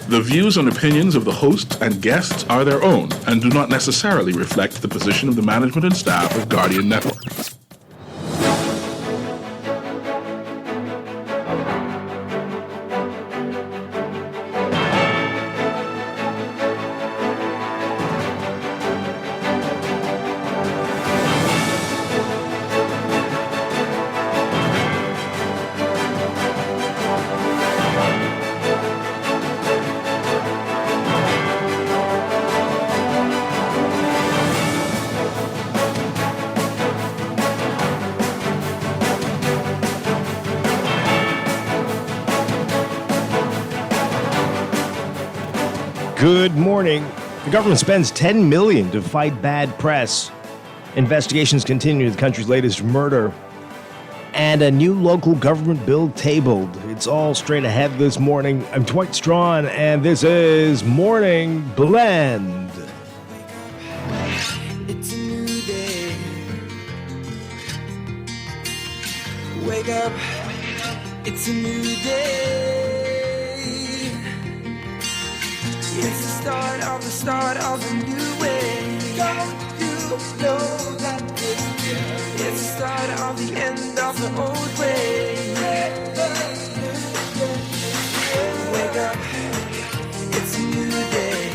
The views and opinions of the host and guests are their own and do not necessarily reflect the position of the management and staff of Guardian Network. Good morning. The government spends $10 million to fight bad press. Investigations continue into the country's latest murder. And a new local government bill tabled. It's all straight ahead this morning. I'm Dwight Strachan, and this is Morning Blend. It's a new day. Wake up. It's a new day. It's the start of a new way. Don't you know that it's the start of the end of the old way. Wake up, it's a new day.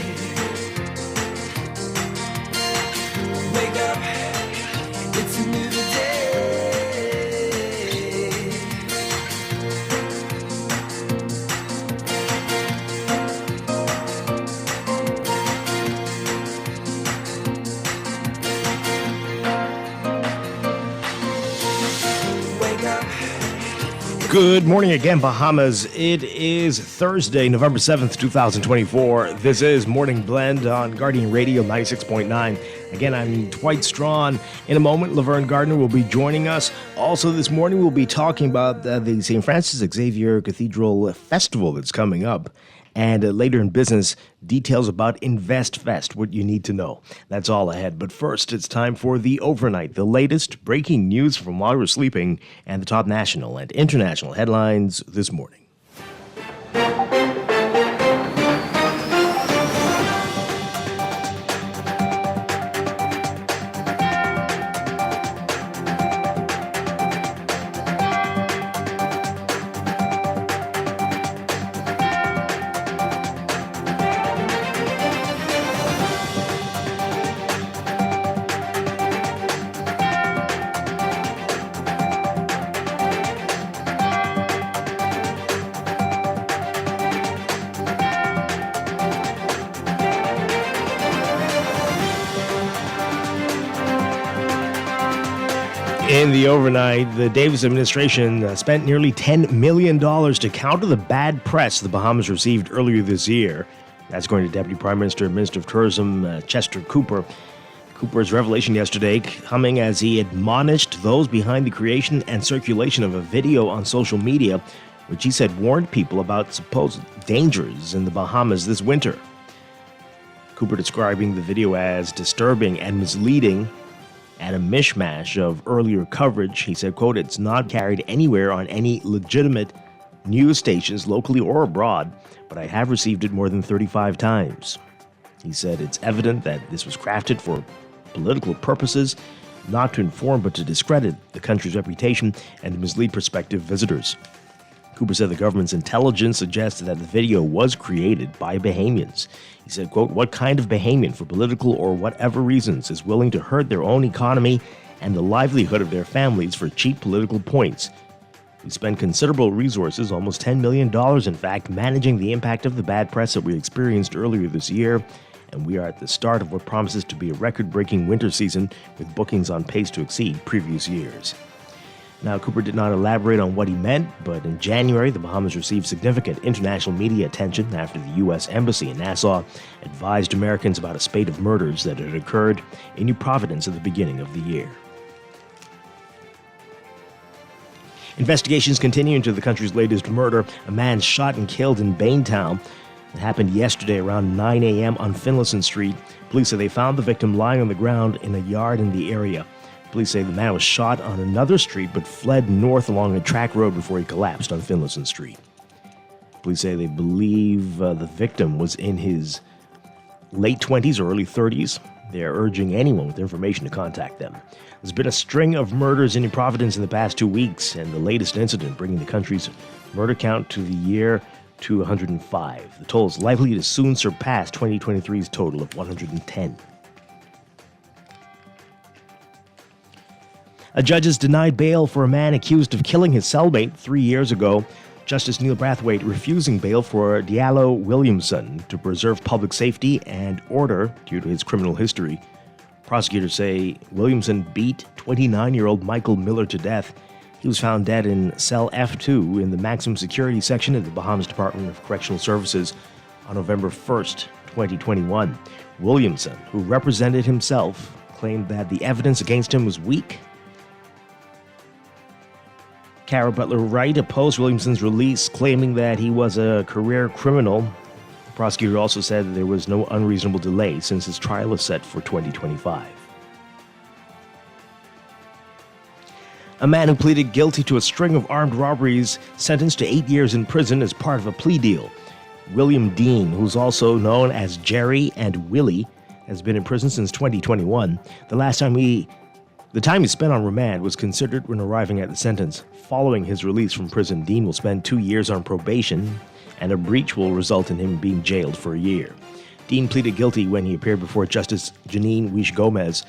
Wake up, it's a new day. Good morning again, Bahamas. It is Thursday, November 7th, 2024. This is Morning Blend on Guardian Radio 96.9. Again, I'm Dwight Strachan. In a moment, Laverne Gardner will be joining us. Also this morning, we'll be talking about the St. Francis Xavier Cathedral Festival that's coming up. And later in business, details about Invest Fest, what you need to know. That's all ahead. But first, it's time for the overnight, the latest breaking news from while we're sleeping, and the top national and international headlines this morning. In the overnight, the Davis administration spent nearly $10 million to counter the bad press the Bahamas received earlier this year. That's according to Deputy Prime Minister and Minister of Tourism Chester Cooper. Cooper's revelation yesterday coming as he admonished those behind the creation and circulation of a video on social media, which he said warned people about supposed dangers in the Bahamas this winter. Cooper describing the video as disturbing and misleading and a mishmash of earlier coverage. He said, quote, "It's not carried anywhere on any legitimate news stations locally or abroad, but I have received it more than 35 times. He said it's evident that this was crafted for political purposes, not to inform but to discredit the country's reputation and to mislead prospective visitors. Cooper said the government's intelligence suggested that the video was created by Bahamians. He said, quote, "What kind of Bahamian, for political or whatever reasons, is willing to hurt their own economy and the livelihood of their families for cheap political points? We spend considerable resources, almost $10 million in fact, managing the impact of the bad press that we experienced earlier this year, and we are at the start of what promises to be a record-breaking winter season with bookings on pace to exceed previous years." Now, Cooper did not elaborate on what he meant, but in January, the Bahamas received significant international media attention after the U.S. Embassy in Nassau advised Americans about a spate of murders that had occurred in New Providence at the beginning of the year. Investigations continue into the country's latest murder. A man shot and killed in Baintown. It happened yesterday around 9 a.m. on Finlayson Street. Police say they found the victim lying on the ground in a yard in the area. Police say the man was shot on another street but fled north along a track road before he collapsed on Finlayson Street. Police say they believe the victim was in his late 20s or early 30s. They are urging anyone with information to contact them. There's been a string of murders in Providence in the past 2 weeks, and the latest incident bringing the country's murder count to the year to 105. The toll is likely to soon surpass 2023's total of 110. A judge has denied bail for a man accused of killing his cellmate 3 years ago. Justice Neil Brathwaite refusing bail for Diallo Williamson to preserve public safety and order due to his criminal history. Prosecutors say Williamson beat 29-year-old Michael Miller to death. He was found dead in cell F2 in the maximum security section of the Bahamas Department of Correctional Services on November 1st, 2021. Williamson, who represented himself, claimed that the evidence against him was weak. Kara Butler-Wright opposed Williamson's release, claiming that he was a career criminal. The prosecutor also said that there was no unreasonable delay since his trial is set for 2025. A man who pleaded guilty to a string of armed robberies sentenced to 8 years in prison as part of a plea deal. William Dean, who's also known as Jerry and Willie, has been in prison since 2021. The time he spent on remand was considered when arriving at the sentence. Following his release from prison, Dean will spend 2 years on probation, and a breach will result in him being jailed for a year. Dean pleaded guilty when he appeared before Justice Janine Weish Gomez.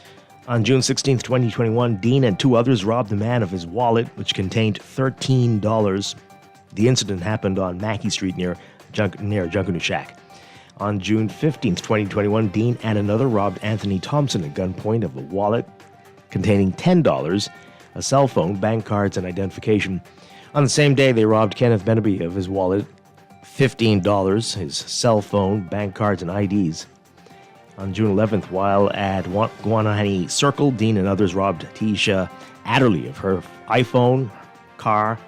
On June 16, 2021, Dean and 2 others robbed the man of his wallet, which contained $13. The incident happened on Mackey Street near Junkanoo Shack. On June 15, 2021, Dean and another robbed Anthony Thompson at gunpoint of a wallet containing $10, a cell phone, bank cards, and identification. On the same day, they robbed Kenneth Benaby of his wallet, $15, his cell phone, bank cards, and IDs. On June 11th, while at Guanahani Circle, Dean and others robbed Tisha Adderley of her iPhone, car,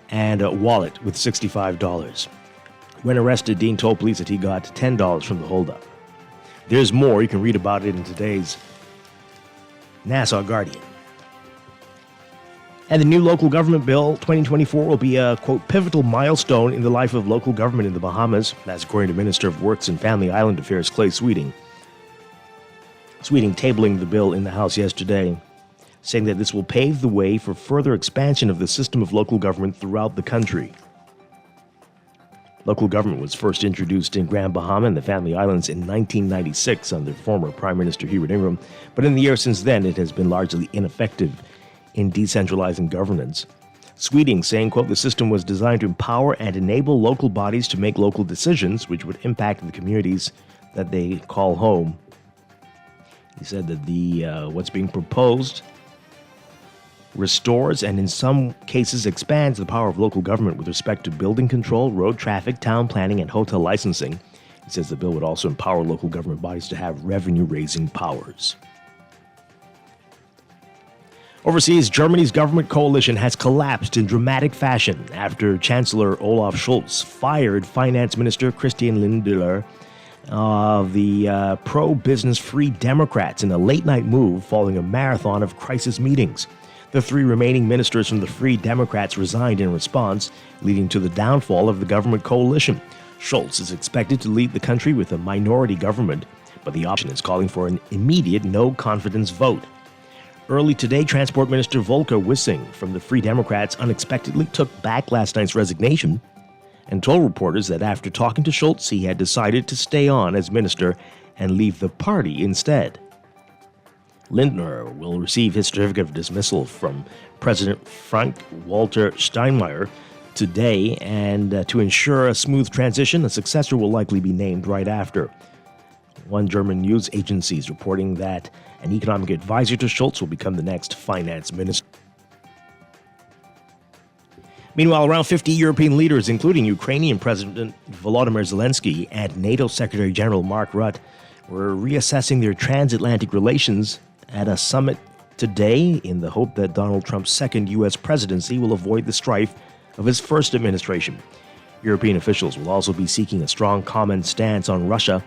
and a wallet with $65. When arrested, Dean told police that he got $10 from the holdup. There's more. You can read about it in today's Nassau Guardian. And the new local government bill 2024 will be a, quote, pivotal milestone in the life of local government in the Bahamas. That's according to Minister of Works and Family Island Affairs Clay Sweeting. Sweeting tabling the bill in the House yesterday, saying that this will pave the way for further expansion of the system of local government throughout the country. Local government was first introduced in Grand Bahama and the Family Islands in 1996 under former Prime Minister Hubert Ingram, but in the years since then it has been largely ineffective in decentralizing governance. Sweeting saying, quote, the system was designed to empower and enable local bodies to make local decisions which would impact the communities that they call home. He said that what's being proposed restores and in some cases expands the power of local government with respect to building control, road traffic, town planning, and hotel licensing. He says the bill would also empower local government bodies to have revenue-raising powers. Overseas, Germany's government coalition has collapsed in dramatic fashion after Chancellor Olaf Scholz fired Finance Minister Christian Lindner of the pro-business Free Democrats in a late-night move following a marathon of crisis meetings. The 3 remaining ministers from the Free Democrats resigned in response, leading to the downfall of the government coalition. Scholz is expected to lead the country with a minority government, but the option is calling for an immediate no-confidence vote. Early today, Transport Minister Volker Wissing from the Free Democrats unexpectedly took back last night's resignation and told reporters that after talking to Scholz, he had decided to stay on as minister and leave the party instead. Lindner will receive his certificate of dismissal from President Frank-Walter Steinmeier today, and to ensure a smooth transition, a successor will likely be named right after. One German news agency is reporting that an economic advisor to Scholz will become the next finance minister. Meanwhile, around 50 European leaders, including Ukrainian President Volodymyr Zelensky and NATO Secretary General Mark Rutte, were reassessing their transatlantic relations at a summit today in the hope that Donald Trump's second U.S. presidency will avoid the strife of his first administration. European officials will also be seeking a strong common stance on Russia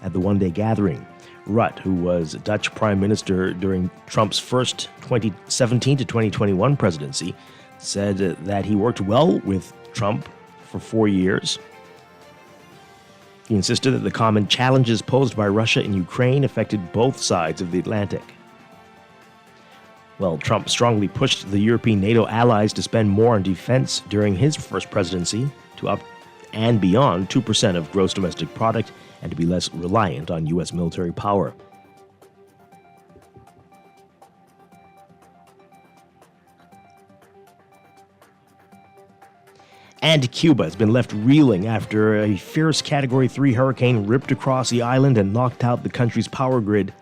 at the one-day gathering. Rutte, who was Dutch Prime Minister during Trump's first 2017 to 2021 presidency, said that he worked well with Trump for 4 years. He insisted that the common challenges posed by Russia and Ukraine affected both sides of the Atlantic. Well, Trump strongly pushed the European NATO allies to spend more on defense during his first presidency, to up and beyond 2% of gross domestic product, and to be less reliant on U.S. military power. And Cuba has been left reeling after a fierce Category 3 hurricane ripped across the island and knocked out the country's power grid.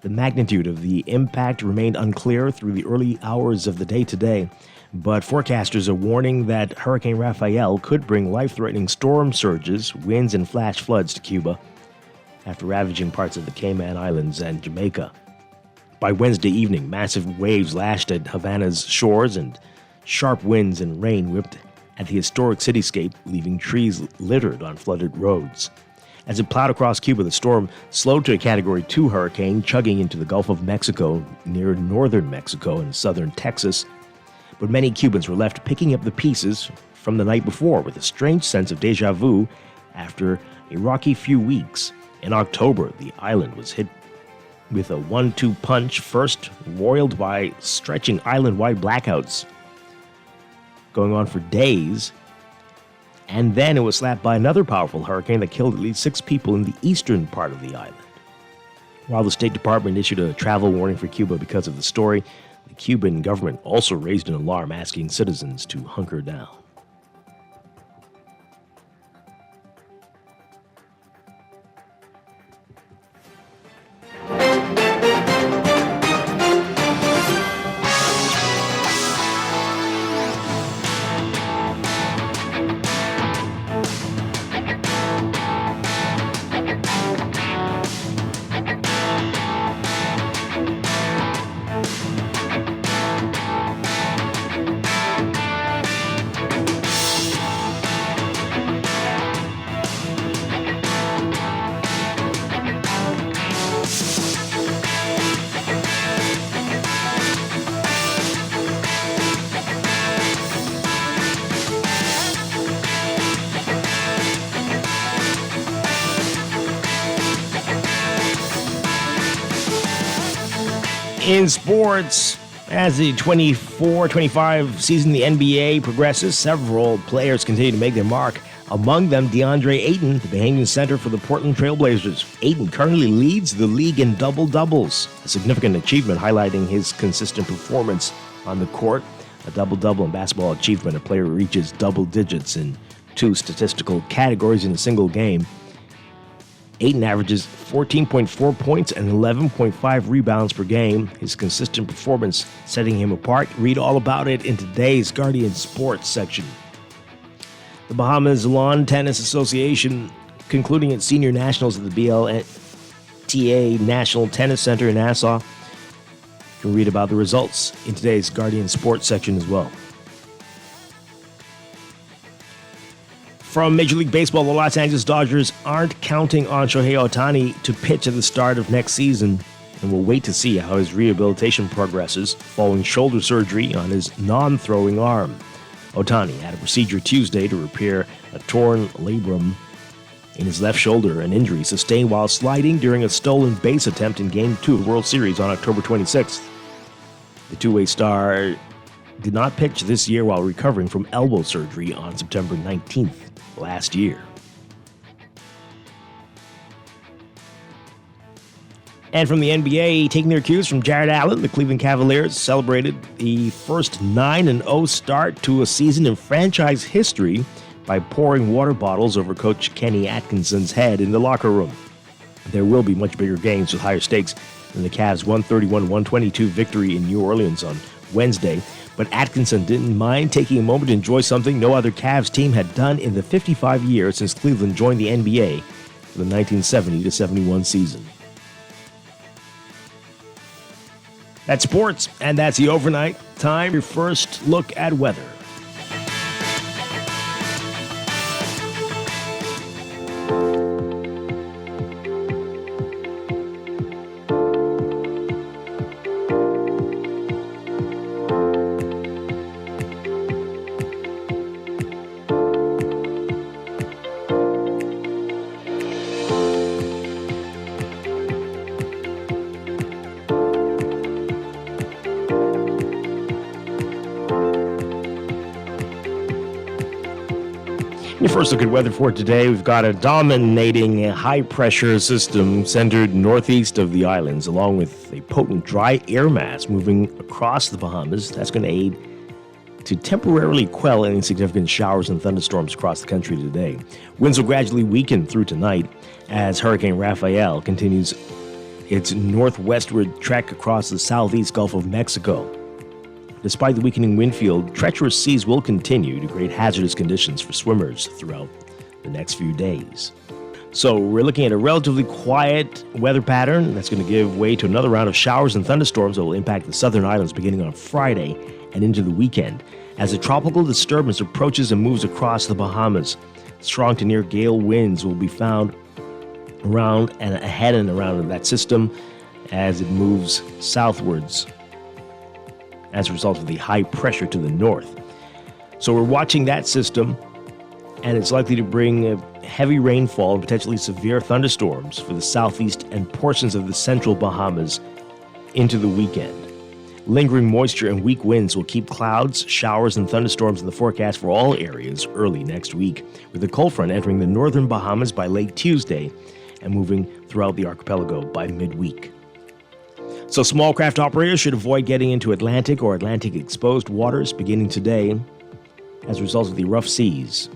The magnitude of the impact remained unclear through the early hours of the day today, but forecasters are warning that Hurricane Rafael could bring life-threatening storm surges, winds, and flash floods to Cuba after ravaging parts of the Cayman Islands and Jamaica. By Wednesday evening, massive waves lashed at Havana's shores and sharp winds and rain whipped at the historic cityscape, leaving trees littered on flooded roads. As it plowed across Cuba, the storm slowed to a Category 2 hurricane, chugging into the Gulf of Mexico near northern Mexico and southern Texas. But many Cubans were left picking up the pieces from the night before with a strange sense of deja vu after a rocky few weeks. In October, the island was hit with a 1-2 punch, first roiled by stretching island-wide blackouts going on for days, and then it was slapped by another powerful hurricane that killed at least 6 people in the eastern part of the island. While the State Department issued a travel warning for Cuba because of the story, the Cuban government also raised an alarm asking citizens to hunker down. In sports, as the 24-25 season in the NBA progresses, several players continue to make their mark. Among them, DeAndre Ayton, the Bahamian center for the Portland Trail Blazers. Ayton currently leads the league in double-doubles, a significant achievement highlighting his consistent performance on the court. A double-double in basketball achievement, a player reaches double digits in 2 statistical categories in a single game. Ayton averages 14.4 points and 11.5 rebounds per game. His consistent performance setting him apart. Read all about it in today's Guardian Sports section. The Bahamas Lawn Tennis Association concluding its senior nationals at the BLTA National Tennis Center in Nassau. You can read about the results in today's Guardian Sports section as well. From Major League Baseball, the Los Angeles Dodgers aren't counting on Shohei Ohtani to pitch at the start of next season, and will wait to see how his rehabilitation progresses following shoulder surgery on his non-throwing arm. Ohtani had a procedure Tuesday to repair a torn labrum in his left shoulder, an injury sustained while sliding during a stolen base attempt in Game 2 of the World Series on October 26th. The two-way star did not pitch this year while recovering from elbow surgery on September 19th last year. And from the NBA, taking their cues from Jared Allen, the Cleveland Cavaliers celebrated the first 9-0 start to a season in franchise history by pouring water bottles over Coach Kenny Atkinson's head in the locker room. There will be much bigger games with higher stakes than the Cavs' 131-122 victory in New Orleans on Wednesday, but Atkinson didn't mind taking a moment to enjoy something no other Cavs team had done in the 55 years since Cleveland joined the NBA for the 1970-71 season. That's sports, and that's the overnight. Time for your first look at weather. first look at weather for today. We've got a dominating high-pressure system centered northeast of the islands, along with a potent dry air mass moving across the Bahamas. That's going to aid to temporarily quell any significant showers and thunderstorms across the country today. Winds will gradually weaken through tonight as Hurricane Rafael continues its northwestward trek across the southeast Gulf of Mexico. Despite the weakening wind field, treacherous seas will continue to create hazardous conditions for swimmers throughout the next few days. So we're looking at a relatively quiet weather pattern that's going to give way to another round of showers and thunderstorms that will impact the southern islands beginning on Friday and into the weekend. As a tropical disturbance approaches and moves across the Bahamas, strong to near gale winds will be found around and ahead and around that system as it moves southwards as a result of the high pressure to the north. So we're watching that system, and it's likely to bring heavy rainfall and potentially severe thunderstorms for the southeast and portions of the central Bahamas into the weekend. Lingering moisture and weak winds will keep clouds, showers, and thunderstorms in the forecast for all areas early next week, with the cold front entering the northern Bahamas by late Tuesday and moving throughout the archipelago by midweek. So small craft operators should avoid getting into Atlantic or Atlantic-exposed waters beginning today as a result of the rough seas.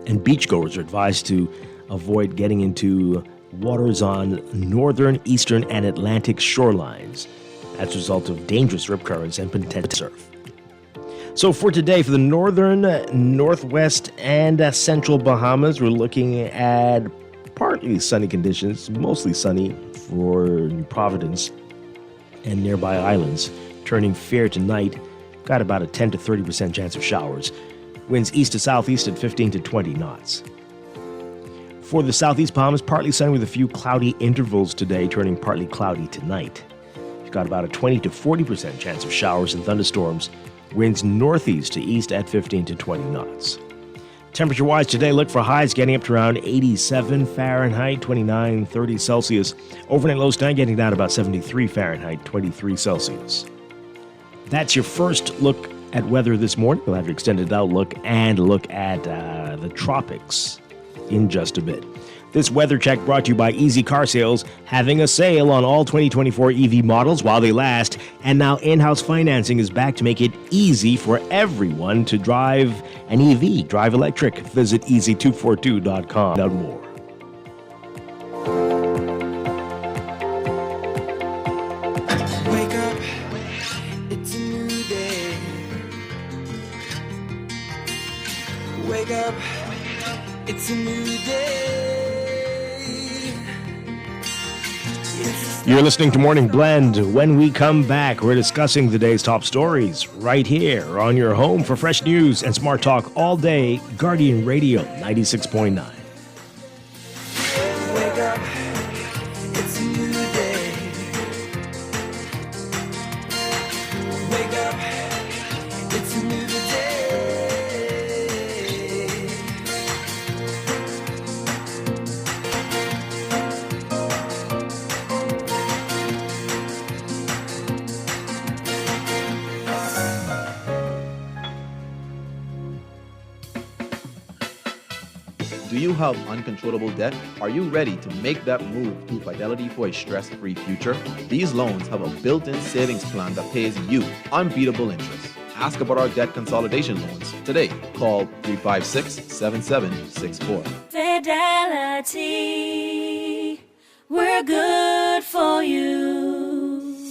And beachgoers are advised to avoid getting into waters on northern, eastern, and Atlantic shorelines as a result of dangerous rip currents and potential surf. So for today, for the northern, northwest, and central Bahamas, we're looking at partly sunny conditions, mostly sunny for New Providence and nearby islands, turning fair tonight. Got about a 10 to 30% chance of showers. Winds east to southeast at 15 to 20 knots. For the southeast Bahamas, partly sunny with a few cloudy intervals today, turning partly cloudy tonight. You've got about a 20 to 40% chance of showers and thunderstorms. Winds northeast to east at 15 to 20 knots. Temperature-wise today, look for highs getting up to around 87 Fahrenheit, 29, 30 Celsius. Overnight lows tonight getting down to about 73 Fahrenheit, 23 Celsius. That's your first look at weather this morning. We'll have your extended outlook and look at the tropics in just a bit. This weather check brought to you by Easy Car Sales, having a sale on all 2024 EV models while they last. And now in-house financing is back to make it easy for everyone to drive an EV, drive electric. Visit easy242.com and more. Wake up, it's a new day. Wake up, it's a new day. You're listening to Morning Blend. When we come back, we're discussing the day's top stories right here on your home for fresh news and smart talk all day. Guardian Radio 96.9. Wake up, it's a new day. Wake up, it's a new day. Do you have uncontrollable debt? Are you ready to make that move to Fidelity for a stress-free future? These loans have a built-in savings plan that pays you unbeatable interest. Ask about our debt consolidation loans today. Call 356-7764. Fidelity, we're good for you.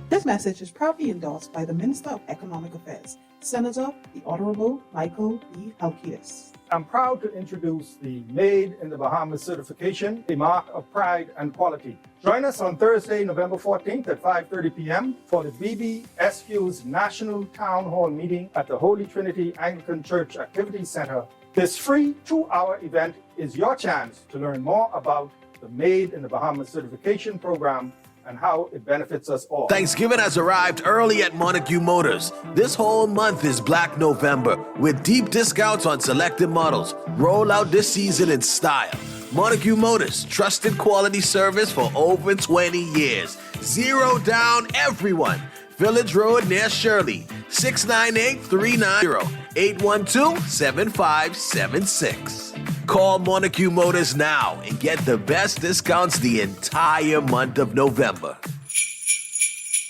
This message is proudly endorsed by the Minister of Economic Affairs, Senator the Honorable Michael B. Halkitis. I'm proud to introduce the Made in the Bahamas certification, a mark of pride and quality. Join us on Thursday, November 14th at 5:30 p.m. for the BBSQ's National Town Hall meeting at the Holy Trinity Anglican Church Activity Center. This free 2-hour event is your chance to learn more about the Made in the Bahamas certification program and how it benefits us all. Thanksgiving has arrived early at Montague Motors. This whole month is Black November with deep discounts on selected models. Roll out this season in style. Montague Motors, trusted quality service for over 20 years. Zero down, everyone. Village Road near Shirley, 698-390. 812-7576. Call Montague Motors now and get the best discounts the entire month of November.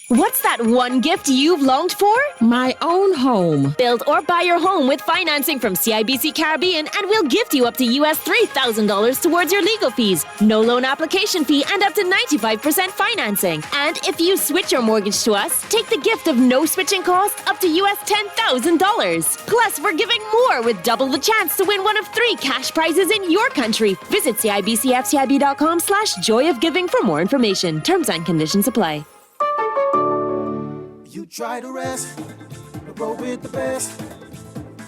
What's that one gift you've longed for? My own home. Build or buy your home with financing from CIBC Caribbean and we'll gift you up to US $3,000 towards your legal fees. No loan application fee and up to 95% financing. And if you switch your mortgage to us, take the gift of no switching costs up to US $10,000. Plus, we're giving more with double the chance to win one of 3 cash prizes in your country. Visit CIBCFCIB.com/joyofgiving for more information. Terms and conditions apply. You try to rest, but roll with the best.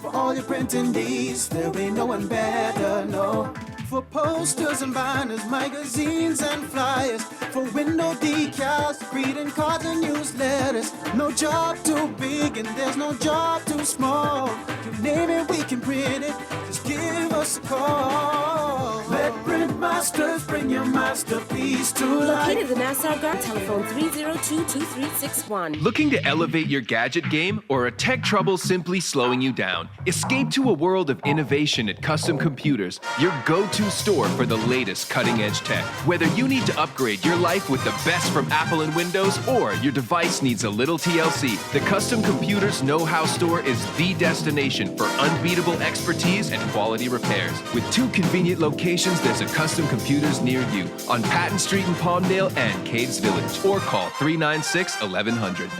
For all your printing needs, there ain't no one better, no. For posters and banners, magazines and flyers. For window decals, greeting cards and newsletters. No job too big and there's no job too small. You name it, we can print it. Just give us a call. Let Print Masters bring your masterpiece to life. Located in Nassau Guard, telephone 302-2361. Looking to elevate your gadget game or a tech trouble simply slowing you down? Escape to a world of innovation at Custom Computers, your go-to store for the latest cutting-edge tech. Whether you need to upgrade your life with the best from Apple and Windows or your device needs a little TLC, the Custom Computers Know-How Store is the destination for unbeatable expertise and quality repairs. With 2 convenient locations, there's a Custom Computers near you on Patton Street in Palmdale and Caves Village, or call 396-1100.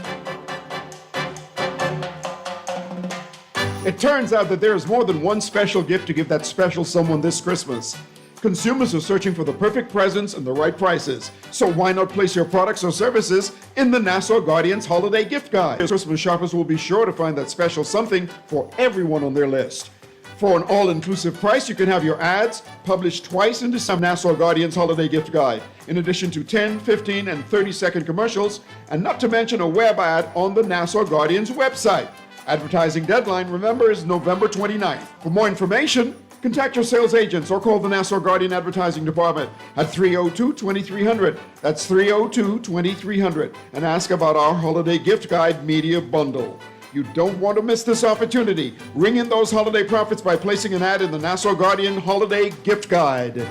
It turns out that there is more than one special gift to give that special someone this Christmas. Consumers are searching for the perfect presents and the right prices. So why not place your products or services in the Nassau Guardian's Holiday Gift Guide? Christmas shoppers will be sure to find that special something for everyone on their list. For an all-inclusive price, you can have your ads published twice in the Nassau Guardian's Holiday Gift Guide, in addition to 10, 15, and 30-second commercials, and not to mention a web ad on the Nassau Guardian's website. Advertising deadline, remember, is November 29th. For more information, contact your sales agents or call the Nassau Guardian Advertising Department at 302-2300. That's 302-2300. And ask about our Holiday Gift Guide Media Bundle. You don't want to miss this opportunity. Ring in those holiday profits by placing an ad in the Nassau Guardian Holiday Gift Guide.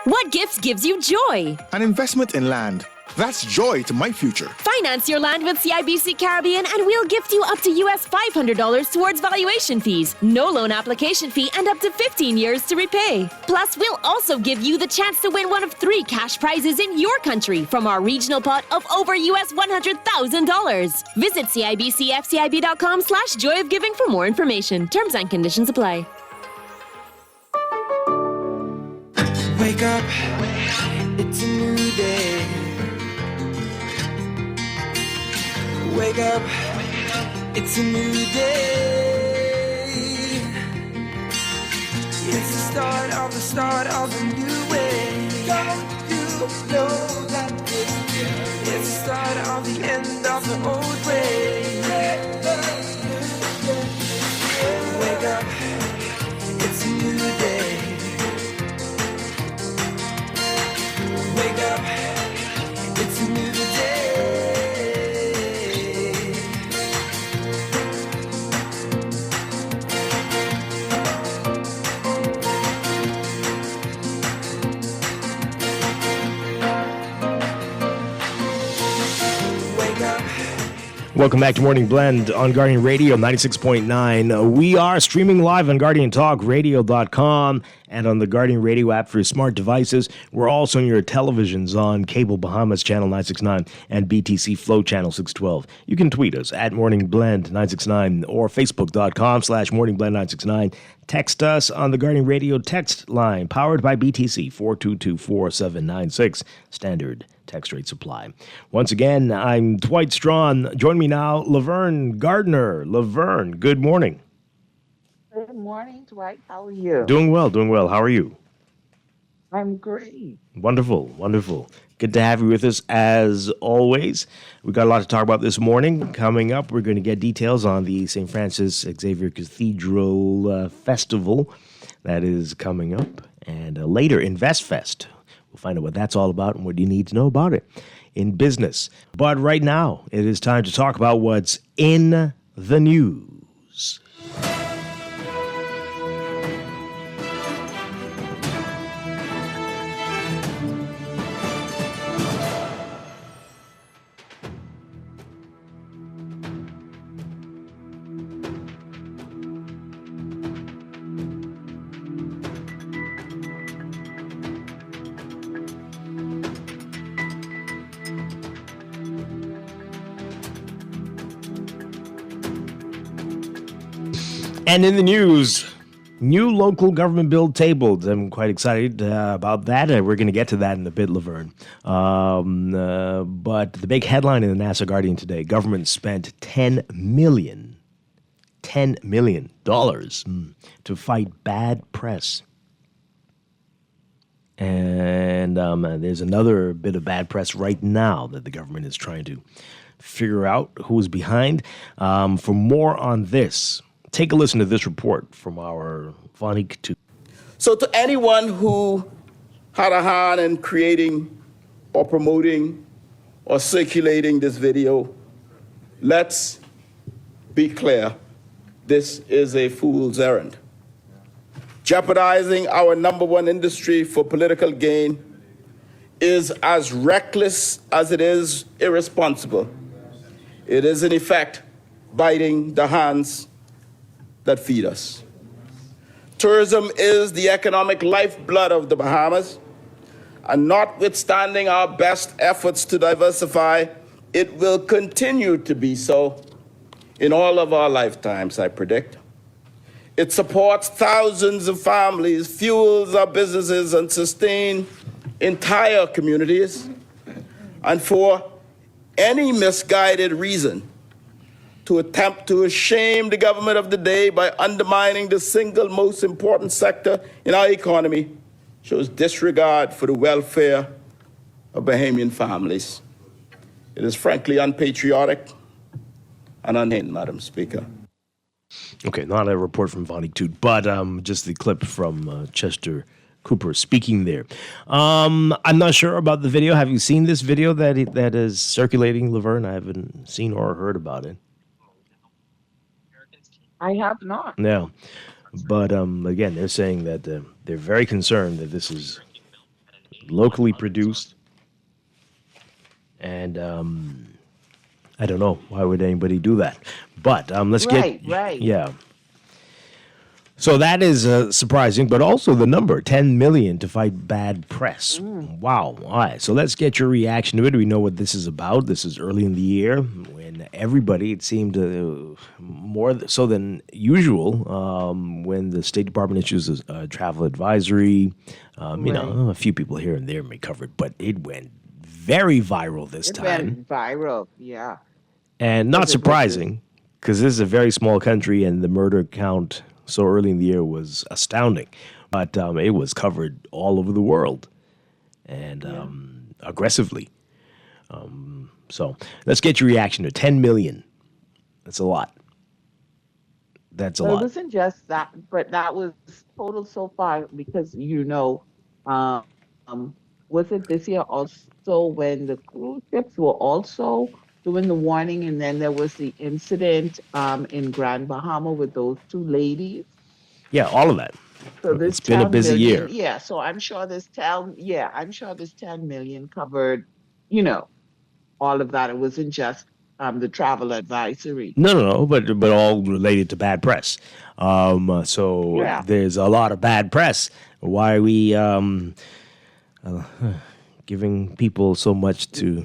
What gifts gives you joy? An investment in land. That's joy to my future. Finance your land with CIBC Caribbean and we'll gift you up to US $500 towards valuation fees, no loan application fee, and up to 15 years to repay. Plus, we'll also give you the chance to win one of 3 cash prizes in your country from our regional pot of over US $100,000. Visit CIBCFCIB.com/joyofgiving for more information. Terms and conditions apply. Wake up, it's a new day. Wake up, it's a new day. It's the start of a new way. Don't you know that it's the start of the end of the old way. Wake up, it's a new day. Wake up, it's a new day. Welcome back to Morning Blend on Guardian Radio 96.9. We are streaming live on GuardianTalkRadio.com and on the Guardian Radio app for smart devices. We're also on your televisions on Cable Bahamas Channel 969 and BTC Flow Channel 612. You can tweet us at Morning Blend 969 or Facebook.com/Morning Blend 969. Text us on the Guardian Radio text line, powered by BTC 422-4796. Standard text rate supply. Once again, I'm Dwight Strachan. Join me now, Laverne Gardner. Laverne, good morning. Good morning, Dwight. How are you? Doing well. How are you? I'm great. Wonderful. Good to have you with us as always. We've got a lot to talk about this morning. Coming up, we're going to get details on the St. Francis Xavier Cathedral Festival that is coming up. And later, InvestFest. We'll find out what that's all about and what you need to know about it. in business. But right now, it is time to talk about what's in the news. And in the news, new local government bill tabled. I'm quite excited about that. We're going to get to that in a bit, Laverne. But the big headline in the NASA Guardian today, government spent $10 million to fight bad press. And there's another bit of bad press right now that the government is trying to figure out who's behind. For more on this, take a listen to this report from our Vanik 2. So to anyone who had a hand in creating or promoting or circulating this video, let's be clear, this is a fool's errand. Jeopardizing our number one industry for political gain is as reckless as it is irresponsible. It is, in effect, biting the hands that feed us. Tourism is the economic lifeblood of the Bahamas, and notwithstanding our best efforts to diversify, it will continue to be so in all of our lifetimes, I predict. It supports thousands of families, fuels our businesses, and sustains entire communities. And for any misguided reason to attempt to shame the government of the day by undermining the single most important sector in our economy shows disregard for the welfare of Bahamian families. It is frankly unpatriotic and unhinged, Madam Speaker. Okay, not a report from Vanik 2, but just the clip from Chester Cooper speaking there. I'm not sure about the video. Have you seen this video that is circulating, Laverne? I haven't seen or heard about it. I have not. Yeah, but again, they're saying that they're very concerned that this is locally produced, and I don't know why would anybody do that. But let's get right. Yeah. So that is surprising, but also the number, 10 million to fight bad press. Wow. All right, so let's get your reaction to it. We know what this is about. This is early in the year when everybody, it seemed more so than usual, when the State Department issues a travel advisory. You know, a few people here and there may cover it, but it went very viral this time. It went viral, yeah. And not surprising, because this is a very small country and the murder count so early in the year was astounding, but it was covered all over the world and aggressively. So let's get your reaction to 10 million. That's a lot. That's a lot. It wasn't just that, but that was total so far because, was it this year also when the cruise ships were also doing the warning, and then there was the incident in Grand Bahama with those two ladies. Yeah, all of that. So it's been a busy year. Yeah, so I'm sure this 10 million covered, all of that. It wasn't just the travel advisory. No, but all related to bad press. There's a lot of bad press. Why are we giving people so much to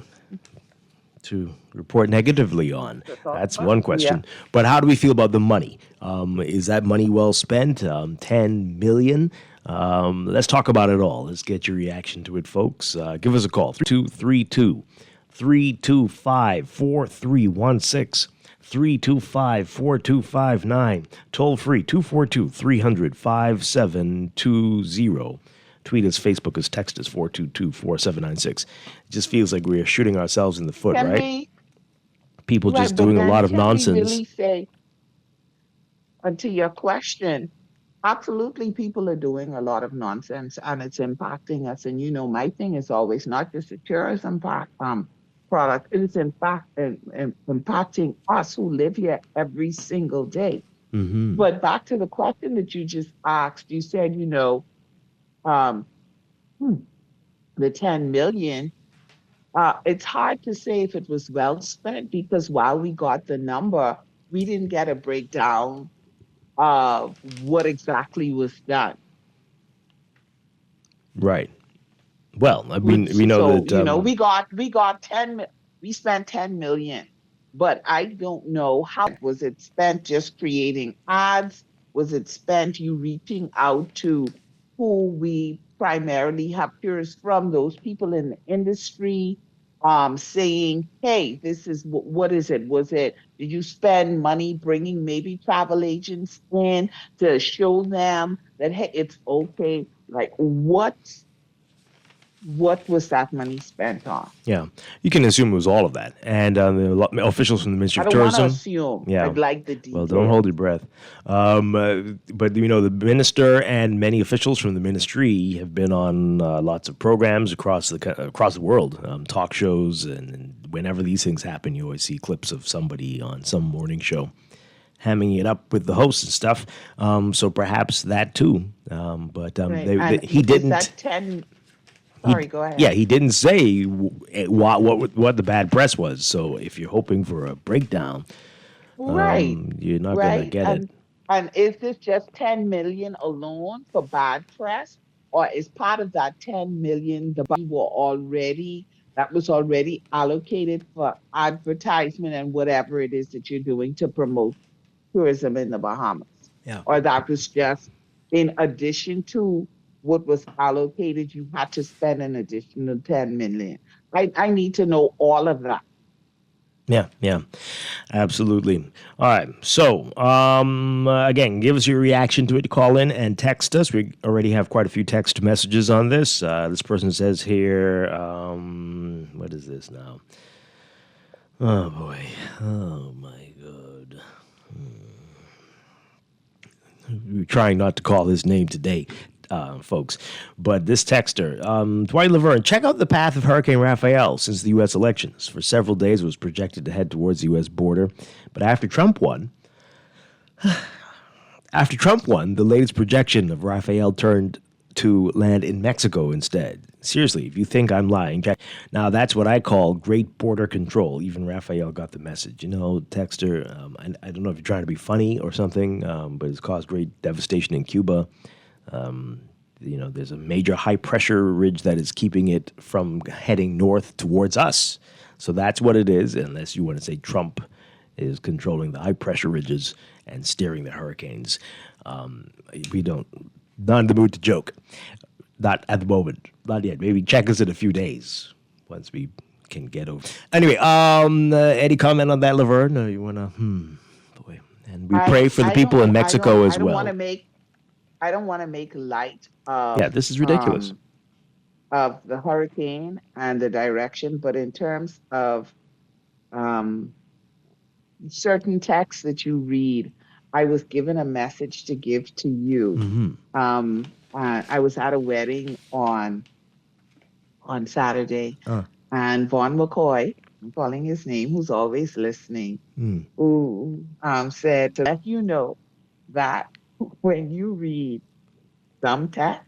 report negatively on? That's one question. Yeah. But how do we feel about the money? Is that money well spent? 10 million? Let's talk about it all. Let's get your reaction to it, folks. Give us a call, 323-325-4316, 325-4259, toll free, 242-300-5720. Tweet us, Facebook us, text us, 422-4796. It just feels like we're shooting ourselves in the foot, right? People just doing a lot of nonsense. Really say, to your question, absolutely people are doing a lot of nonsense and it's impacting us. And, my thing is always not just the tourism product. It is in fact impacting us who live here every single day. Mm-hmm. But back to the question that you just asked, you said, um, the 10 million. It's hard to say if it was well spent because while we got the number, we didn't get a breakdown of what exactly was done. Right. Well, I mean, we know So, that. we got we spent 10 million, but I don't know how was it spent just creating ads? Was it spent you reaching out to who we primarily have hears from, those people in the industry, saying, hey, this is what is it? Did you spend money bringing maybe travel agents in to show them that, hey, it's okay? Like, what was that money spent on? Yeah, you can assume it was all of that. And officials from the Ministry I of don't want to Tourism. assume. Yeah. I'd like the Well, details. don't hold your breath. But the minister and many officials from the ministry have been on lots of programs across the world, talk shows, and whenever these things happen, you always see clips of somebody on some morning show hamming it up with the hosts and stuff. So perhaps that too. But Right. he Is didn't. that 10? Sorry, go ahead. Yeah, he didn't say what the bad press was. So if you're hoping for a breakdown, Right. you're not going to Right. get it. And is this just 10 million alone for bad press? Or is part of that 10 million that was already allocated for advertisement and whatever it is that you're doing to promote tourism in the Bahamas? Yeah. Or that was just in addition to what was allocated, you had to spend an additional 10 million. I need to know all of that. Yeah, absolutely. All right. So, again, give us your reaction to it. Call in and text us. We already have quite a few text messages on this. This person says here, what is this now? Oh, boy. Oh, my God. We're trying not to call his name today, folks. But this texter, Dwight Laverne, check out the path of Hurricane Raphael since the U.S. elections. For several days, it was projected to head towards the U.S. border. But after Trump won, the latest projection of Raphael turned to land in Mexico instead. Seriously, if you think I'm lying, check. Now, that's what I call great border control. Even Raphael got the message. Texter, I don't know if you're trying to be funny or something, but it's caused great devastation in Cuba. There's a major high-pressure ridge that is keeping it from heading north towards us. So that's what it is, unless you want to say Trump is controlling the high-pressure ridges and steering the hurricanes. Not in the mood to joke. Not at the moment. Not yet. Maybe check us in a few days once we can get over. Anyway, any comment on that, Laverne? You want to, boy. And we pray for the people in Mexico as well. I don't want to make light of. Yeah, this is ridiculous. Of the hurricane and the direction, but in terms of certain texts that you read, I was given a message to give to you. Mm-hmm. I was at a wedding on Saturday, and Vaughn McCoy, I'm calling his name, who's always listening, who said to let you know that when you read some text,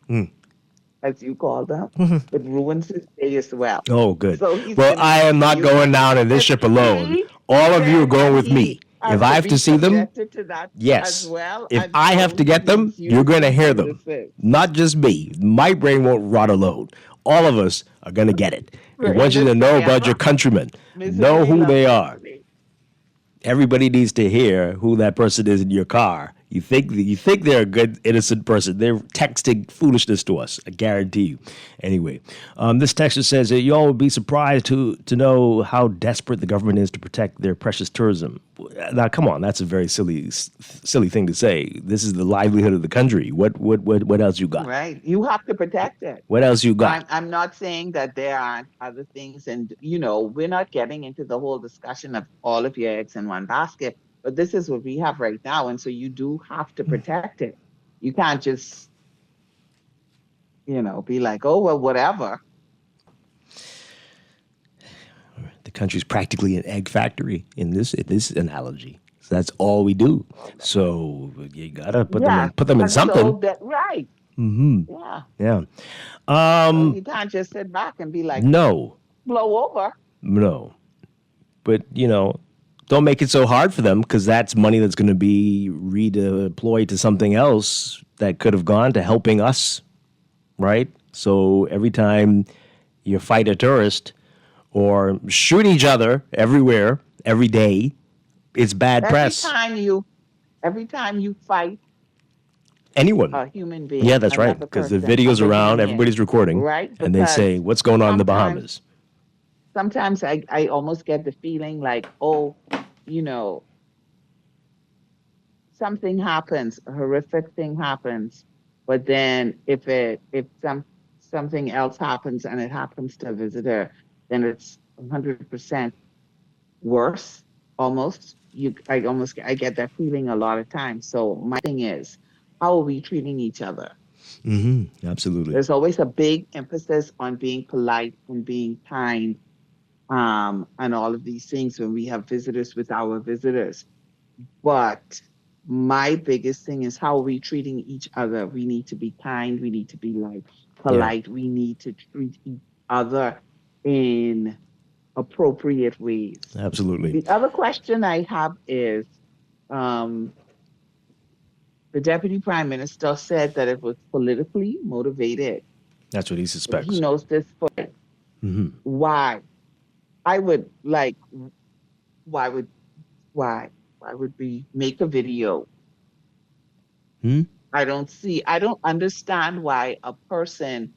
as you call them, it ruins his day as well. Oh, good. So I am not going down in this ship alone. All of you are going with me. If I have to see them, yes. Well, if I have to get them, you're going to hear them. Not just me. My brain won't rot alone. All of us are going to get it. I want you to know about your countrymen. Know who they are. Everybody needs to hear who that person is in your car. You think they're a good, innocent person. They're texting foolishness to us. I guarantee you. Anyway, this texter says that y'all would be surprised to know how desperate the government is to protect their precious tourism. Now, come on, that's a very silly thing to say. This is the livelihood of the country. What else you got? Right, you have to protect it. What else you got? I'm not saying that there aren't other things, and we're not getting into the whole discussion of all of your eggs in one basket. But this is what we have right now, and so you do have to protect it. You can't just, be like, oh, well, whatever. country's practically an egg factory in this analogy. So that's all we do. So you gotta put them in and something. So that, right. Mm-hmm. Yeah. Yeah. So you can't just sit back and be like, No. blow over. No. But, don't make it so hard for them, because that's money that's going to be redeployed to something else that could have gone to helping us, right? So every time you fight a tourist or shoot each other everywhere, every day, it's bad press. Every time you fight anyone, a human being. Yeah, that's right. another Because the person, video's a around, human everybody's being, recording, right? and they say, Because "What's going on in the Bahamas?" Sometimes I almost get the feeling like, oh, you know, something happens, a horrific thing happens, but then if something else happens and it happens to a visitor, then it's 100% worse. Almost, I get that feeling a lot of times. So my thing is, how are we treating each other? Mm-hmm. Absolutely. There's always a big emphasis on being polite and being kind, and all of these things when we have visitors with our visitors. But my biggest thing is how are we treating each other? We need to be kind. We need to be polite. We need to treat each other in appropriate ways. Absolutely. The other question I have is, the deputy prime minister said that it was politically motivated. That's what he suspects. He knows this for Mm-hmm. why. I would like, why would we make a video? Hmm? I don't understand why a person,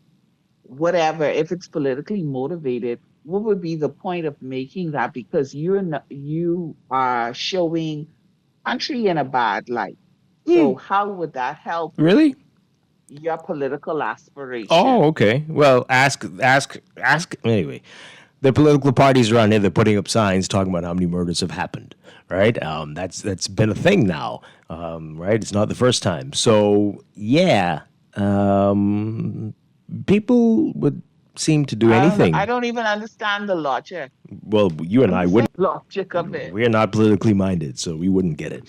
whatever, if it's politically motivated, what would be the point of making that? Because you are showing country in a bad light. So how would that help Really? your political aspiration? Oh, okay. Well, ask. Anyway, the political parties around here, they're putting up signs talking about how many murders have happened, right? That's been a thing now, right? It's not the first time. So, yeah, people would seem to do anything. I don't even understand the logic. Well, you and I wouldn't. Logic of it. We're not politically minded, so we wouldn't get it.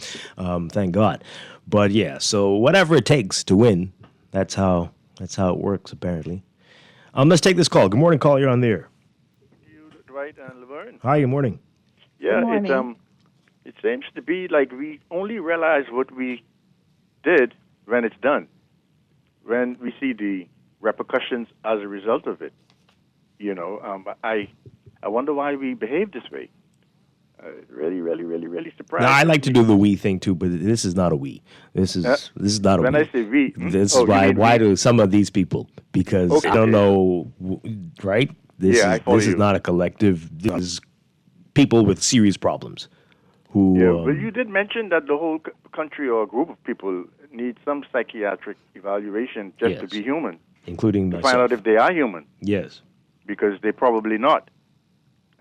Thank God. But yeah, so whatever it takes to win, that's how it works, apparently. Let's take this call. Good morning, call. You're on the air. Dwight and Laverne. Hi, good morning. Yeah, Good morning. it seems to be like we only realize what we did when it's done, when we see the repercussions as a result of it. I wonder why we behave this way. Really surprised. Now, I like to do the we thing too, but this is not a we. This is not a when we. I say we, This is why do some of these people? Because I don't know, right? This is not a collective. This is people with serious problems who. Yeah, well, you did mention that the whole country or group of people need some psychiatric evaluation just to be human, including to myself. find out if they are human. Yes, because they're probably not.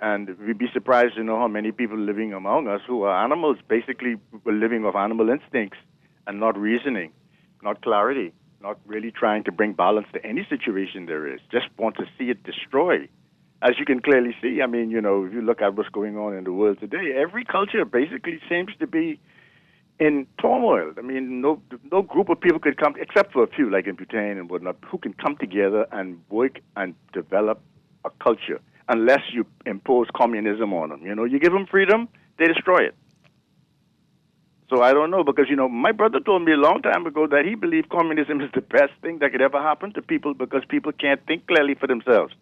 And we'd be surprised to know how many people living among us who are animals, basically were living off animal instincts and not reasoning, not clarity, not really trying to bring balance to any situation there is, just want to see it destroy. As you can clearly see, if you look at what's going on in the world today, every culture basically seems to be in turmoil. No group of people could come, except for a few like in Bhutan and whatnot, who can come together and work and develop a culture. Unless you impose communism on them. You give them freedom, they destroy it. So I don't know, because, my brother told me a long time ago that he believed communism is the best thing that could ever happen to people because people can't think clearly for themselves.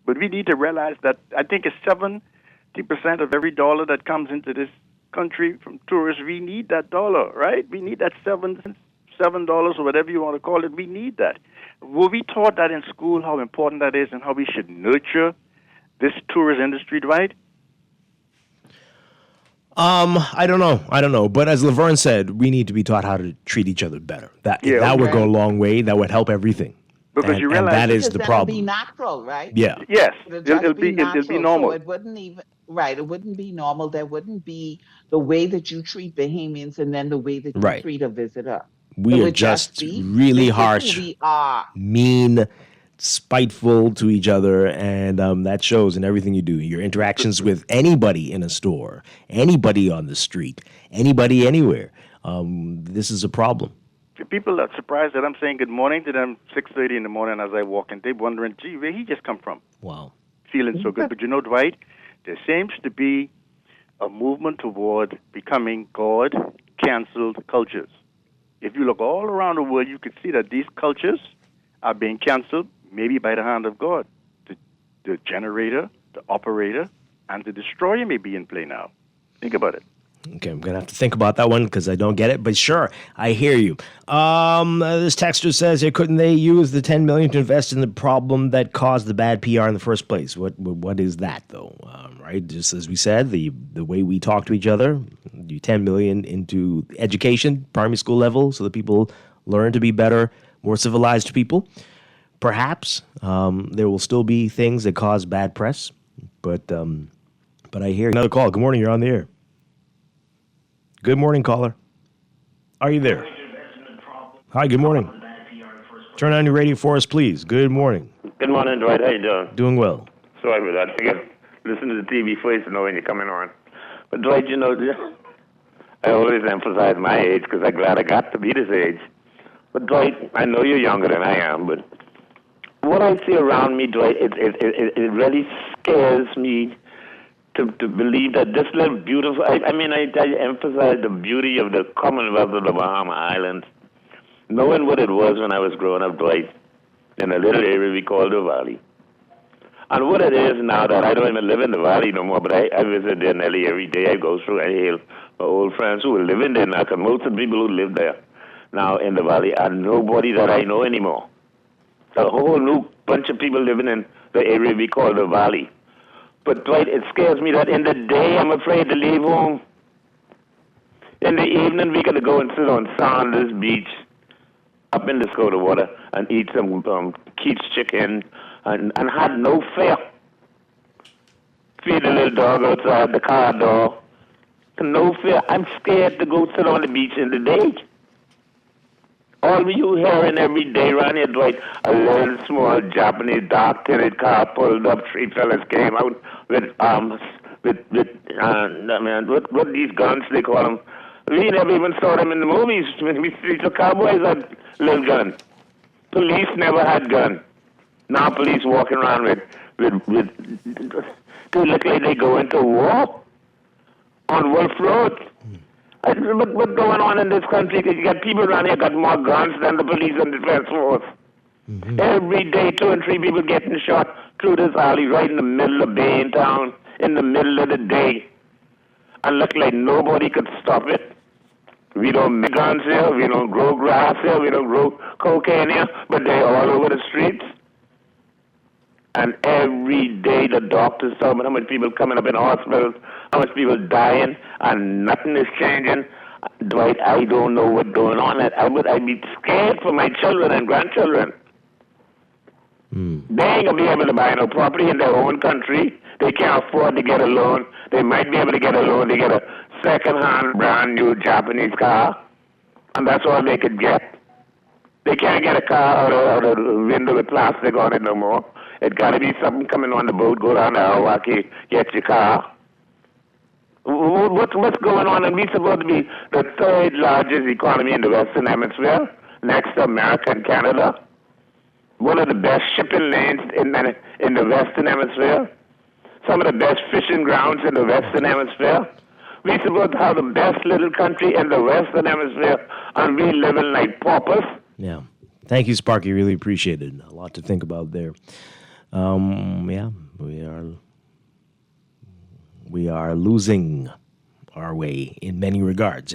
But we need to realize that I think it's 70% of every dollar that comes into this country from tourists. We need that dollar, right? We need that $7 or whatever you want to call it. We need that. Were we taught that in school, how important that is and how we should nurture this tourist industry, Dwight? I don't know. But as Laverne said, we need to be taught how to treat each other better. That would go a long way. That would help everything. Because you realize that is the problem. It'll be natural, right? Yeah. Yes. It'll be natural, normal. So it wouldn't even it wouldn't be normal. There wouldn't be the way that you treat Bahamians and then the way that you treat a visitor. We are just really harsh, mean, spiteful to each other, and that shows in everything you do. Your interactions with anybody in a store, anybody on the street, anybody anywhere. This is a problem. People are surprised that I'm saying good morning to them 6:30 in the morning as I walk in. They're wondering, gee, where he just come from? Wow. Feeling so good. But you know, Dwight, there seems to be a movement toward becoming God-canceled cultures. If you look all around the world, you can see that these cultures are being canceled, maybe by the hand of God. The generator, the operator, and the destroyer may be in play now. Think about it. Okay, I'm going to have to think about that one because I don't get it, but sure, I hear you. This texter says, here, couldn't they use the $10 million to invest in the problem that caused the bad PR in the first place? What is that, though? Right, just as we said, the way we talk to each other, you $10 million into education, primary school level, so that people learn to be better, more civilized people. Perhaps there will still be things that cause bad press, but I hear another call. Good morning, you're on the air. Good morning, caller. Are you there? Hi, good morning. Turn on your radio for us, please. Good morning. Good morning, Dwight. How you doing? Doing well. Sorry for that. I guess listen to the TV first to know when you're coming on. But Dwight, you know, I always emphasize my age because I'm glad I got to be this age. But Dwight, I know you're younger than I am, but what I see around me, Dwight, it really scares me to believe that this little beautiful, I emphasize the beauty of the Commonwealth of the Bahama Islands, knowing what it was when I was growing up, Dwight, in a little area we call the Valley. And what it is now that I don't even live in the Valley no more, but I visit there nearly every day. I go through, I hail my old friends who are living there now, because most of the people who live there now in the Valley are nobody that I know anymore. A whole new bunch of people living in the area we call the Valley. But Dwight, it scares me that in the day I'm afraid to leave home. In the evening we got to go and sit on Saunders Beach up in the Dakota water and eat some Keats chicken and had no fear. Feed the little dog outside the car door. No fear. I'm scared to go sit on the beach in the day. All you hearing every day around here, Dwight, a little small Japanese dark tinted car pulled up. 3 fellas came out with what these guns they call them. We never even saw them in the movies. When we see the cowboys had little gun. Police never had gun. Now police walking around with they look like they go into war on Wolf Road. What's going on in this country? You got people around here got more guns than the police and defense force. Mm-hmm. Every day, 2 and 3 people getting shot through this alley right in the middle of Bain Town, in the middle of the day. And look like nobody could stop it. We don't make guns here, we don't grow grass here, we don't grow cocaine here, but they're all over the streets. And every day the doctors tell me how much people coming up in hospitals, how much people dying, and nothing is changing. Dwight, I don't know what's going on. I'd be scared for my children and grandchildren. They ain't going to be able to buy no property in their own country. They can't afford to get a loan. They might be able to get a loan to get a second-hand, brand-new Japanese car, and that's all they could get. They can't get a car out of the window with plastic on it no more. It got to be something coming on the boat, go down to Hawaii, get your car. What's going on? And we're supposed to be the 3rd largest economy in the Western Hemisphere, next to America and Canada. One of the best shipping lanes in the Western Hemisphere. Some of the best fishing grounds in the Western Hemisphere. We're supposed to have the best little country in the Western Hemisphere, and we living like paupers. Yeah. Thank you, Sparky. Really appreciate it. A lot to think about there. Yeah, we are losing our way in many regards.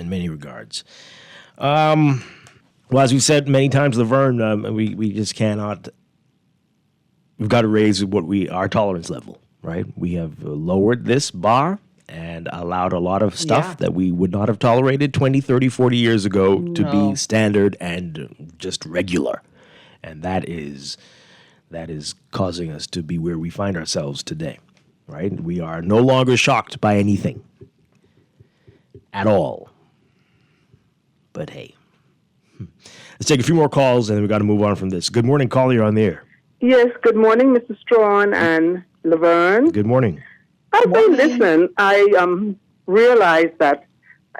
Well, as we've said many times, Laverne, we just cannot. We've got to raise our tolerance level, right? We have lowered this bar and allowed a lot of stuff that we would not have tolerated 20, 30, 40 years ago to be standard and just regular. And that is causing us to be where we find ourselves today, right? We are no longer shocked by anything at all. But hey, let's take a few more calls and then we got to move on from this. Good morning, caller. You're on the air. Yes, good morning, Mr. Strawn and Laverne. Good morning. As I listen, I realize that,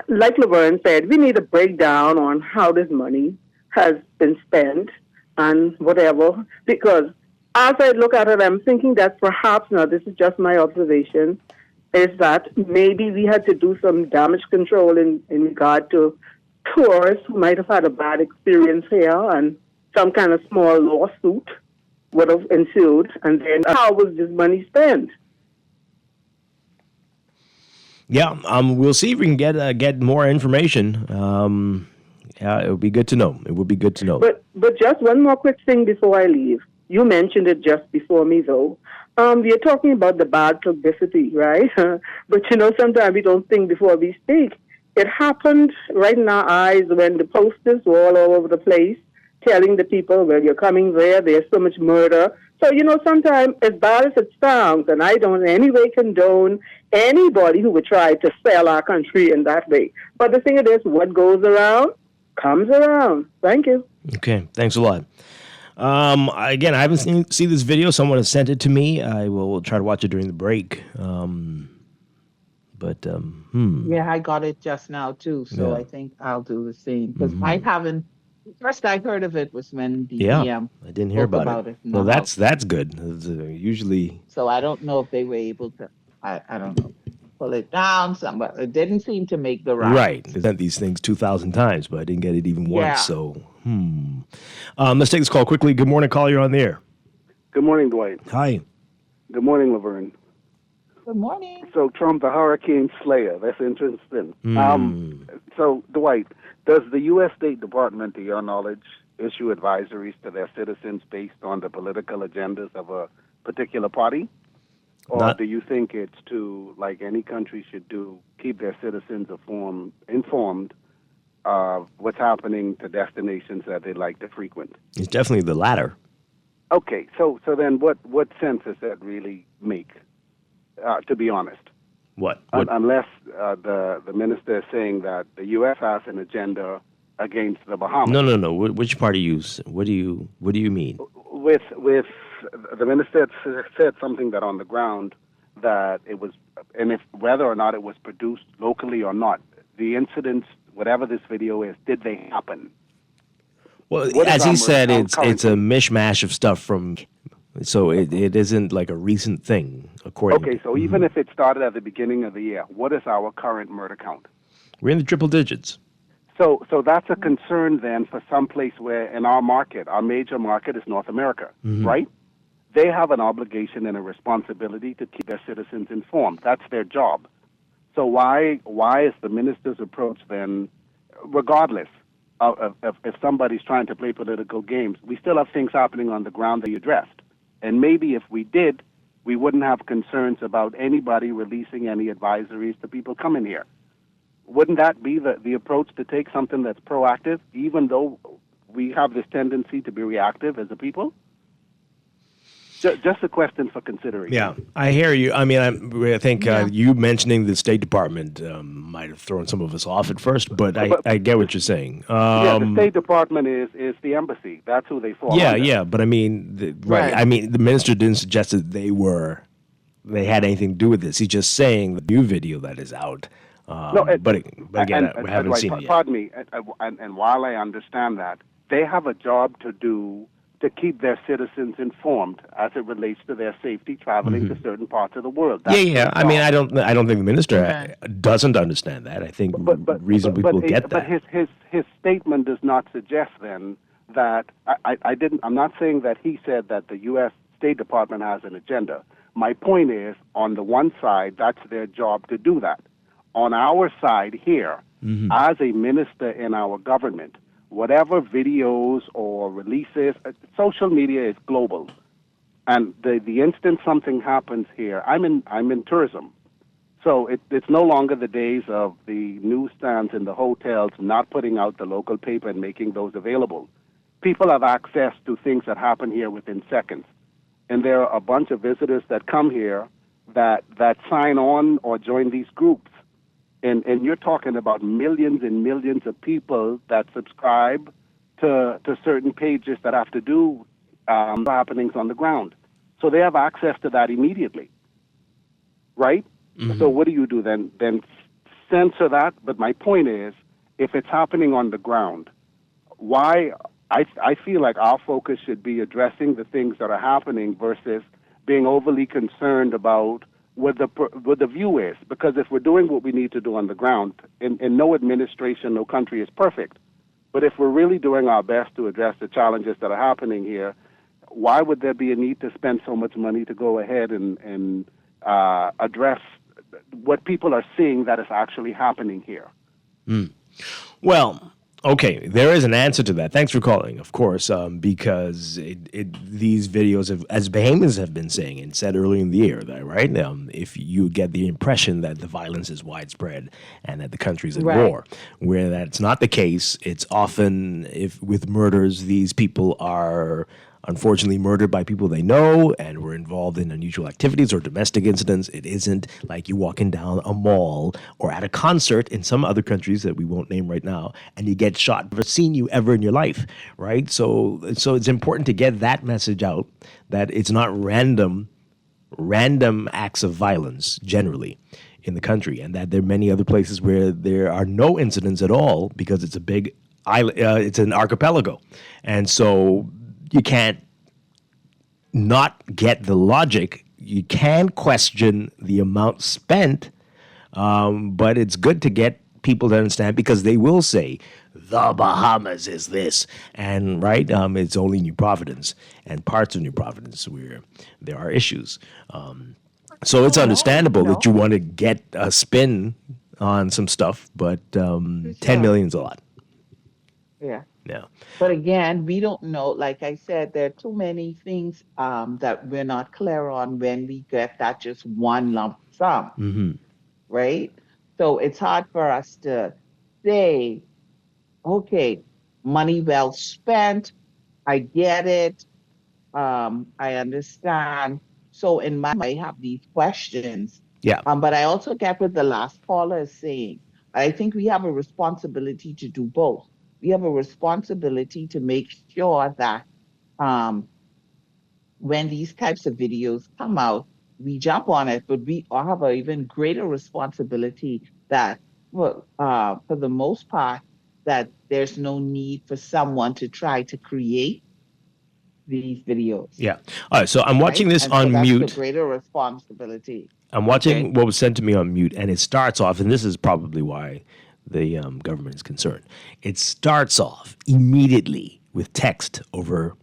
like Laverne said, we need a breakdown on how this money has been spent and whatever. Because as I look at it, I'm thinking that perhaps, now this is just my observation, is that maybe we had to do some damage control in regard to tourists who might have had a bad experience here, and some kind of small lawsuit would have ensued. And then how was this money spent? Yeah, we'll see if we can get more information. Yeah, it would be good to know. It would be good to know. But just one more quick thing before I leave. You mentioned it just before me, though. We are talking about the bad publicity, right? But, sometimes we don't think before we speak. It happened right in our eyes when the posters were all over the place telling the people, well, you're coming there, there's so much murder. So, sometimes, as bad as it sounds, and I don't in any way condone anybody who would try to sell our country in that way. But the thing is, what goes around comes around. Thank you. Okay, thanks a lot. Again, I haven't seen this video. Someone has sent it to me. I will try to watch it during the break. Yeah, I got it just now too, so Yeah. I think I'll do the same because I haven't. First I heard of it was when the Yeah, I didn't hear spoke about it. in Well, the that's House. good. Usually, So I don't know if they were able to. I don't know, pull it down. But it didn't seem to make the round. right. They sent these things 2,000 times, but I didn't get it even once. Yeah. So, let's take this call quickly. Good morning, caller. You're on the air. Good morning, Dwight. Hi. Good morning, Laverne. Good morning. So Trump, the hurricane slayer. That's interesting. So Dwight, does the U.S. State Department, to your knowledge, issue advisories to their citizens based on the political agendas of a particular party? Or do you think it's to, like any country should do, keep their citizens informed of what's happening to destinations that they like to frequent? It's definitely the latter. Okay, so then what sense does that really make, to be honest? What? Unless the minister is saying that the U.S. has an agenda against the Bahamas. No. Which party what do you mean? With the minister said something that on the ground that it was, and if whether or not it was produced locally or not, the incidents, whatever this video is, did they happen? Well, What is as he our said, it's current- a mishmash of stuff from. So it isn't like a recent thing, according. Okay, so even if it started at the beginning of the year, what is our current murder count? We're in the triple digits. So that's a concern then for some place where in our market, our major market is North America, right? They have an obligation and a responsibility to keep their citizens informed. That's their job. So why is the minister's approach then, regardless of if somebody's trying to play political games, we still have things happening on the ground that you addressed. And maybe if we did, we wouldn't have concerns about anybody releasing any advisories to people coming here. Wouldn't that be the approach to take, something that's proactive, even though we have this tendency to be reactive as a people? Just a question for consideration. Yeah, I hear you. I mean, I think you mentioning the State Department might have thrown some of us off at first, but I get what you're saying. Yeah, the State Department is the embassy. That's who they fall under. Yeah, but I mean, right. I mean, the minister didn't suggest that they had anything to do with this. He's just saying the new video that is out. But again, we haven't seen it yet. Pardon me, and while I understand that, they have a job to do to keep their citizens informed as it relates to their safety traveling to certain parts of the world. Yeah. I mean, I don't think the minister doesn't understand that. I think reason people get that. But his statement does not suggest then that I'm not saying that he said that the U.S. State Department has an agenda. My point is, on the one side, that's their job to do that. On our side here, as a minister in our government, whatever videos or releases, social media is global. And the instant something happens here, I'm in tourism. So it's no longer the days of the newsstands in the hotels not putting out the local paper and making those available. People have access to things that happen here within seconds. And there are a bunch of visitors that come here that sign on or join these groups. And you're talking about millions and millions of people that subscribe to certain pages that have to do happenings on the ground. So they have access to that immediately, right? Mm-hmm. So what do you do then? Then censor that. But my point is, if it's happening on the ground, why? I feel like our focus should be addressing the things that are happening versus being overly concerned about what the view is. Because if we're doing what we need to do on the ground, and no administration, no country is perfect, but if we're really doing our best to address the challenges that are happening here, why would there be a need to spend so much money to go ahead and address what people are seeing that is actually happening here? Well, okay, there is an answer to that. Thanks for calling, of course, because these videos, as Bahamians have been saying and said earlier in the year, right? If you get the impression that the violence is widespread and that the country's at war, where that's not the case, it's often, if with murders, these people are unfortunately murdered by people they know and were involved in unusual activities or domestic incidents. It isn't like you walking down a mall or at a concert in some other countries that we won't name right now and you get shot. Never seen you ever in your life, right? So it's important to get that message out that it's not random acts of violence generally in the country, and that there are many other places where there are no incidents at all because it's a big island, it's an archipelago. And so you can't not get the logic. You can question the amount spent, but it's good to get people to understand because they will say, the Bahamas is this, and right, it's only New Providence and parts of New Providence where there are issues. So it's understandable that you want to get a spin on some stuff, but 10 million is a lot. Yeah. Yeah. But again, we don't know. Like I said, there are too many things that we're not clear on when we get that just one lump sum, right? So it's hard for us to say, okay, money well spent. I get it. I understand. So in my mind, I have these questions. Yeah. But I also get what the last caller is saying. I think we have a responsibility to do both. We have a responsibility to make sure that when these types of videos come out, we jump on it, but we all have an even greater responsibility that, for the most part, that there's no need for someone to try to create these videos. Yeah. All right. So I'm watching this And on so that's mute. the greater responsibility. I'm watching what was sent to me on mute, and it starts off, and this is probably why the government is concerned. It starts off immediately with text over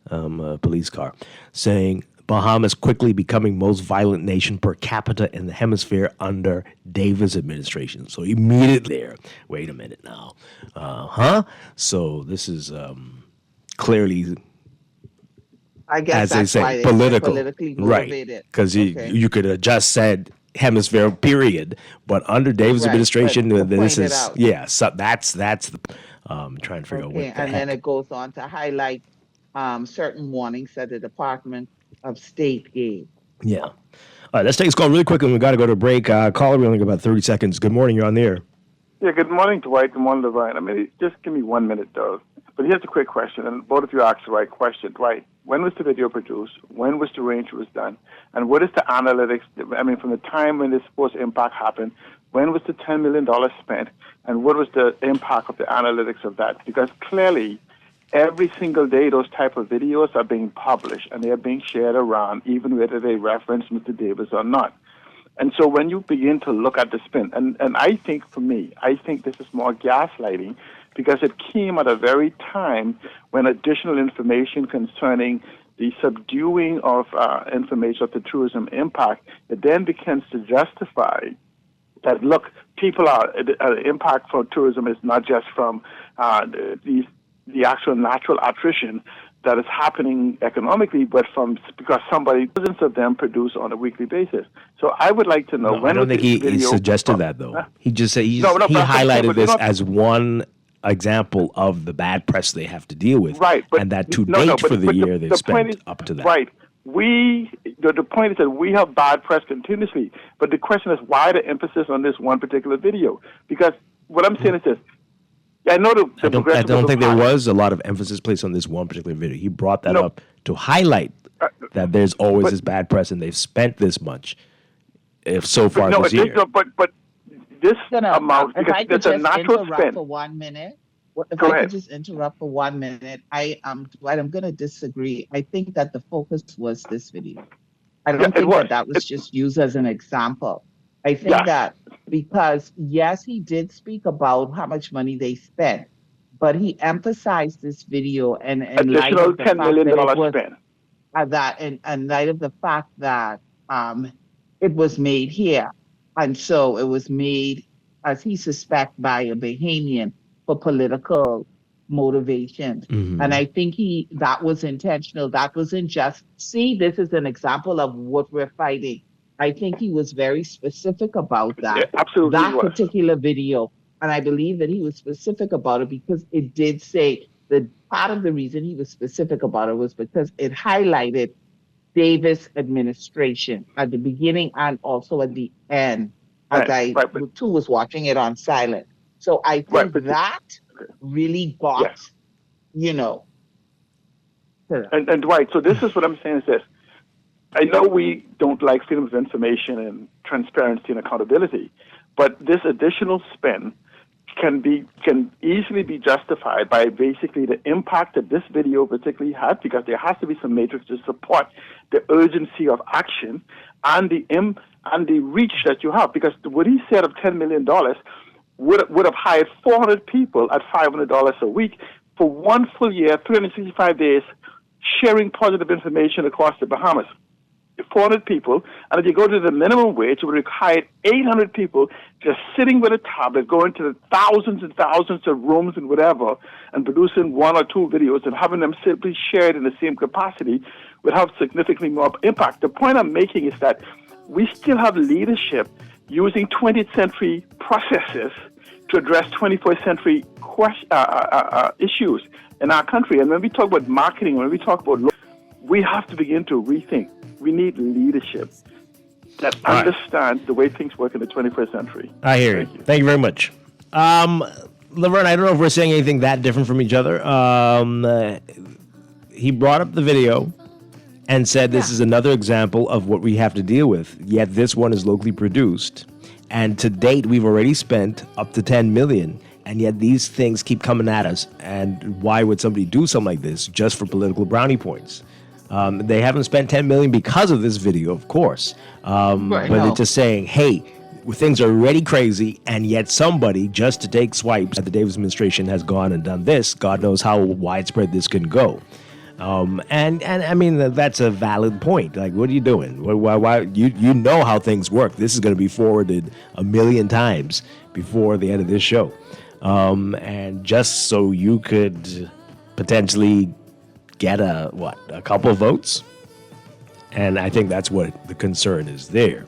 a police car saying, Bahamas quickly becoming most violent nation per capita in the hemisphere under Davis administration. So immediately there, wait a minute now. So this is clearly, I guess as they that's why say, they political. politically Right. motivated. Because you could have just said hemisphere period, but under Davis Right, administration, but to this point it is, out. yeah, so that's the, trying to figure out what Okay, the and heck. then it goes on to highlight certain warnings that the Department of State gave. Yeah. All right, let's take this call really quick, and we got to go to a break. Caller, we only got about 30 seconds. Good morning. You're on the air. Yeah, good morning, Dwight. Good morning, Levine. I mean, just give me 1 minute, though. But here's a quick question, and both of you asked the right question. Dwight, when was the video produced? When was the range was done? And what is the analytics? I mean, from the time when this supposed impact happened, when was the $10 million spent? And what was the impact of the analytics of that? Because clearly, every single day, those type of videos are being published, and they are being shared around, even whether they reference Mr. Davis or not. And so when you begin to look at the spin, and I think for me, I think this is more gaslighting because it came at a very time when additional information concerning the subduing of information of the tourism impact, it then begins to justify that, look, people are, the impact for tourism is not just from the actual natural attrition that is happening economically, but from because dozens of them produce on a weekly basis. So I would like to know No, when I don't think he video suggested that, though. He just said he but I'm saying, highlighted but this you're not- as one example of the bad press they have to deal with, Right, but and that to no, date no, but- for the but year they've the point spent is- up to that. Right. The point is that we have bad press continuously, but the question is why the emphasis on this one particular video? Because what I'm saying is this: Yeah, I know I don't think there was a lot of emphasis placed on this one particular video. He brought that up to highlight that there's always this bad press, and they've spent this much, if so far this year. But this amount, if I could there's a just natural interrupt spin. for 1 minute. If Go I ahead. could just interrupt for 1 minute, Dwight, I'm going to disagree. I think that the focus was this video. I don't think that was just used as an example. I think that because, yes, he did speak about how much money they spent, but he emphasized this video and in light Additional of the $10 fact million that it was spend. that in light of the fact that it was made here, and so it was made, as he suspects, by a Bahamian for political motivations. And I think that was intentional. That wasn't just, see, this is an example of what we're fighting. I think he was very specific about that. Yeah, absolutely that was. particular video. And I believe that he was specific about it because it did say that part of the reason he was specific about it was because it highlighted Davis administration at the beginning and also at the end, as I too was watching it on silent. So I think that really got, And Dwight, so this is what I'm saying is this. I know we don't like freedom of information and transparency and accountability, but this additional spend can easily be justified by basically the impact that this video particularly had, because there has to be some matrix to support the urgency of action and the reach that you have. Because what he said of $10 million would have hired 400 people at $500 a week for 1 full year, 365 days, sharing positive information across the Bahamas. 400 people, and if you go to the minimum wage, it would require 800 people just sitting with a tablet, going to the thousands and thousands of rooms and whatever, and producing 1 or 2 videos and having them simply shared in the same capacity would have significantly more impact. The point I'm making is that we still have leadership using 20th century processes to address 21st century issues in our country. And when we talk about marketing, when we talk about we have to begin to rethink. We need leadership that understands the way things work in the 21st century. I hear you. Thank you very much. Laverne, I don't know if we're saying anything that different from each other. He brought up the video and said this is another example of what we have to deal with, yet this one is locally produced. And to date, we've already spent up to $10 million, and yet these things keep coming at us. And why would somebody do something like this just for political brownie points? They haven't spent $10 million because of this video, of course. But they're just saying, hey, things are already crazy, and yet somebody, just to take swipes at the Davis administration, has gone and done this. God knows how widespread this can go. And I mean, that's a valid point. Like, what are you doing? Why you know how things work. This is going to be forwarded 1 million times before the end of this show. And just so you could potentially get a couple of votes, and I think that's what the concern is there.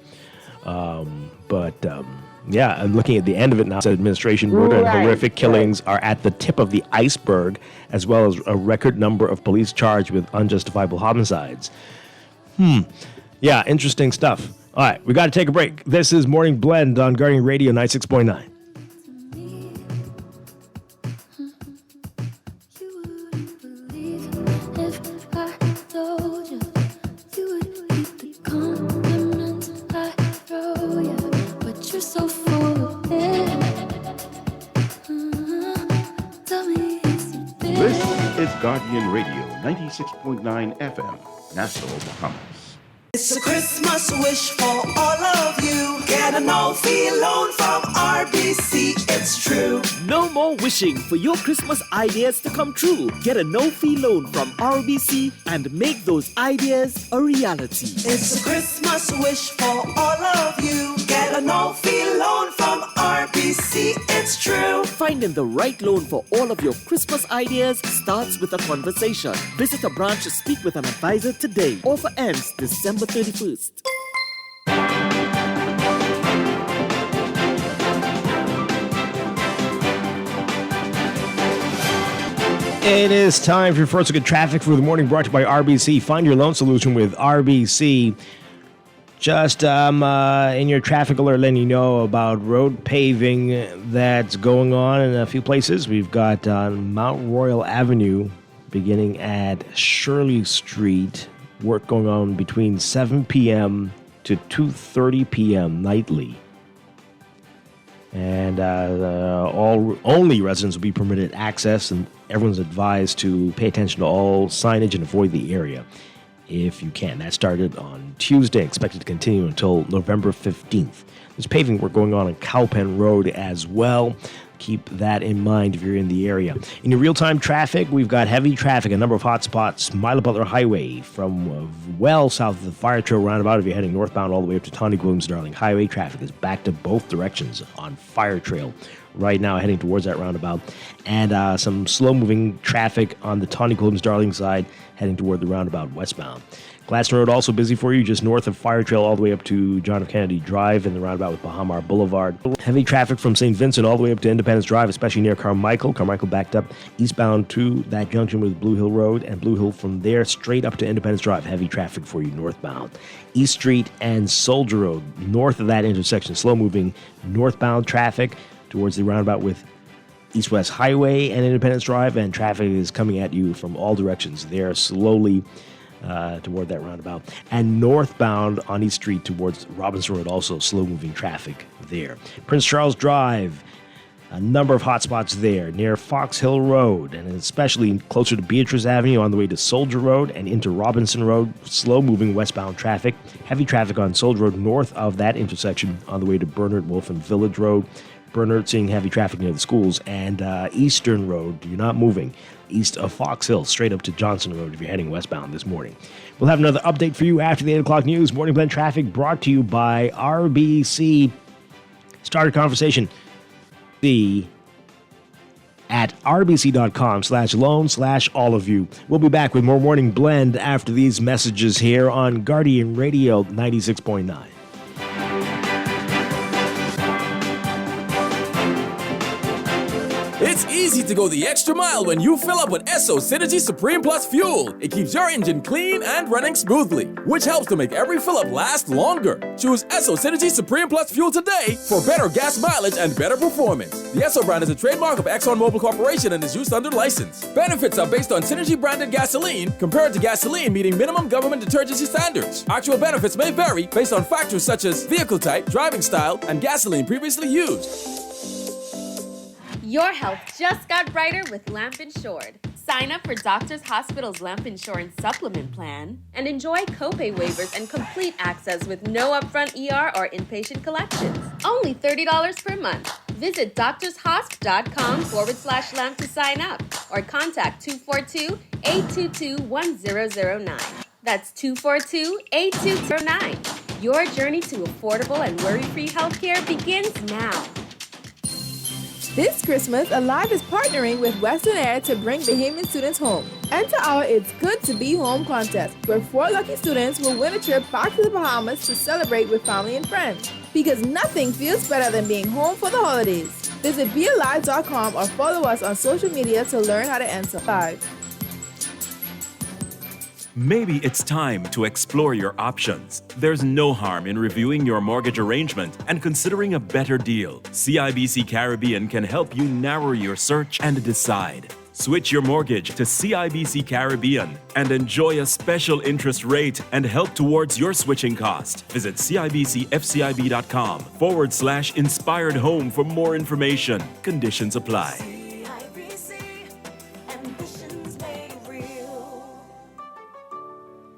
Yeah, I'm looking at the end of it now. It says administration murder and horrific killings are at the tip of the iceberg, as well as a record number of police charged with unjustifiable homicides. Yeah, interesting stuff. All right, we got to take a break. This is Morning Blend on Guardian Radio 96.9. Guardian Radio 96.9 FM, Nassau, Bahamas. It's a Christmas wish for all of you. Get a no-fee loan from RBC, it's true. No more wishing for your Christmas ideas to come true. Get a no-fee loan from RBC and make those ideas a reality. It's a Christmas wish for all of you. Get a no-fee loan from RBC, it's true. Finding the right loan for all of your Christmas ideas starts with a conversation. Visit a branch to speak with an advisor today. Offer ends December 31st. It is time for your first look at traffic for the morning, brought to you by RBC. Find your loan solution with RBC. Just in your traffic alert, letting you know about road paving that's going on in a few places. We've got Mount Royal Avenue beginning at Shirley Street. Work going on between 7 p.m. to 2:30 p.m. nightly. And only residents will be permitted access, and everyone's advised to pay attention to all signage and avoid the area if you can. That started on Tuesday, expected to continue until November 15th. There's paving work going on Cowpen Road as well. Keep that in mind if you're in the area. In your real-time traffic, we've got heavy traffic, a number of hot spots. Milo Butler Highway from well south of the Fire Trail roundabout. If you're heading northbound all the way up to Tawny Williams Darling Highway, traffic is back to both directions on Fire Trail right now, heading towards that roundabout. And some slow-moving traffic on the Tawny Williams Darling side, heading toward the roundabout westbound. Gladstone Road also busy for you, just north of Fire Trail all the way up to John F. Kennedy Drive and the roundabout with Bahamar Boulevard. Heavy traffic from St. Vincent all the way up to Independence Drive, especially near Carmichael. Carmichael backed up eastbound to that junction with Blue Hill Road, and Blue Hill from there straight up to Independence Drive. Heavy traffic for you northbound. East Street and Soldier Road, north of that intersection, slow-moving northbound traffic towards the roundabout with East-West Highway and Independence Drive, and traffic is coming at you from all directions there slowly toward that roundabout. And northbound on East Street towards Robinson Road, also slow-moving traffic there. Prince Charles Drive, a number of hot spots there near Fox Hill Road, and especially closer to Beatrice Avenue on the way to Soldier Road and into Robinson Road, slow-moving westbound traffic. Heavy traffic on Soldier Road north of that intersection on the way to Bernard Wolf and Village Road. Bernard seeing heavy traffic near the schools, and Eastern Road, you're not moving, east of Fox Hill, straight up to Johnson Road if you're heading westbound this morning. We'll have another update for you after the 8 o'clock news. Morning Blend Traffic brought to you by RBC. Start a conversation. At rbc.com/loan/all of you. We'll be back with more Morning Blend after these messages here on Guardian Radio 96.9. It's easy to go the extra mile when you fill up with Esso Synergy Supreme Plus Fuel. It keeps your engine clean and running smoothly, which helps to make every fill-up last longer. Choose Esso Synergy Supreme Plus Fuel today for better gas mileage and better performance. The Esso brand is a trademark of ExxonMobil Corporation and is used under license. Benefits are based on Synergy-branded gasoline compared to gasoline meeting minimum government detergency standards. Actual benefits may vary based on factors such as vehicle type, driving style, and gasoline previously used. Your health just got brighter with Lamp Insured. Sign up for Doctors Hospital's Lamp Insurance Supplement Plan and enjoy copay waivers and complete access with no upfront ER or inpatient collections. Only $30 per month. Visit doctorshosp.com/lamp to sign up or contact 242-822-1009. That's 242-8209. Your journey to affordable and worry-free healthcare begins now. This Christmas, Alive is partnering with Western Air to bring Bahamian students home. Enter our It's Good to Be Home contest, where 4 lucky students will win a trip back to the Bahamas to celebrate with family and friends. Because nothing feels better than being home for the holidays. Visit BeAlive.com or follow us on social media to learn how to enter live. Maybe it's time to explore your options. There's no harm in reviewing your mortgage arrangement and considering a better deal. CIBC Caribbean can help you narrow your search and decide. Switch your mortgage to CIBC Caribbean and enjoy a special interest rate and help towards your switching cost. Visit CIBCFCIB.com/inspired home for more information. Conditions apply.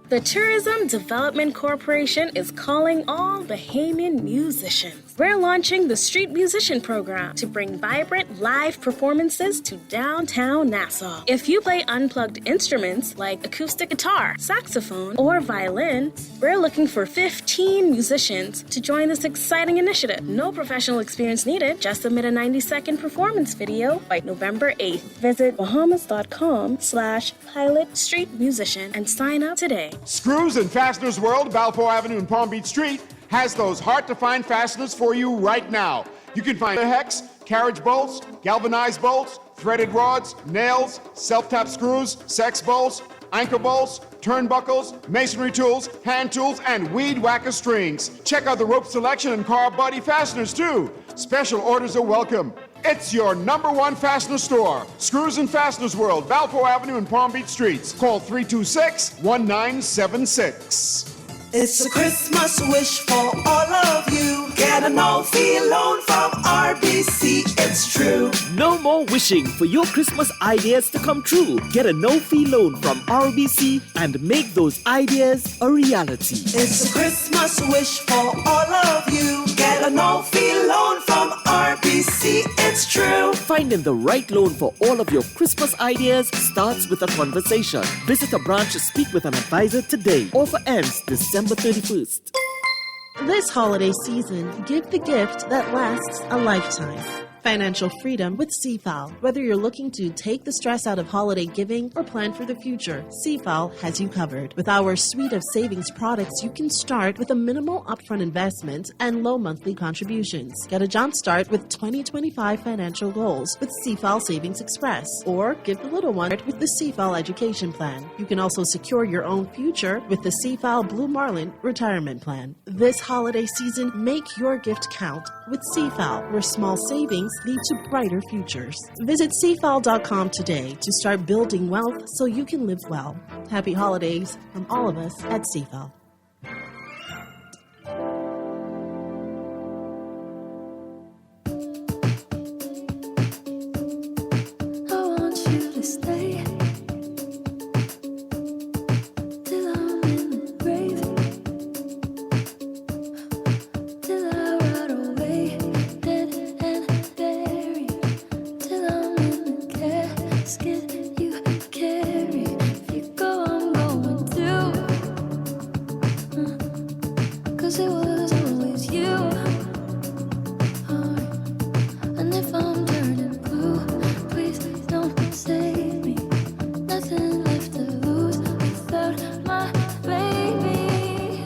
The Tourism Development Corporation is calling all Bahamian musicians. We're launching the Street Musician Program to bring vibrant live performances to downtown Nassau. If you play unplugged instruments like acoustic guitar, saxophone, or violin, we're looking for 15 musicians to join this exciting initiative. No professional experience needed. Just submit a 90-second performance video by November 8th. Visit bahamas.com/pilot street musician and sign up today. Screws and Fasteners World, Balfour Avenue and Palm Beach Street, has those hard-to-find fasteners for you right now. You can find hex, carriage bolts, galvanized bolts, threaded rods, nails, self-tap screws, sex bolts, anchor bolts, turnbuckles, masonry tools, hand tools, and weed whacker strings. Check out the rope selection and car body fasteners too. Special orders are welcome. It's your #1 fastener store. Screws and Fasteners World, Balfour Avenue and Palm Beach Streets. Call 326-1976. It's a Christmas wish for all of you. Get a no-fee loan from RBC, it's true. No more wishing for your Christmas ideas to come true. Get a no-fee loan from RBC and make those ideas a reality. It's a Christmas wish for all of you. Get a no-fee loan from RBC, it's true. Finding the right loan for all of your Christmas ideas starts with a conversation. Visit a branch to speak with an advisor today. Offer ends December 31st. This holiday season, give the gift that lasts a lifetime. Financial freedom with CFAL. Whether you're looking to take the stress out of holiday giving or plan for the future, CFAL has you covered. With our suite of savings products, you can start with a minimal upfront investment and low monthly contributions. Get a jump start with 2025 financial goals with CFAL Savings Express, or give the little one with the CFAL Education Plan. You can also secure your own future with the CFAL Blue Marlin Retirement Plan. This holiday season, make your gift count with CFAL, where small savings lead to brighter futures. Visit CFAL.com today to start building wealth so you can live well. Happy holidays from all of us at CFAL. I want you to stay till I'm in the grave, till I rot away, dead and buried, till I'm in the casket you carry. If you go, I'm going too, 'cause it was always you. And if I'm turning blue, please don't save me. Nothing left to lose without my baby.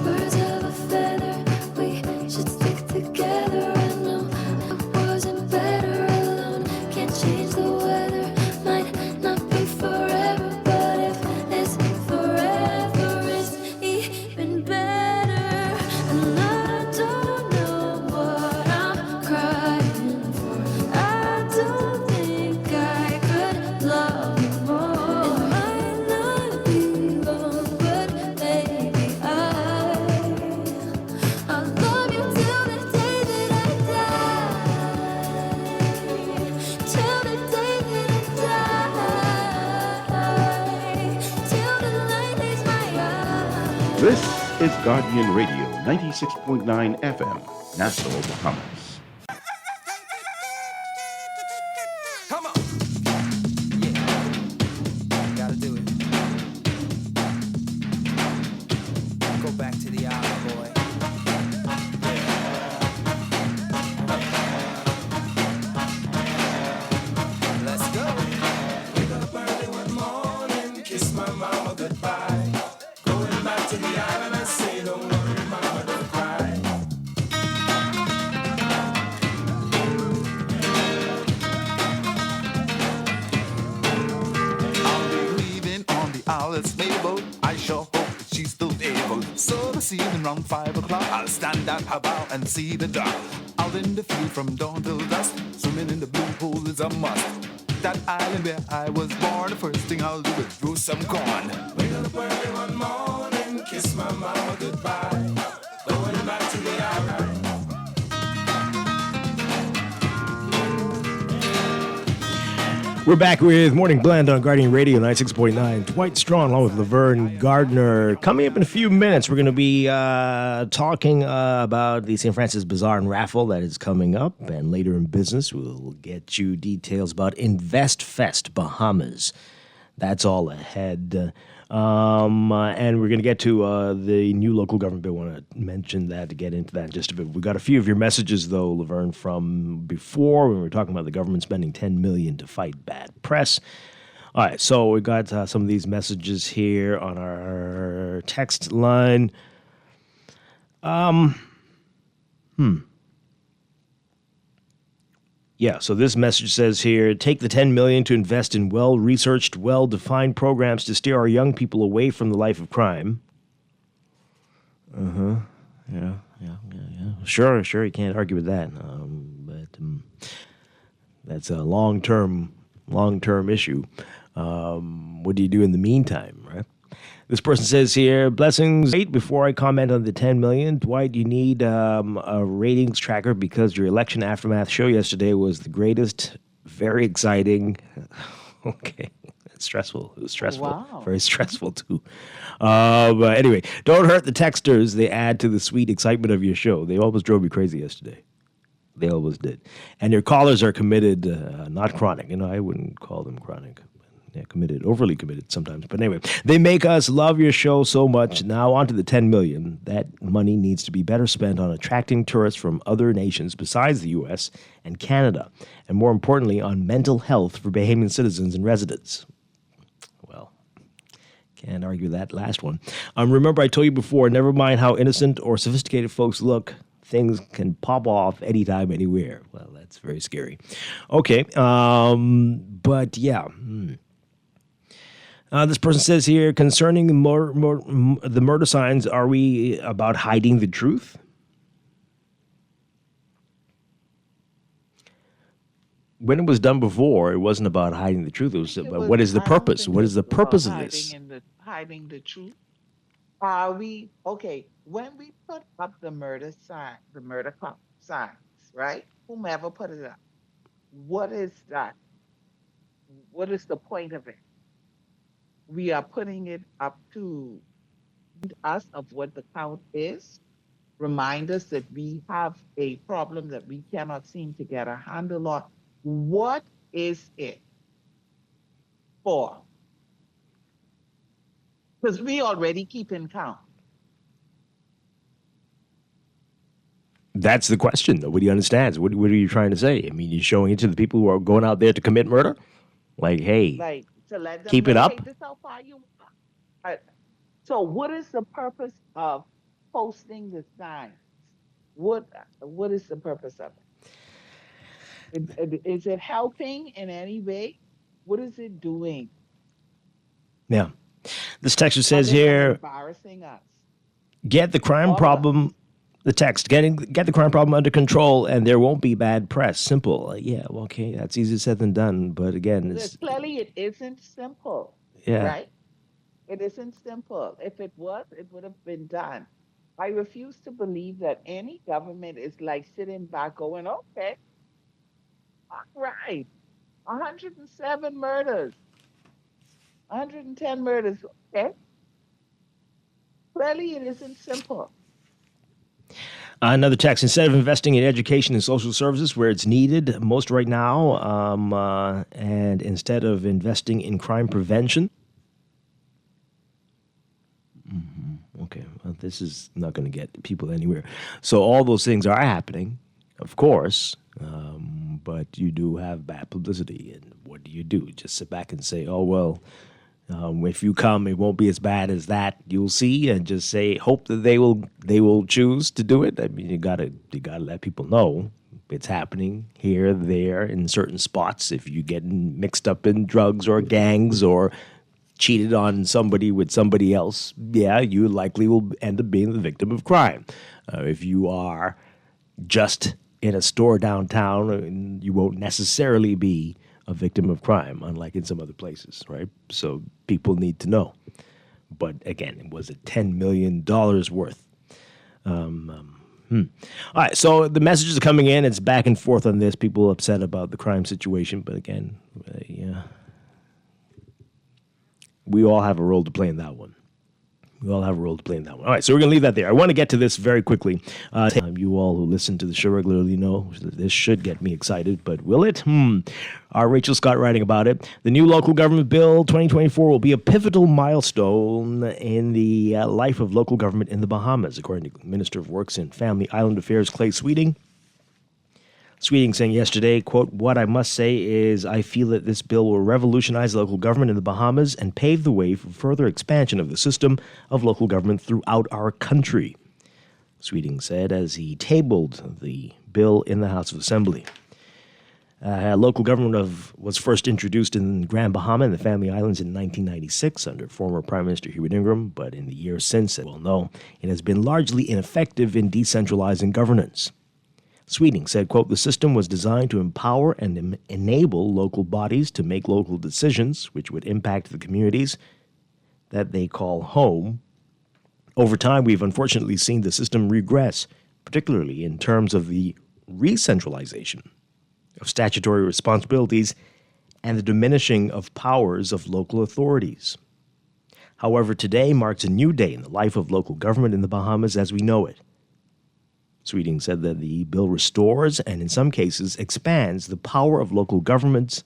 Birds of a feather, we should stick together. I know it wasn't better alone. Can't change the weather, might not be forever, but if it's forever, it's even better. And I don't know what I'm crying for. I don't think I could love you more. It might not be long, but baby, I'll love you till the day that I die. Till the day that I die. Till the light leaves my eyes. This is Guardian Radio, 96.9 FM, Nassau, Bahamas. Come on. Yeah. Gotta do it. Go back to the island, boy. Let's go. Wake up early one morning, kiss my mama goodbye. Going back to the island, I say, don't worry, mama, don't cry. I'll be leaving on the Isles Mabel. I sure hope that she's still able. So this evening round 5 o'clock, I'll stand at her bow and see the dock. Out in the field from dawn till dusk, swimming in the blue pool is a must. That island where I was born, the first thing I'll do is brew some corn. Wake up early one morning, kiss my mama goodbye. Going back to the island. We're back with Morning Blend on Guardian Radio 96.9. Dwight Strong along with Laverne Gardner. Coming up in a few minutes, we're going to be talking about the St. Francis Bazaar and Raffle that is coming up. And later in business, we'll get you details about Invest Fest Bahamas. That's all ahead. And we're going to get to the new local government bill. I want to mention that to get into that in just a bit. We got a few of your messages, though, Laverne, from before when we were talking about the government spending $10 million to fight bad press. All right, so we got some of these messages here on our text line. Yeah, so this message says here, take the $10 million to invest in well-researched, well-defined programs to steer our young people away from the life of crime. Uh-huh. Yeah. Sure, you can't argue with that. But that's a long-term issue. What do you do in the meantime, right? This person says here, blessings. Wait, before I comment on the $10 million, Dwight, you need a ratings tracker because your election aftermath show yesterday was the greatest, very exciting. Okay, it's stressful. It was stressful. Wow. Very stressful, too. But anyway, don't hurt the texters. They add to the sweet excitement of your show. They almost drove me crazy yesterday. They always did. And your callers are committed, not chronic. I wouldn't call them chronic. Yeah, committed, overly committed sometimes. But anyway, they make us love your show so much. Now on to the $10 million. That money needs to be better spent on attracting tourists from other nations besides the U.S. and Canada. And more importantly, on mental health for Bahamian citizens and residents. Well, can't argue that last one. Remember I told you before, never mind how innocent or sophisticated folks look, things can pop off anytime, anywhere. Well, that's very scary. Okay, but yeah. This person says here, concerning the murder signs, are we about hiding the truth? When it was done before, it wasn't about hiding the truth. It was about what is the purpose? What is the purpose of this? Hiding the truth. Are we okay? When we put up the murder signs, right? Whomever put it up, what is that? What is the point of it? We are putting it up to us of what the count is, remind us that we have a problem that we cannot seem to get a handle on. What is it for? Because we already keep in count. That's the question. Nobody understands. What are you trying to say? I mean, you're showing it to the people who are going out there to commit murder? Like, hey, To let them keep know, it up. Hey, this how far you are. So what is the purpose of posting the signs? What is the purpose of it? Is it helping in any way? What is it doing? Yeah. This texter says here, embarrassing us. get the crime problem. The text, get the crime problem under control, and there won't be bad press. Simple. Yeah, well, okay, that's easier said than done. But again, Clearly it isn't simple. Yeah. Right? It isn't simple. If it was, it would have been done. I refuse to believe that any government is like sitting back going, okay, all right, 107 murders, 110 murders, okay. Clearly it isn't simple. Another text, instead of investing in education and social services where it's needed most right now, and instead of investing in crime prevention. Okay, well, this is not going to get people anywhere. So all those things are happening, of course, but you do have bad publicity. And what do? Just sit back and say, oh, well, if you come, it won't be as bad as that. You'll see, and just say, hope that they will choose to do it. I mean, you gotta let people know it's happening here, there, in certain spots. If you're getting mixed up in drugs or gangs or cheated on somebody with somebody else, yeah, you likely will end up being the victim of crime. If you are just in a store downtown, you won't necessarily be a victim of crime, unlike in some other places, right? So people need to know. But again, was it $10 million worth? All right, so the messages are coming in. It's back and forth on this. People upset about the crime situation, but again, yeah, we all have a role to play in that one. All right, so we're going to leave that there. I want to get to this very quickly. You all who listen to the show regularly know this should get me excited, but will it? Rachel Scott writing about it. The new local government bill 2024 will be a pivotal milestone in the life of local government in the Bahamas, according to Minister of Works and Family Island Affairs Clay Sweeting. Sweeting saying yesterday, quote, what I must say is I feel that this bill will revolutionize local government in the Bahamas and pave the way for further expansion of the system of local government throughout our country, Sweeting said as he tabled the bill in the House of Assembly. Local government was first introduced in Grand Bahama and the Family Islands in 1996 under former Prime Minister Hewitt Ingram, but in the years since, as well know, it has been largely ineffective in decentralizing governance. Sweeting said, quote, the system was designed to empower and enable local bodies to make local decisions which would impact the communities that they call home. Over time, we've unfortunately seen the system regress, particularly in terms of the re-centralization of statutory responsibilities and the diminishing of powers of local authorities. However, today marks a new day in the life of local government in the Bahamas as we know it. Sweeting said that the bill restores and, in some cases, expands the power of local governments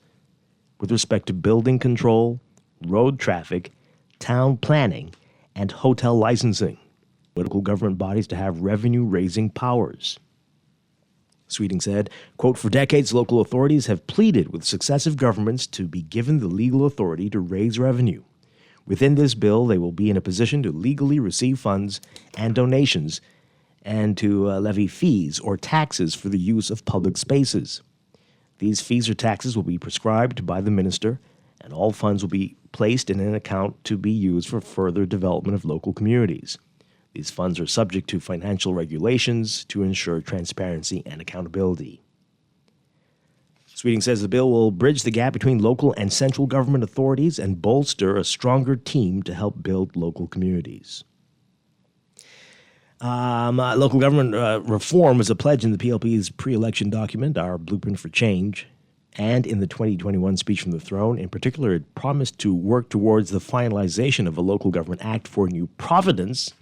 with respect to building control, road traffic, town planning, and hotel licensing. Local government bodies to have revenue-raising powers. Sweeting said, quote, for decades, local authorities have pleaded with successive governments to be given the legal authority to raise revenue. Within this bill, they will be in a position to legally receive funds and donations and to levy fees or taxes for the use of public spaces. These fees or taxes will be prescribed by the minister, and all funds will be placed in an account to be used for further development of local communities. These funds are subject to financial regulations to ensure transparency and accountability. Sweeting says the bill will bridge the gap between local and central government authorities and bolster a stronger team to help build local communities. Local government reform was a pledge in the PLP's pre-election document, Our Blueprint for Change, and in the 2021 speech from the throne. In particular, it promised to work towards the finalization of a Local Government Act for New Providence.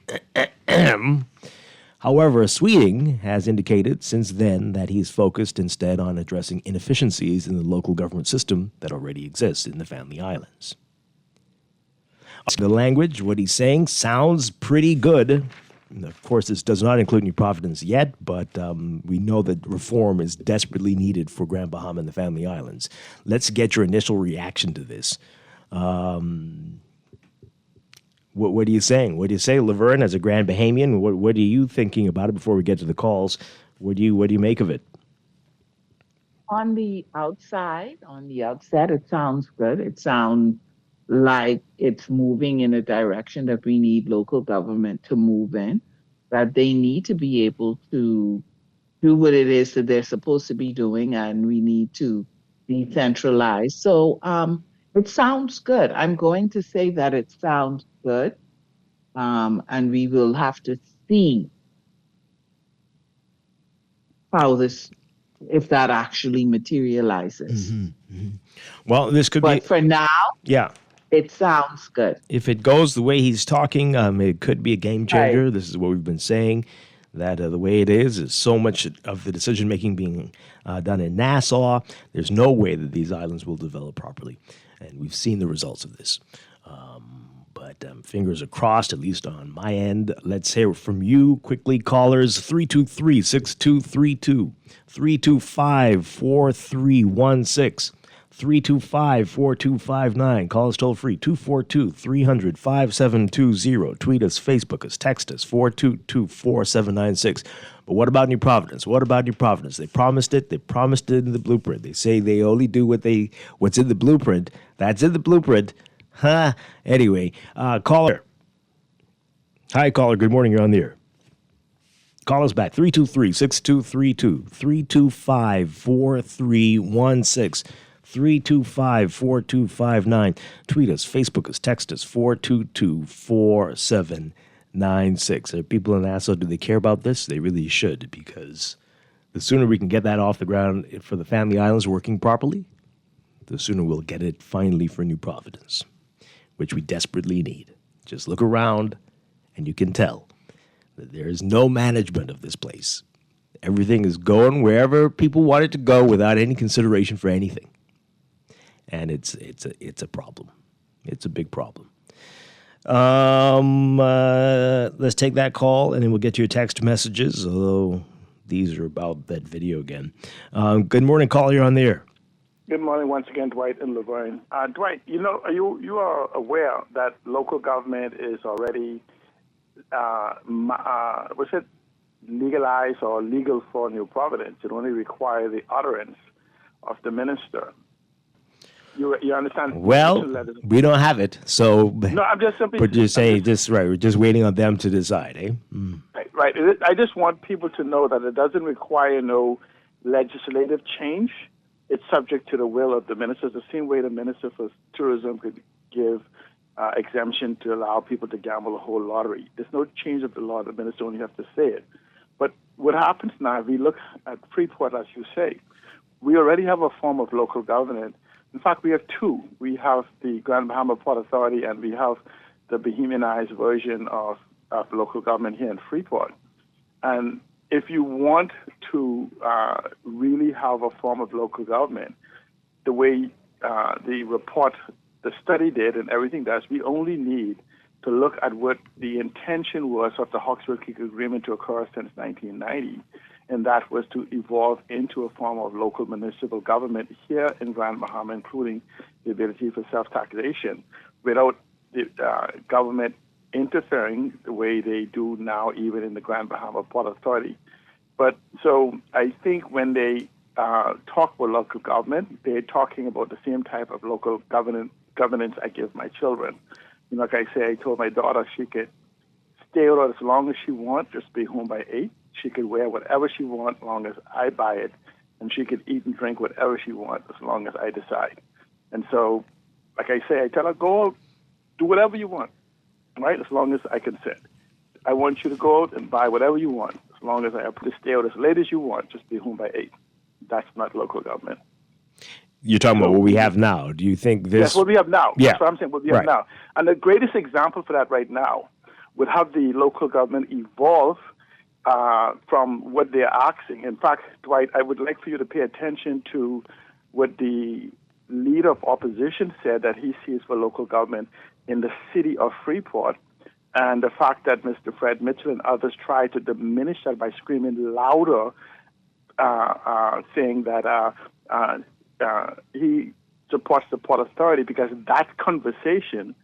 However, Sweeting has indicated since then that he's focused instead on addressing inefficiencies in the local government system that already exists in the Family Islands. The language, what he's saying, sounds pretty good. Of course, this does not include New Providence yet, but we know that reform is desperately needed for Grand Bahama and the Family Islands. Let's get your initial reaction to this. What are you saying? What do you say, Laverne, as a Grand Bahamian? What are you thinking about it before we get to the calls? What do you make of it? On the outset, it sounds good. It sounds like it's moving in a direction that we need local government to move in, that they need to be able to do what it is that they're supposed to be doing, and we need to decentralize. So it sounds good. I'm going to say that it sounds good, and we will have to see how if that actually materializes. Mm-hmm, mm-hmm. Well, this could But for now, yeah, it sounds good. If it goes the way he's talking, it could be a game changer. Right. This is what we've been saying, that the way it is so much of the decision-making being done in Nassau. There's no way that these islands will develop properly. And we've seen the results of this. But fingers are crossed, at least on my end. Let's hear from you quickly, callers. 323-6232, 325-4316. 325-4259. Call us toll free, 242-300-5720. Tweet us, Facebook us, text us, 422-4796. But what about New Providence? What about New Providence? They promised it. They promised it in the blueprint. They say they only do what's in the blueprint. That's in the blueprint. Huh? Anyway, caller. Hi, caller. Good morning. You're on the air. Call us back, 323-6232, 325-4316. 325-4259. Tweet us, Facebook us, text us, 422-4796. Are people in Nassau, do they care about this? They really should, because the sooner we can get that off the ground for the Family Islands working properly, the sooner we'll get it finally for New Providence, which we desperately need. Just look around and you can tell that there is no management of this place. Everything is going wherever people want it to go without any consideration for anything. And it's a problem. It's a big problem. Let's take that call, and then we'll get to your text messages, although these are about that video again. Good morning, caller. You're on the air. Good morning once again, Dwight and Laverne. Dwight, you are aware that local government is already, legalized or legal for New Providence. It only requires the utterance of the minister. You understand? Well, we don't have it, so. No, I'm just simply. But you're saying right. We're just waiting on them to decide, eh? Right. I just want people to know that it doesn't require no legislative change. It's subject to the will of the minister. The same way the minister for tourism could give exemption to allow people to gamble a whole lottery. There's no change of the law. The minister only has to say it. But what happens now, if we look at Freeport, as you say, we already have a form of local government. In fact, we have two. We have the Grand Bahama Port Authority, and we have the Bohemianized version of local government here in Freeport. And if you want to really have a form of local government, the way the study did and everything does, we only need to look at what the intention was of the Hawkesbury Creek Agreement to occur since 1990, and that was to evolve into a form of local municipal government here in Grand Bahama, including the ability for self-taxation, without the government interfering the way they do now, even in the Grand Bahama Port Authority. But so I think when they talk about local government, they're talking about the same type of local governance I give my children. You know, like I say, I told my daughter she could stay out as long as she wants, just be home by 8. She could wear whatever she wants as long as I buy it, and she could eat and drink whatever she wants as long as I decide. And so, like I say, I tell her, go out, do whatever you want, right, as long as I consent. I want you to go out and buy whatever you want, as long as I have to stay out as late as you want, just be home by 8. That's not local government. You're talking about what we have now. Do you think this? Yes, what we have now. Yeah. That's what I'm saying, what we have now. And the greatest example for that right now would have the local government evolve from what they're asking. In fact, Dwight, I would like for you to pay attention to what the leader of opposition said that he sees for local government in the city of Freeport, and the fact that Mr. Fred Mitchell and others tried to diminish that by screaming louder, saying that he supports the Port Authority, because that conversation,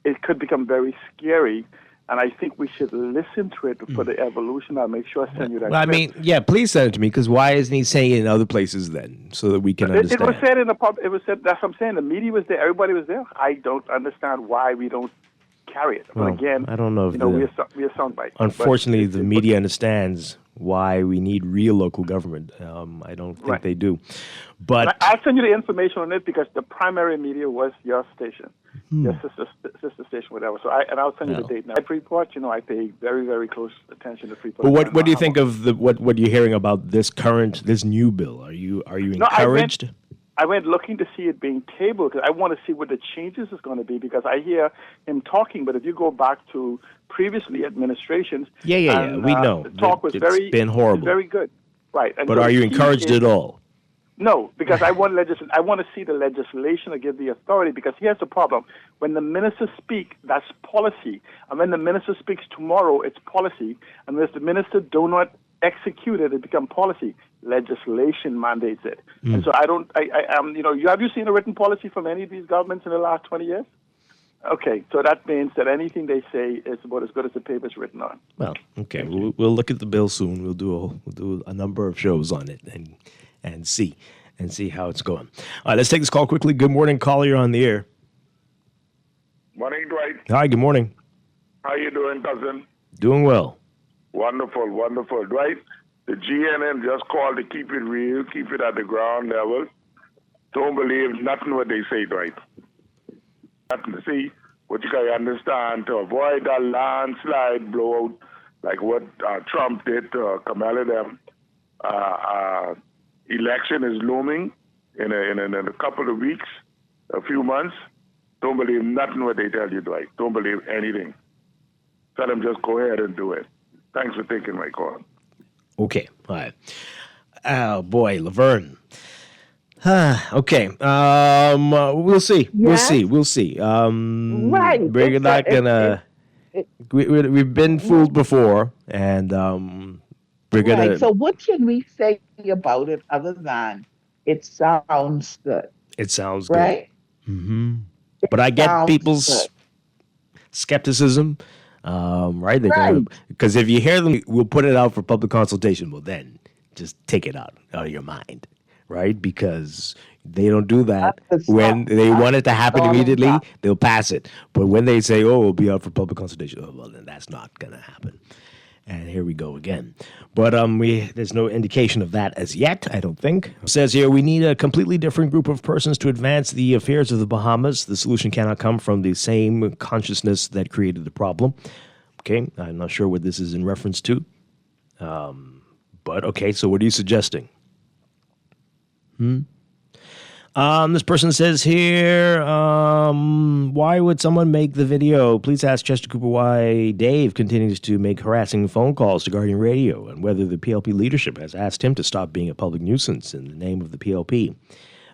it could become very scary. And I think we should listen to it for the evolution. I'll make sure I send you that. Well, I mean, yeah, please send it to me, because why isn't he saying it in other places then, so that we can understand? It was said in the pub. It was said. That's what I'm saying. The media was there. Everybody was there. I don't understand why we don't carry it. Well, but again, I don't know if we're soundbite. Unfortunately, the media understands why we need real local government. I don't think they do. But I'll send you the information on it, because the primary media was your station, your sister station, whatever. So I'll send you the date now. At Freeport, I pay very, very close attention to Freeport. But what do you think of what you're hearing about this new bill? Are you encouraged? I went looking to see it being tabled, because I want to see what the changes is going to be, because I hear him talking, but if you go back to previously administrations, we know. The talk was it's been horrible. very good. Right. And but are you encouraged at all? No, because I want to see the legislation to give the authority, because here's the problem. When the ministers speak, that's policy. And when the minister speaks tomorrow, it's policy. And if the minister do not execute it, it becomes policy. Legislation mandates it. And so have you seen a written policy from any of these governments in the last 20 years? Okay, so that means that anything they say is about as good as the paper's written on. Well, okay, we'll look at the bill soon. We'll do a number of shows on it and see how it's going. All right, let's take this call quickly. Good morning, caller. You're on the air. Morning, Dwight. Hi, good morning. How you doing, cousin? Doing well. Wonderful, wonderful. Dwight, the GNN just called to keep it real, keep it at the ground level. Don't believe nothing what they say, Dwight. Nothing to see. What you got to understand, to avoid that landslide blowout like what Trump did to Kamala them. Election is looming in a couple of weeks, a few months. Don't believe nothing what they tell you, Dwight. Don't believe anything. Tell them just go ahead and do it. Thanks for taking my call. Okay. All right. Oh, boy, Laverne. Okay. We'll see. Yes? We'll see. Right. We're not gonna. We've been fooled before, and we're gonna. Right. So what can we say about it other than it sounds good? It sounds right? good. Mm-hmm. But I get people's skepticism. Right? Because if you hear them, we'll put it out for public consultation. Well, then just take it out of your mind. right? Because they don't do that. When they want it to happen immediately, they'll pass it. But when they say, oh, it'll be up for public consultation, oh, well, then that's not going to happen. And here we go again. But there's no indication of that as yet, I don't think. It says here, we need a completely different group of persons to advance the affairs of the Bahamas. The solution cannot come from the same consciousness that created the problem. Okay, I'm not sure what this is in reference to. But okay, so what are you suggesting? This person says here, why would someone make the video? Please ask Chester Cooper why Dave continues to make harassing phone calls to Guardian Radio and whether the PLP leadership has asked him to stop being a public nuisance in the name of the PLP.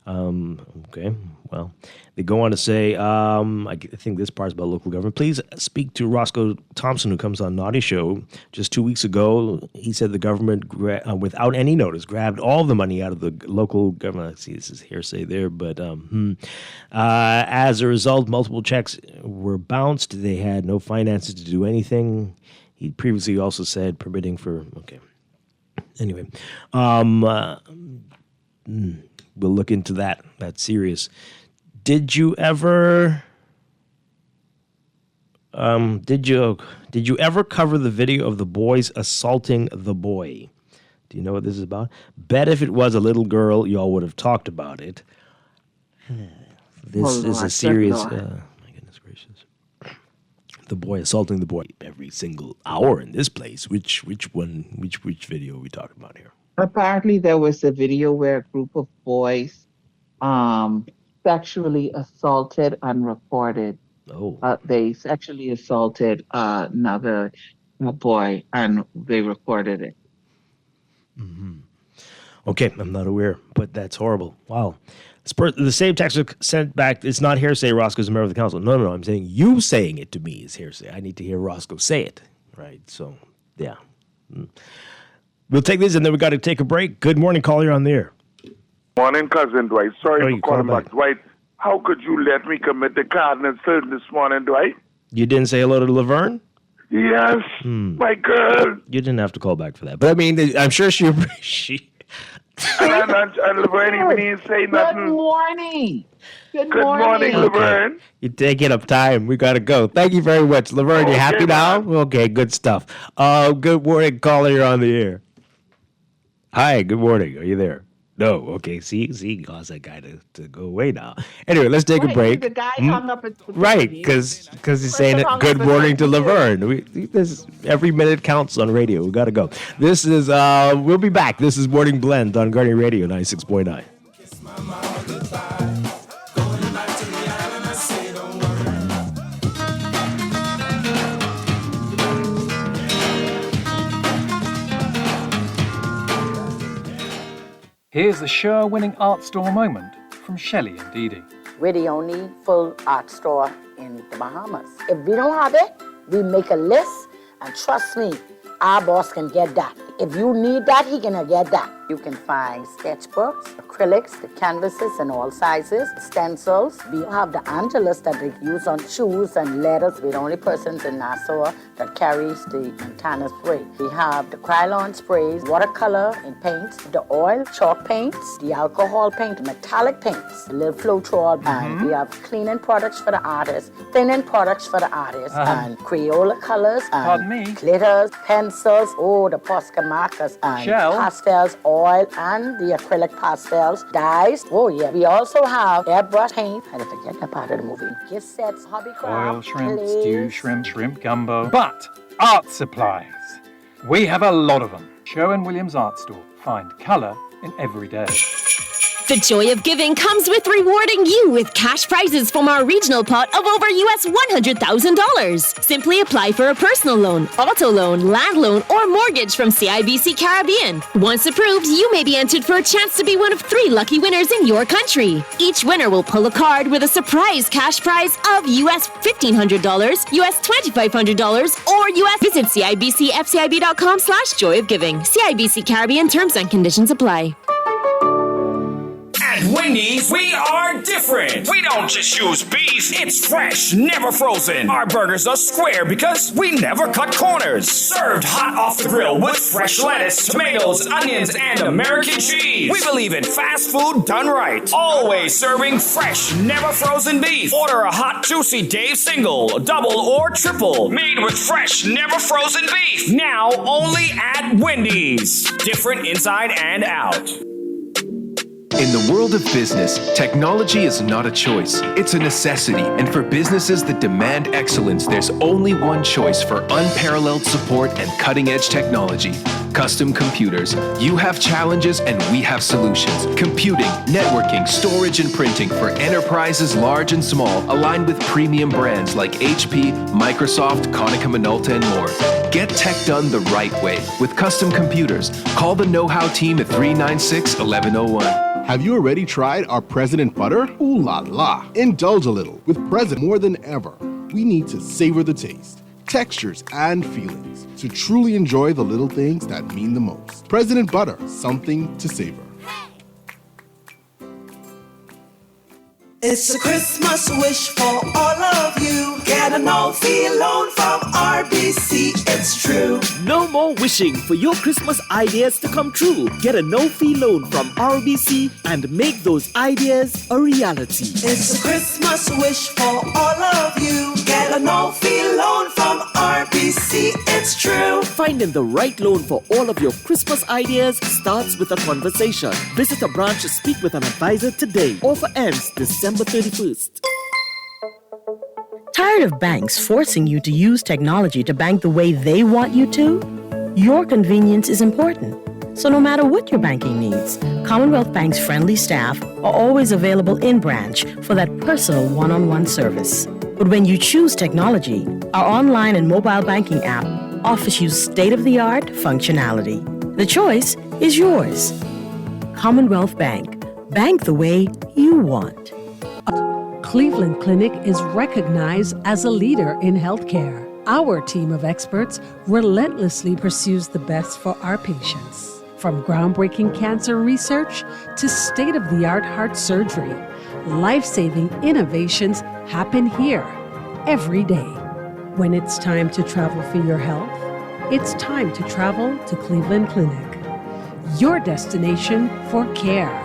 Okay, well, they go on to say, I think this part's about local government. Please speak to Roscoe Thompson, who comes on Naughty Show just 2 weeks ago. He said the government, without any notice, grabbed all the money out of the local government. See, this is hearsay there, but as a result, multiple checks were bounced. They had no finances to do anything. He previously also said permitting for, okay. Anyway, we'll look into that. That's serious. Did you ever cover the video of the boys assaulting the boy? Do you know what this is about? Bet if it was a little girl, y'all would have talked about it. This is a serious. My goodness gracious! The boy assaulting the boy every single hour in this place. Which video are we talking about here? Apparently, there was a video where a group of boys sexually assaulted and recorded. They sexually assaulted another boy and they recorded it. Mm-hmm. Okay, I'm not aware, but that's horrible. Wow. The same text was sent back. It's not hearsay. Roscoe's a member of the council. No. I'm saying you saying it to me is hearsay. I need to hear Roscoe say it. Right. So, yeah. We'll take this and then we got to take a break. Good morning, caller. You're on the air. Morning, cousin Dwight. Sorry for calling back. Dwight, how could you let me commit the cardinal sin this morning, Dwight? You didn't say hello to Laverne? Yes, my girl. You didn't have to call back for that. But I mean, I'm sure she and Laverne even didn't say nothing. Good morning. Good morning, Laverne. You're taking up time. We got to go. Thank you very much. Laverne, you happy now? Okay, good stuff. Good morning, caller. You're on the air. Hi, good morning. Are you there? No. Okay, see, caused that guy to go away now. Anyway, let's take a break. The guy hung up at right, because he's saying good morning to Laverne. Every minute counts on radio. We got to go. This is, we'll be back. This is Morning Blend on Guardian Radio 96.9. Here's the Sure-winning art store moment from Shelley and Dee Dee. We're the only full art store in the Bahamas. If we don't have it, we make a list, and trust me, our boss can get that. If you need that, he can get that. You can find sketchbooks, acrylics, the canvases in all sizes, stencils. We have the Angelus that they use on shoes and letters. We're the only persons in Nassau that carries the Montana spray. We have the Krylon sprays, watercolor and paints, the oil, chalk paints, the alcohol paint, metallic paints, the little Floetrol, and we have cleaning products for the artists, thinning products for the artists, and Crayola colors, and glitters, pencils, the Posca markers, and pastels, oil, and the acrylic pastels, dyes. Oh yeah, we also have airbrush paint. I didn't forget that part of the movie. Gift sets, hobby craft, oil, shrimp, stew, shrimp gumbo. But art supplies. We have a lot of them. Sherwin-Williams Art Store. Find colour in every day. The joy of giving comes with rewarding you with cash prizes from our regional pot of over US $100,000. Simply apply for a personal loan, auto loan, land loan, or mortgage from CIBC Caribbean. Once approved, you may be entered for a chance to be one of 3 lucky winners in your country. Each winner will pull a card with a surprise cash prize of US $1,500, US $2,500, or US. Visit CIBCFCIB.com/joy of giving. CIBC Caribbean terms and conditions apply. And Wendy's, we are different. We don't just use beef, it's fresh, never frozen. Our burgers are square because we never cut corners. Served hot off the grill with fresh lettuce, tomatoes, onions, and American cheese. We believe in fast food done right. Always serving fresh, never frozen beef. Order a hot, juicy Dave single, double, or triple. Made with fresh, never frozen beef. Now only at Wendy's. Different inside and out. In the world of business, technology is not a choice. It's a necessity. And for businesses that demand excellence, there's only one choice for unparalleled support and cutting-edge technology. Custom Computers. You have challenges and we have solutions. Computing, networking, storage, and printing for enterprises large and small, aligned with premium brands like HP, Microsoft, Konica Minolta, and more. Get tech done the right way with Custom Computers. Call the know-how team at 396-1101. Have you already tried our President Butter? Ooh la la. Indulge a little. With President more than ever, we need to savor the taste, textures, and feelings to truly enjoy the little things that mean the most. President Butter, something to savor. It's a Christmas wish for all of you. Get a no-fee loan from RBC, it's true. No more wishing for your Christmas ideas to come true. Get a no-fee loan from RBC and make those ideas a reality. It's a Christmas wish for all of you. Get a no-fee loan from RBC, it's true. Finding the right loan for all of your Christmas ideas starts with a conversation. Visit a branch to speak with an advisor today. Offer ends December 31st. Tired of banks forcing you to use technology to bank the way they want you to? Your convenience is important. So no matter what your banking needs, Commonwealth Bank's friendly staff are always available in branch for that personal one-on-one service. But when you choose technology, our online and mobile banking app offers you state-of-the-art functionality. The choice is yours. Commonwealth Bank. Bank the way you want. Cleveland Clinic is recognized as a leader in healthcare. Our team of experts relentlessly pursues the best for our patients. From groundbreaking cancer research to state-of-the-art heart surgery, life-saving innovations happen here every day. When it's time to travel for your health, it's time to travel to Cleveland Clinic. Your destination for care,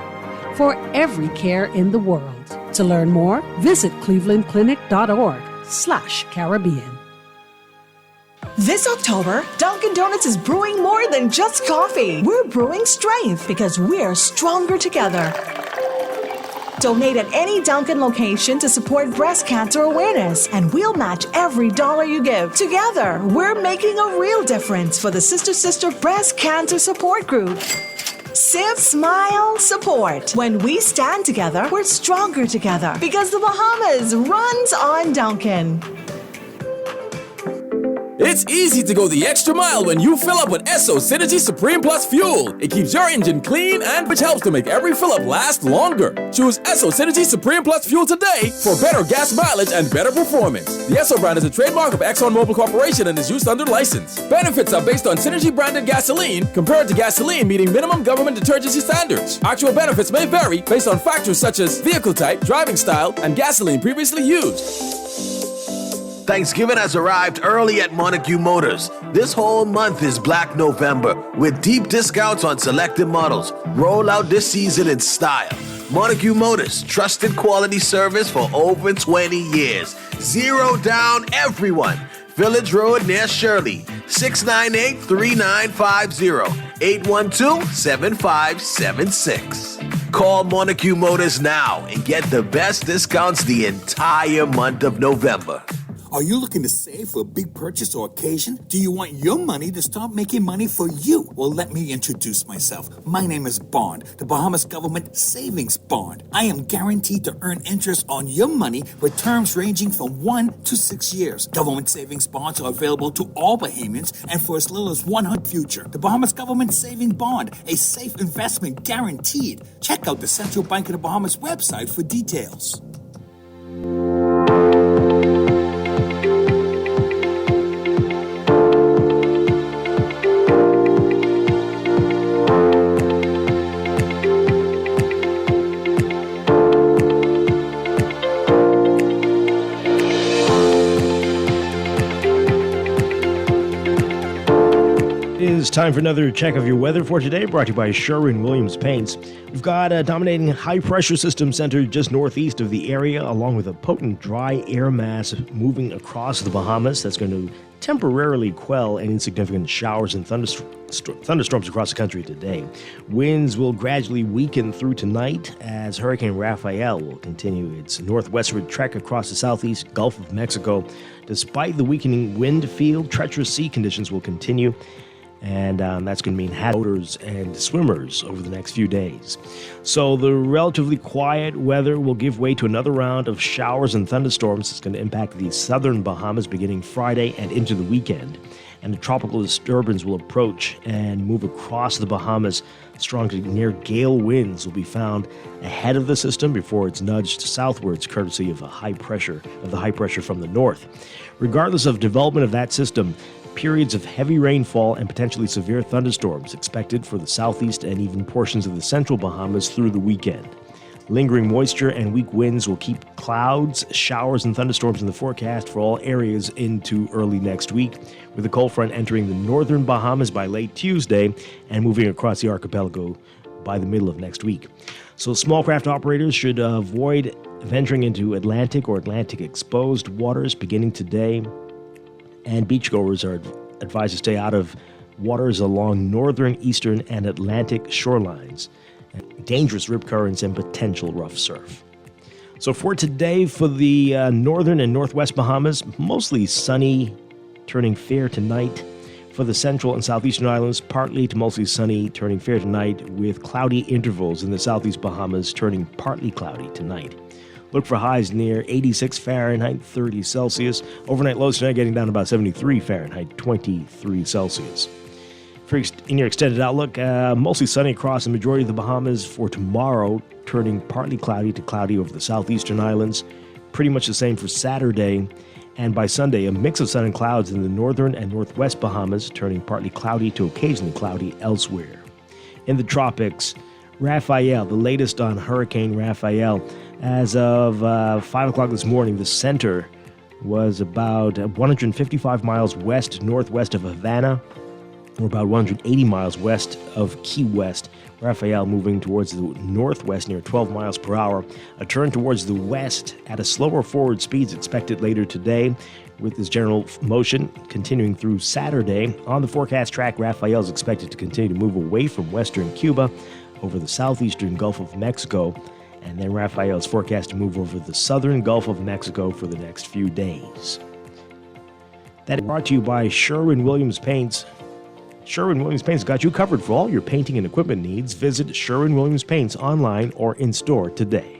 for every care in the world. To learn more, visit clevelandclinic.org/Caribbean. This October, Dunkin' Donuts is brewing more than just coffee. We're brewing strength because we're stronger together. Donate at any Dunkin' location to support breast cancer awareness, and we'll match every dollar you give. Together, we're making a real difference for the Sister Breast Cancer Support Group. Sip, smile, support. When we stand together, we're stronger together because the Bahamas runs on Dunkin'. It's easy to go the extra mile when you fill up with Esso Synergy Supreme Plus Fuel. It keeps your engine clean and which helps to make every fill up last longer. Choose Esso Synergy Supreme Plus Fuel today for better gas mileage and better performance. The Esso brand is a trademark of ExxonMobil Corporation and is used under license. Benefits are based on Synergy branded gasoline compared to gasoline meeting minimum government detergency standards. Actual benefits may vary based on factors such as vehicle type, driving style, and gasoline previously used. Thanksgiving has arrived early at Montague Motors. This whole month is Black November with deep discounts on selected models. Roll out this season in style. Montague Motors, trusted quality service for over 20 years. Zero down, everyone. Village Road near Shirley. 698-3950. 812-7576. Call Montague Motors now and get the best discounts the entire month of November. Are you looking to save for a big purchase or occasion? Do you want your money to start making money for you? Well, let me introduce myself. My name is Bond, the Bahamas Government Savings Bond. I am guaranteed to earn interest on your money with terms ranging from 1 to 6 years. Government savings bonds are available to all Bahamians and for as little as 100 future. The Bahamas Government Saving Bond, a safe investment guaranteed. Check out the Central Bank of the Bahamas website for details. time for another check of your weather for today, brought to you by Sherwin-Williams Paints. We've got a dominating high-pressure system centered just northeast of the area, along with a potent dry air mass moving across the Bahamas. That's going to temporarily quell any significant showers and thunderstorms across the country today. Winds will gradually weaken through tonight as Hurricane Rafael will continue its northwestward trek across the southeast Gulf of Mexico. Despite the weakening wind field, treacherous sea conditions will continue, and that's going to mean boaters and swimmers over the next few days. So the relatively quiet weather will give way to another round of showers and thunderstorms. It's going to impact the southern Bahamas beginning Friday and into the weekend. And a tropical disturbance will approach and move across the Bahamas. Strong to near gale winds will be found ahead of the system before it's nudged southwards, courtesy of the high pressure from the north. Regardless of development of that system, periods of heavy rainfall and potentially severe thunderstorms expected for the southeast and even portions of the central Bahamas through the weekend. Lingering moisture and weak winds will keep clouds, showers, and thunderstorms in the forecast for all areas into early next week, with the cold front entering the northern Bahamas by late Tuesday and moving across the archipelago by the middle of next week. So small craft operators should avoid venturing into Atlantic or Atlantic exposed waters beginning today, and beachgoers are advised to stay out of waters along northern, eastern, and Atlantic shorelines. Dangerous rip currents and potential rough surf. So for today, for the northern and northwest Bahamas, mostly sunny, turning fair tonight. For the central and southeastern islands, partly to mostly sunny, turning fair tonight, with cloudy intervals in the southeast Bahamas, turning partly cloudy tonight. Look for highs near 86 Fahrenheit, 30 Celsius. Overnight lows tonight getting down to about 73 Fahrenheit, 23 Celsius. In your extended outlook, mostly sunny across the majority of the Bahamas for tomorrow, turning partly cloudy to cloudy over the southeastern islands. Pretty much the same for Saturday. And by Sunday, a mix of sun and clouds in the northern and northwest Bahamas, turning partly cloudy to occasionally cloudy elsewhere. In the tropics, Rafael, the latest on Hurricane Rafael. As of 5 o'clock this morning, the center was about 155 miles west-northwest of Havana, or about 180 miles west of Key West. Rafael moving towards the northwest near 12 miles per hour. A turn towards the west at a slower forward speed is expected later today, with this general motion continuing through Saturday. On the forecast track, Rafael is expected to continue to move away from western Cuba over the southeastern Gulf of Mexico, and then Rafael is forecast to move over the southern Gulf of Mexico for the next few days. That is brought to you by Sherwin-Williams Paints. Sherwin-Williams Paints got you covered for all your painting and equipment needs. Visit Sherwin-Williams Paints online or in store today.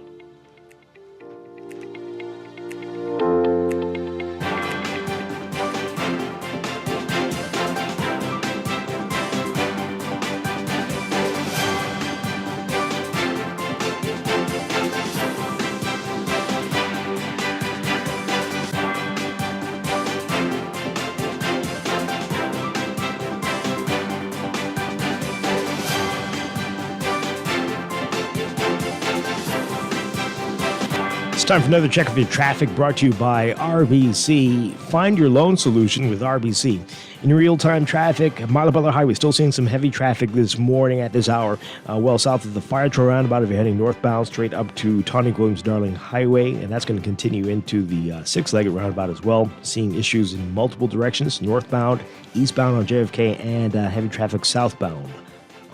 Time for another check of your traffic, brought to you by RBC. Find your loan solution with RBC. In real-time traffic, Marla Butler Highway still seeing some heavy traffic this morning at this hour, well south of the Fire Trail roundabout if you're heading northbound straight up to Tonic Williams-Darling Highway, and that's going to continue into the six-legged roundabout as well. Seeing issues in multiple directions, northbound, eastbound on JFK, and heavy traffic southbound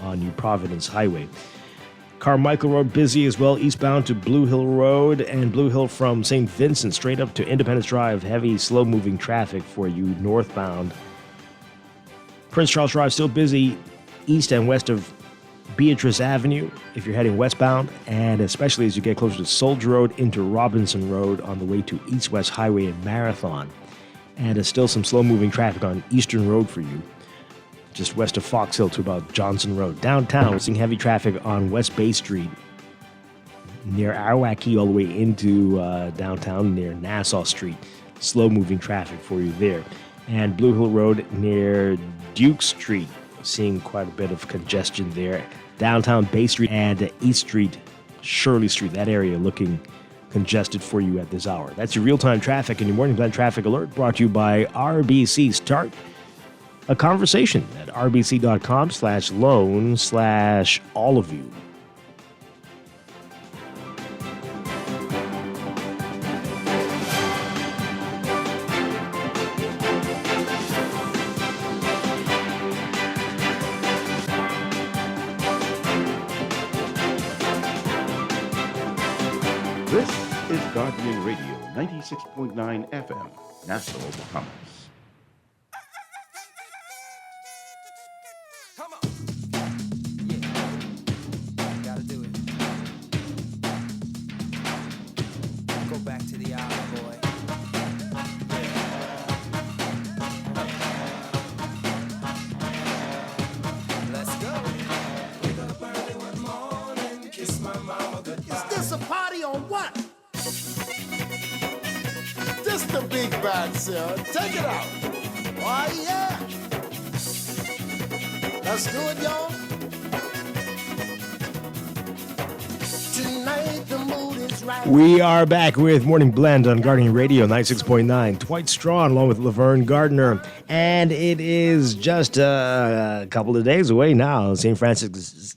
on New Providence Highway. Carmichael Road busy as well, eastbound to Blue Hill Road, and Blue Hill from St. Vincent straight up to Independence Drive. Heavy, slow-moving traffic for you northbound. Prince Charles Drive still busy east and west of Beatrice Avenue if you're heading westbound, and especially as you get closer to Soldier Road into Robinson Road on the way to East-West Highway in Marathon. And there's still some slow-moving traffic on Eastern Road for you, just west of Fox Hill to about Johnson Road. Downtown, we're seeing heavy traffic on West Bay Street near Arawak all the way into downtown near Nassau Street. Slow-moving traffic for you there. And Blue Hill Road near Duke Street, seeing quite a bit of congestion there. Downtown Bay Street and East Street, Shirley Street, that area looking congested for you at this hour. That's your real-time traffic and your morning blend traffic alert, brought to you by RBC. Start a conversation at rbc.com/loan/all of you. This is Guardian Radio, 96.9 FM, Nassau, Bahamas. Gotta do it. Go back to the island, boy. Let's go. Wake up early one morning, kiss my mama goodbye. Is this a party or what? This the big band, sir. Take it out. Oh, yeah. Let's do it, y'all. Tonight the mood is right. We are back with Morning Blend on Guardian Radio 96.9. Dwight Strachan along with Laverne Gardner. And it is just a couple of days away now. St. Francis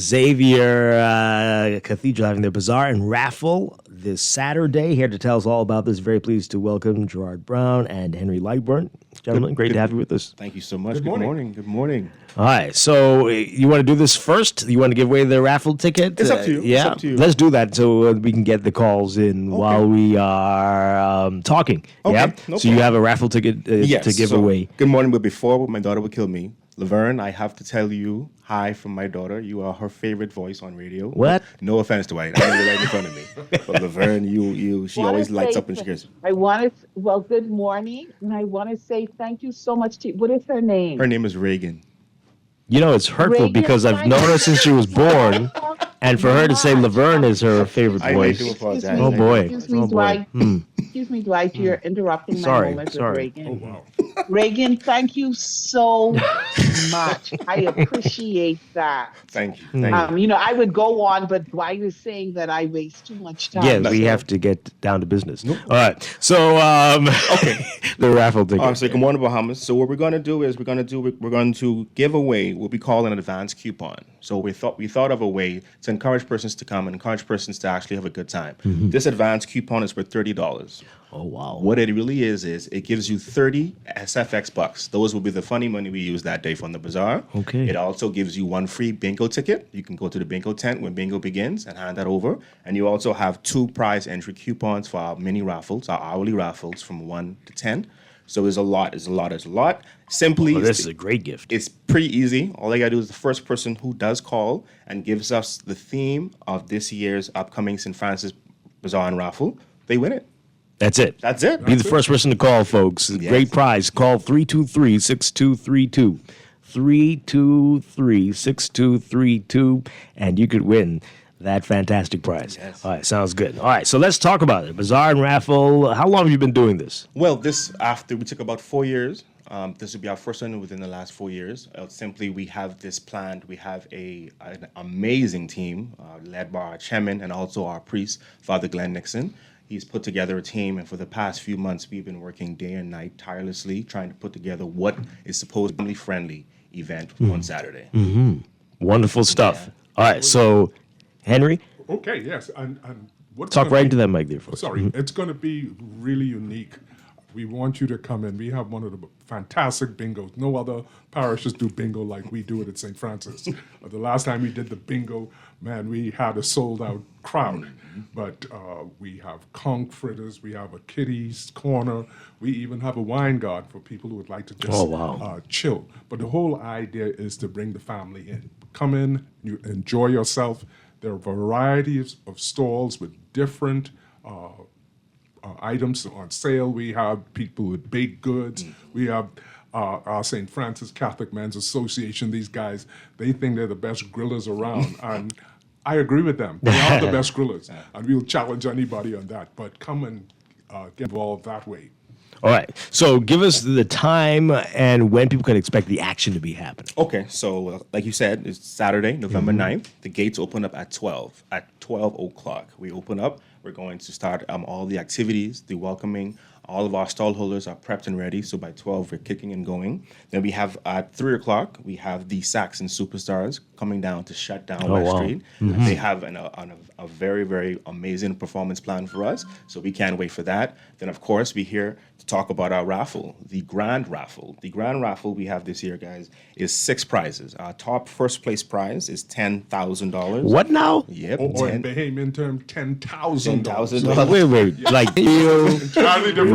Xavier Cathedral having their bazaar and raffle this Saturday. Here to tell us all about this, very pleased to welcome Gerard Brown and Henry Lightburn. Gentlemen, great to have you with us. Thank you so much. Good morning. Good morning. All right, so you want to do this first? You want to give away the raffle ticket? It's up to you. Yeah, It's up to you. Let's do that so we can get the calls in while we are talking. Okay, Yeah. no so you problem. have a raffle ticket to give away. Good morning, but before my daughter would kill me, Laverne, I have to tell you hi from my daughter. You are her favorite voice on radio. What? No offense, Dwight. I know you're right in front of me. But Laverne, she Wanna always lights say up when she hears you. I want to, well, good morning. And I want to say thank you so much to, what is her name? Her name is Reagan. You know, it's hurtful Reagan, because I've known her since she was born, and for her to say Laverne is her favorite I voice. do apologize. Oh boy. Excuse me, Oh boy. Dwight. Hmm. Excuse me, Dwight. You're interrupting my Sorry, moment sorry. with Reagan. Oh, wow. Reagan, thank you so much. I appreciate that. Thank you. Thank you. You know, I would go on, but Dwight is saying that I waste too much time. Yeah, we have to get down to business. All right. So, okay, the raffle ticket. So good morning, Bahamas. So what we're going to do is we're going to give away what we call an advance coupon. So we thought of a way to encourage persons to come and encourage persons to actually have a good time. Mhm. This advance coupon is for $30. Oh wow! What it really is it gives you 30 SFX bucks. Those will be the funny money we use that day from the bazaar. Okay. It also gives you one free bingo ticket. You can go to the bingo tent when bingo begins and hand that over. And you also have 2 prize entry coupons for our mini raffles, our hourly raffles from 1 to 10. So there's a lot. Simply, this is a great gift. It's pretty easy. All I gotta do is the first person who does call and gives us the theme of this year's upcoming St. Francis Bazaar and raffle, they win it. That's it. That's it. Be the first person to call, folks. Great prize. Call 323-6232. 323-6232, and you could win that fantastic prize. Yes. All right, sounds good. All right, so let's talk about it. Bazaar and raffle. How long have you been doing this? Well, we took about 4 years. This will be our first one within the last 4 years. Simply, we have this planned. We have an amazing team led by our chairman and also our priest, Father Glenn Nixon. He's put together a team, and for the past few months, we've been working day and night tirelessly trying to put together what is supposed to be a family-friendly event on Saturday. Mm-hmm. Wonderful stuff. All right, so Henry? Okay, yes. And what's Talk gonna right be- into that mic there, folks. Sorry, Mhm. it's going to be really unique. We want you to come in. We have one of the fantastic bingos. No other parishes do bingo like we do it at St. Francis. The last time we did the bingo, man, we had a sold-out crowd. But we have conch fritters, we have a kiddies corner, we even have a wine guard for people who would like to just chill. But the whole idea is to bring the family in. Come in, you enjoy yourself. There are varieties of stalls with different items on sale. We have people with baked goods. We have our St. Francis Catholic Men's Association. These guys, they think they're the best grillers around. And I agree with them. They are the best grillers. And we'll challenge anybody on that. But come and get involved that way. All right, so give us the time and when people can expect the action to be happening. Okay, so like you said, it's Saturday, November 9th. The gates open up at 12 o'clock. We open up. We're going to start all the activities, the welcoming, All of our stall holders are prepped and ready, so by 12 we're kicking and going. Then we have at 3 o'clock, we have the Saxon Superstars coming down to shut down West Street. They have a very, very amazing performance plan for us, so we can't wait for that. Then, of course, we're here to talk about our raffle, the Grand Raffle. The Grand Raffle we have this year, guys, is 6 prizes. Our top first place prize is $10,000. What now? Yep. Or in Bahamian term, $10,000. $10,000. Wait. Like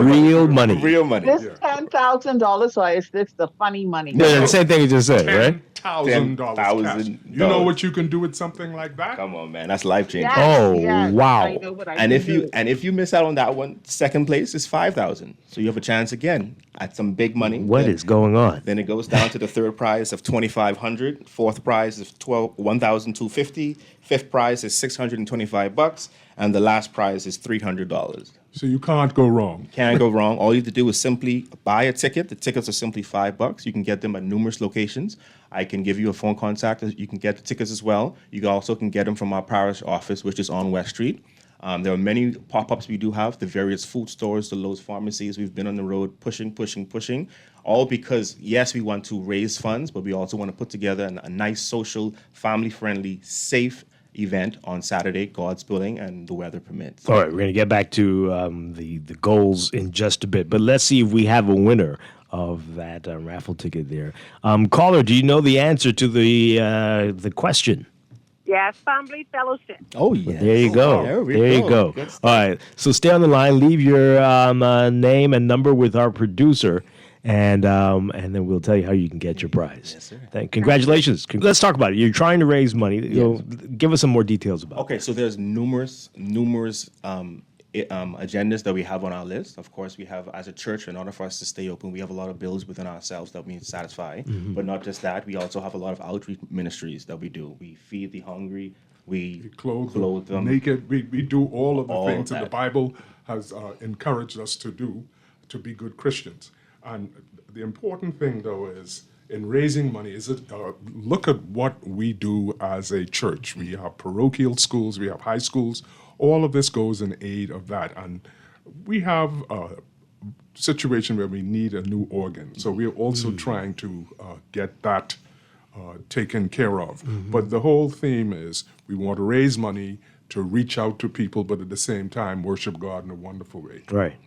real money. Real money. This $10,000, or is this the funny money? No, the same thing you just said, right? $10,000 cash. You know what you can do with something like that? Come on, man, that's life changing. Wow! I know what I And can if you miss out on that one, second place is $5,000. So you have a chance again at some big money. What is going on? Then it goes down to the third prize of $2,500. Fourth prize is $1,250. Fifth prize is $625, and the last prize is $300. So you can't go wrong. Can't go wrong. All you have to do is simply buy a ticket. The tickets are simply $5. You can get them at numerous locations. I can give you a phone contact. You can get the tickets as well. You also can get them from our parish office, which is on West Street. There are many pop-ups we do have, the various food stores, the Lowe's pharmacies. We've been on the road pushing, all because, yes, we want to raise funds, but we also want to put together a nice, social, family-friendly, safe event on Saturday, God's willing, and the weather permits. All right, we're going to get back to the goals in just a bit, but let's see if we have a winner of that raffle ticket there. Caller, do you know the answer to the question? Yes, family fellowship. Oh, yeah. There you go. There you go. All right, so stay on the line. Leave your name and number with our producer, and then we'll tell you how you can get your prize. Yes, sir. Congratulations. Let's talk about it. You're trying to raise money. Give us some more details about it. Okay, so there's numerous agendas that we have on our list. Of course, we have, as a church, in order for us to stay open, we have a lot of bills within ourselves that we need to satisfy. But not just that, we also have a lot of outreach ministries that we do. We feed the hungry. We clothe them. Naked. We do all of the All things of that the Bible has encouraged us to do to be good Christians. And the important thing, though, is in raising money, look at what we do as a church. We have parochial schools, we have high schools. All of this goes in aid of that. And we have a situation where we need a new organ. So we're also trying to get that taken care of. But the whole theme is we want to raise money to reach out to people, but at the same time worship God in a wonderful way. Right.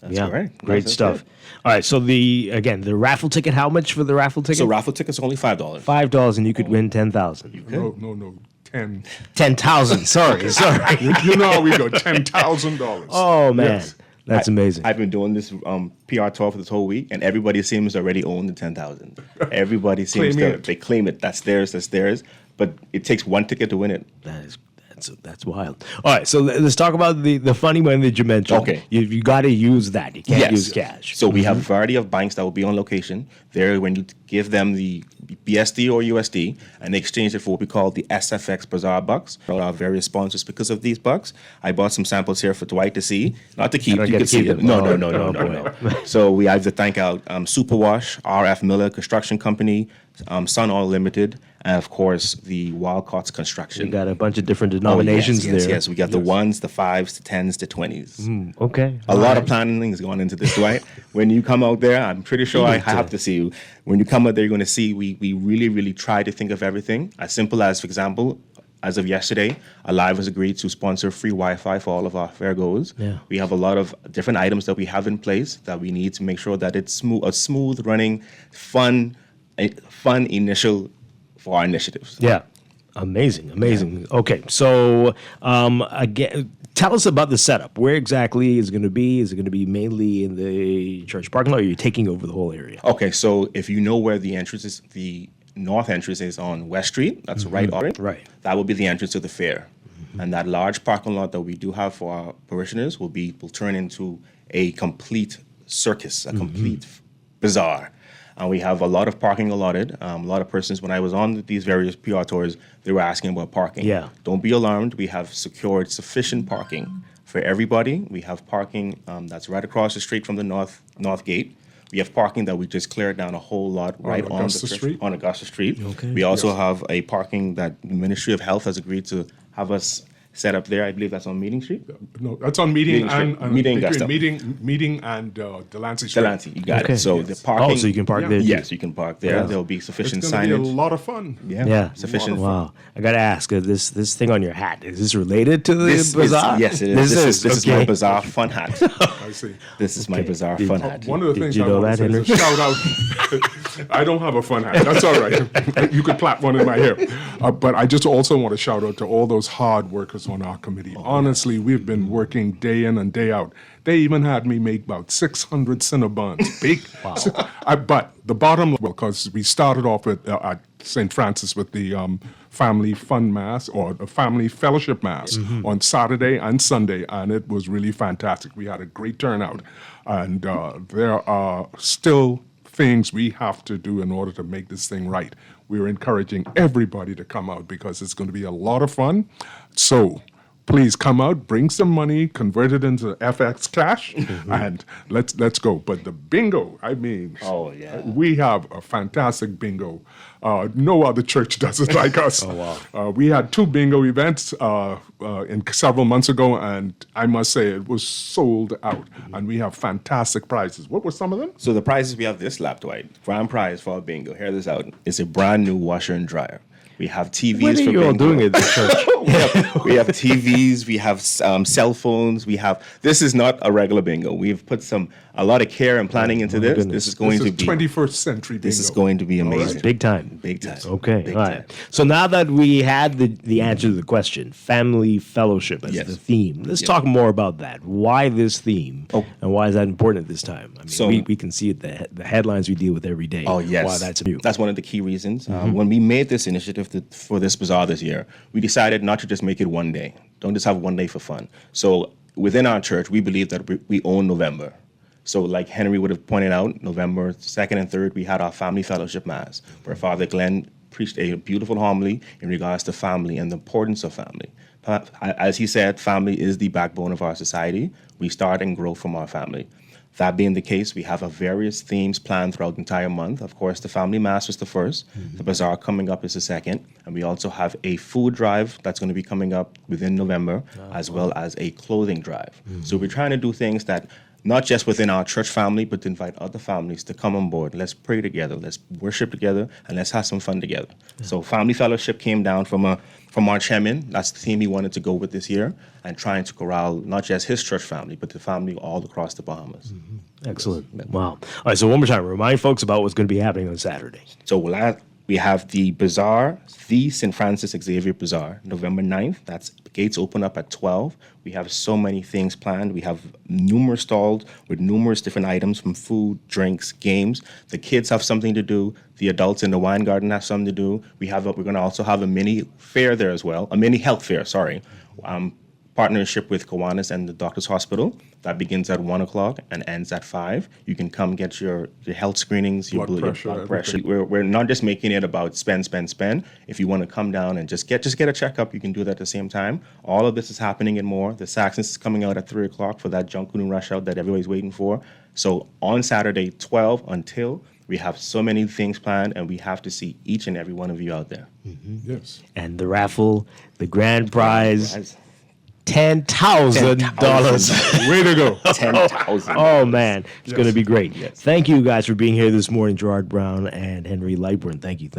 That's correct. Great That's stuff. it. All right, so the raffle ticket, how much for the raffle ticket? So raffle tickets only $5. $5 and you could win 10,000. No. 10,000. Sorry. You know how we go, $10,000. Oh, man. That's amazing. I've been doing this PR tour for this whole week, and everybody seems to already own the 10,000. Everybody seems they claim it. That's theirs. But it takes one ticket to win it. That's wild. All right, so let's talk about the funny money that you mentioned. Okay. You got to use that. You can't use cash. So we have a variety of banks that will be on location. There, when you give them the BSD or USD, and they exchange it for what we call the SFX Bazaar bucks. Our various sponsors, because of these bucks, I bought some samples here for Dwight to see, not to keep. You can see them. No. So we have to thank out Superwash, RF Miller Construction Company, Sun Oil Limited, and of course the Wildcats Construction. We got a bunch of different denominations there. Yes, we got the 1s, the 5s, the 10s, the 20s. Okay. A lot of planning has gone into this, Dwight. When you come out there, I'm pretty sure I have to see you. When you come out there, you're going to see we really, really try to think of everything. As simple as, for example, as of yesterday, Alive has agreed to sponsor free Wi-Fi for all of our fair goers. Yeah. We have a lot of different items that we have in place that we need to make sure that it's a smooth running, fun initial for our initiatives. Yeah. Amazing. Yeah. Okay, so again, tell us about the setup. Where exactly is it going to be? Is it going to be mainly in the church parking lot, or are you taking over the whole area? Okay, so if you know where the entrance is, the north entrance is on West Street. That's right on it. Right. That will be the entrance to the fair. And that large parking lot that we do have for our parishioners will turn into a complete circus, a complete bazaar. And we have a lot of parking allotted. A lot of persons, when I was on these various PR tours, they were asking about parking. Yeah. Don't be alarmed. We have secured sufficient parking for everybody. We have parking that's right across the street from the north gate. We have parking that we just cleared down a whole lot right on Augusta Street. Okay. We also have a parking that the Ministry of Health has agreed to have us set up there. I believe that's on Meeting Street. No, that's on Meeting and Meeting and Delancey Street. Delancey, you got it. So the parking. Oh, so you can park there. Yes, you can park there. Yeah. There'll be sufficient It's going to signage. be a lot of fun. Yeah. Sufficient. Wow. I got to ask, this thing on your hat, is this related to the This bazaar? yes, it is. This is my okay. Bazaar fun hat. I see. This is my Bazaar fun hat. One of the things you I know want that, to say is a shout out. I don't have a fun hat. That's all right. You could plait one in my hair. But I just also want to shout out to all those hard workers on our committee. Honestly, we've been working day in and day out. They even had me make about 600 Cinnabons. But the bottom line, because we started off at St. Francis with the family fun mass or the family fellowship mass on Saturday and Sunday, and it was really fantastic. We had a great turnout, and there are still things we have to do in order to make this thing right. We're encouraging everybody to come out because it's going to be a lot of fun. So please come out, bring some money, convert it into FX cash, and let's go. But the bingo, I mean, we have a fantastic bingo. No other church does it like us. We had 2 bingo events in several months ago, and I must say it was sold out. And we have fantastic prizes. What were some of them? So the prizes we have this lap, Dwight. Grand prize for our bingo. Hear this out. It's a brand new washer and dryer. We have TVs When are for you all bingo. doing it at the church? we have TVs, we have cell phones, this is not a regular bingo. We've put a lot of care and planning into this. goodness. This is going to be 21st century bingo. This is going to be amazing. Big time. Big time. Okay. Big All time. right. So now that we had the answer to the question, family fellowship as Yes. the theme, let's talk more about that. Why this theme? And why is that important at this time? I mean, we can see it, the headlines we deal with every day. Oh, yes. Why that's new. That's one of the key reasons. When we made this initiative for this bazaar this year, we decided not to just make it one day. Don't just have one day for fun. So within our church, we believe that we own November. So like Henry would have pointed out, November 2nd and 3rd, we had our family fellowship mass, where Father Glenn preached a beautiful homily in regards to family and the importance of family. As he said, family is the backbone of our society. We start and grow from our family. That being the case, we have various themes planned throughout the entire month. Of course, the family mass was the first. The bazaar coming up is the second. And we also have a food drive that's going to be coming up within November, as well as a clothing drive. So we're trying to do things that not just within our church family, but to invite other families to come on board. Let's pray together, let's worship together, and let's have some fun together. So family fellowship came down from our chairman. That's the theme he wanted to go with this year, and trying to corral not just his church family, but the family all across the Bahamas. Excellent. Wow. All right, so one more time, remind folks about what's going to be happening on Saturday. So we have the bazaar, the St. Francis Xavier Bazaar, November 9th. That's gates open up at 12. We have so many things planned. We have numerous stalls with numerous different items from food, drinks, games. The kids have something to do. The adults in the wine garden have something to do. We're going to also have a mini fair there as well, a mini health fair, partnership with Kiwanis and the Doctors Hospital. That begins at 1 o'clock and ends at 5. You can come get your health screenings, your blood pressure. We're not just making it about spend. If you want to come down and just get a checkup, you can do that at the same time. All of this is happening and more. The Saxons is coming out at 3 o'clock for that Junkanoo rush out that everybody's waiting for. So on Saturday, 12 until, we have so many things planned, and we have to see each and every one of you out there. Yes. And the raffle, the grand prize. $10,000. Way to go. 10,000. Oh, man. It's going to be great. Yes. Thank you guys for being here this morning, Gerard Brown and Henry Lightburn. Thank you.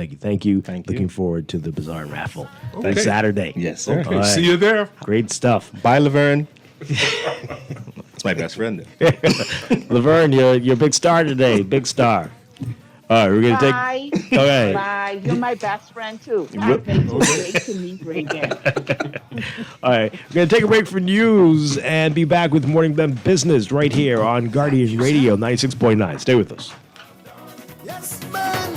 Looking forward to the bazaar and raffle on Saturday. Yes, sir. Okay, see you there. Great stuff. Bye, Laverne. That's my best friend. Laverne, you're a big star today. Big star. All right, we're going to take... Okay. Bye. You're my best friend, too. Great to meet you again. All right, we're going to take a break for news and be back with Morning Blend Business right here on Guardian Radio 96.9. Stay with us. Yes, man.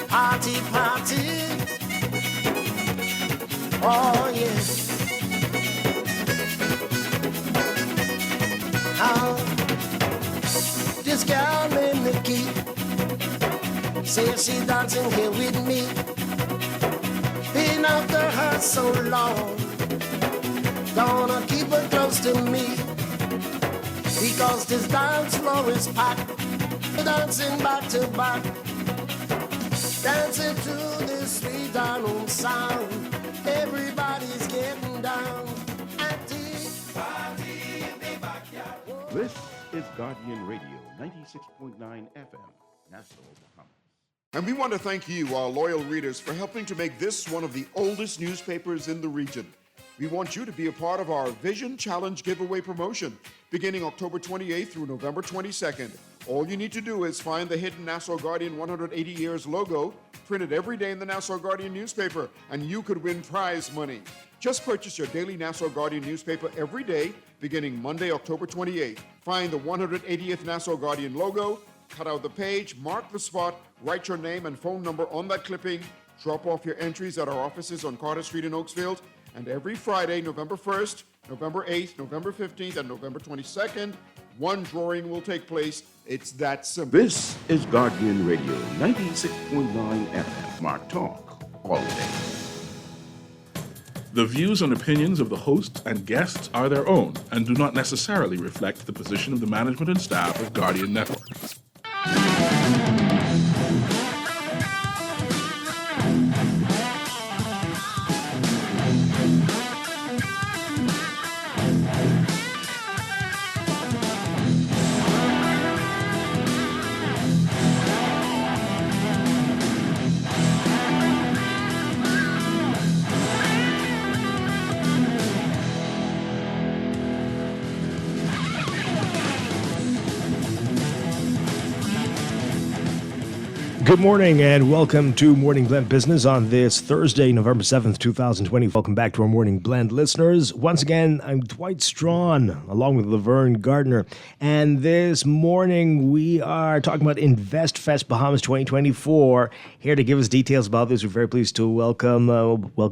Party. Oh, yes. This girl named Nikki says she dancing here with me. Been after her so long, gonna keep her close to me, because this dance floor is packed, dancing back to back, dancing to this sweet and sound. Every This is Guardian Radio, 96.9 FM, Nassau, Bahamas. And we want to thank you, our loyal readers, for helping to make this one of the oldest newspapers in the region. We want you to be a part of our Vision Challenge giveaway promotion beginning October 28th through November 22nd. All you need to do is find the hidden Nassau Guardian 180 Years logo printed every day in the Nassau Guardian newspaper, and you could win prize money. Just purchase your daily Nassau Guardian newspaper every day beginning Monday, October 28th. Find the 180th Nassau Guardian logo, cut out the page, mark the spot, write your name and phone number on that clipping, drop off your entries at our offices on Carter Street in Oakesfield, and every Friday, November 1st, November 8th, November 15th, and November 22nd, one drawing will take place. It's that simple. This is Guardian Radio, 96.9 FM, Smart Talk, all day. The views and opinions of the hosts and guests are their own and do not necessarily reflect the position of the management and staff of Guardian Network. Good morning and welcome to Morning Blend Business on this Thursday, November 7th, 2020. Welcome back to our Morning Blend listeners. Once again, I'm Dwight Strachan along with Laverne Gardner. And this morning we are talking about Invest Fest Bahamas 2024. Here to give us details about this, we're very pleased to welcome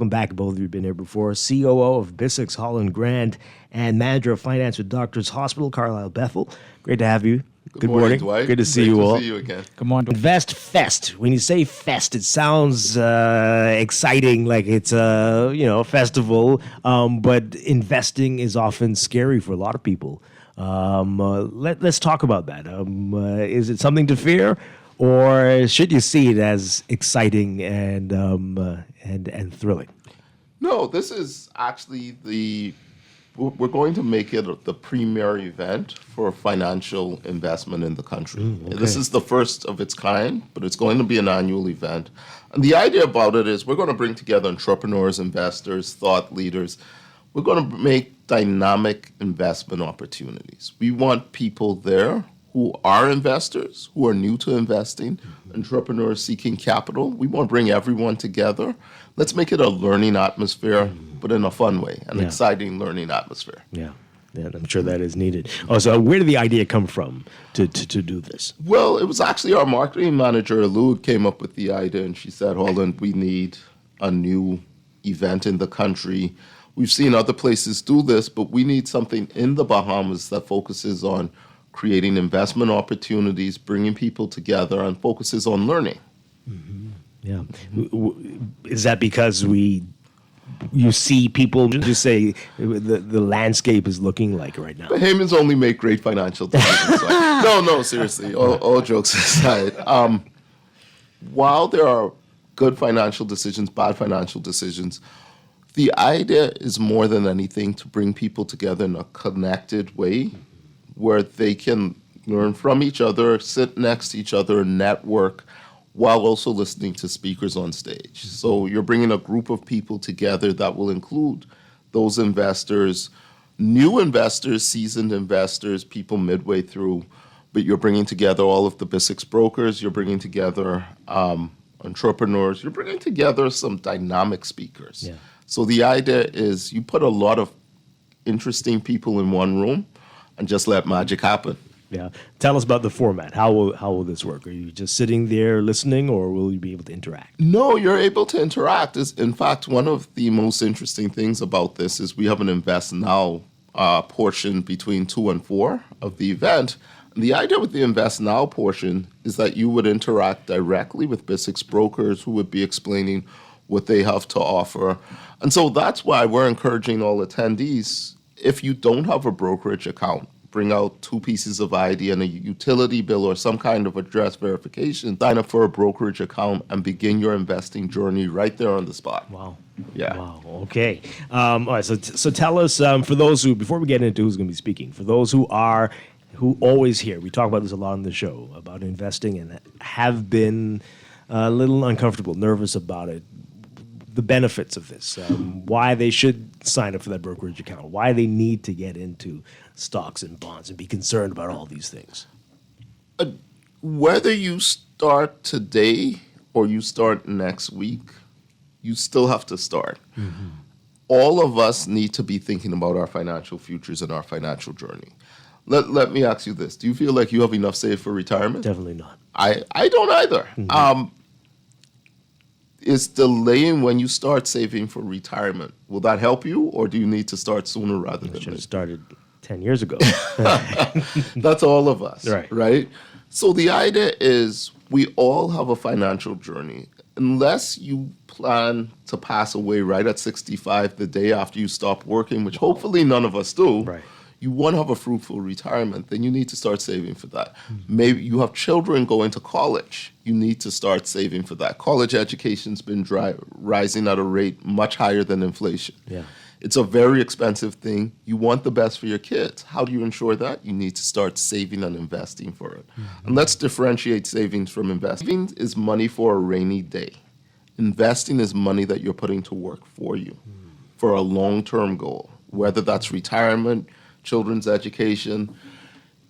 back, both of you have been here before, COO of Bissix Holland Grant and Manager of Finance with Doctors Hospital, Carlisle Bethel. Great to have you. Good morning, Dwight. Good to see you all. Good to see you again. Good morning. Invest Fest. When you say fest, it sounds exciting, like it's a festival. But investing is often scary for a lot of people. Let's talk about that. Is it something to fear, or should you see it as exciting and thrilling? No, this is actually we're going to make it the premier event for financial investment in the country. Okay. This is the first of its kind, but it's going to be an annual event. And the idea about it is we're going to bring together entrepreneurs, investors, thought leaders. We're going to make dynamic investment opportunities. We want people there who are investors, who are new to investing, entrepreneurs seeking capital. We want to bring everyone together. Let's make it a learning atmosphere, but in a fun way, an exciting learning atmosphere. Yeah, I'm sure that is needed. Oh, so where did the idea come from to do this? Well, it was actually our marketing manager, Lou, came up with the idea, and she said, Holland, we need a new event in the country. We've seen other places do this, but we need something in the Bahamas that focuses on creating investment opportunities, bringing people together, and focuses on learning. Mm-hmm. Yeah. Is that because you see people just say the landscape is looking like right now? Bahamians only make great financial decisions. No, seriously, all jokes aside. While there are good financial decisions, bad financial decisions, the idea is more than anything to bring people together in a connected way where they can learn from each other, sit next to each other, network, while also listening to speakers on stage. So you're bringing a group of people together that will include those investors, new investors, seasoned investors, people midway through, but you're bringing together all of the Bissix brokers, you're bringing together entrepreneurs, you're bringing together some dynamic speakers. Yeah. So the idea is you put a lot of interesting people in one room and just let magic happen. Yeah. Tell us about the format. How will this work? Are you just sitting there listening, or will you be able to interact? No, you're able to interact. In fact, one of the most interesting things about this is we have an Invest Now portion between 2 and 4 of the event. And the idea with the Invest Now portion is that you would interact directly with Bissix brokers who would be explaining what they have to offer. And so that's why we're encouraging all attendees, if you don't have a brokerage account, bring out 2 pieces of ID and a utility bill or some kind of address verification, sign up for a brokerage account and begin your investing journey right there on the spot. Wow. Yeah. Wow. Okay. All right. So tell us, for those who, before we get into who's going to be speaking, for those who are who always hear, we talk about this a lot on the show, about investing and have been a little uncomfortable, nervous about it, the benefits of this, why they should sign up for that brokerage account, why they need to get into stocks and bonds and be concerned about all these things. Whether you start today or you start next week, you still have to start. Mm-hmm. All of us need to be thinking about our financial futures and our financial journey. Let me ask you this. Do you feel like you have enough saved for retirement? Definitely not. I don't either. Mm-hmm. Is delaying when you start saving for retirement, will that help you, or do you need to start sooner rather than later? Should have started 10 years ago. That's all of us, right? So the idea is we all have a financial journey. Unless you plan to pass away right at 65, the day after you stop working, which hopefully none of us do, you want to have a fruitful retirement, then you need to start saving for that. Mm-hmm. Maybe you have children going to college. You need to start saving for that. College education's been rising at a rate much higher than inflation. Yeah. It's a very expensive thing. You want the best for your kids. How do you ensure that? You need to start saving and investing for it. Mm-hmm. And let's differentiate savings from investing. Savings is money for a rainy day. Investing is money that you're putting to work for you for a long-term goal, whether that's retirement, children's education.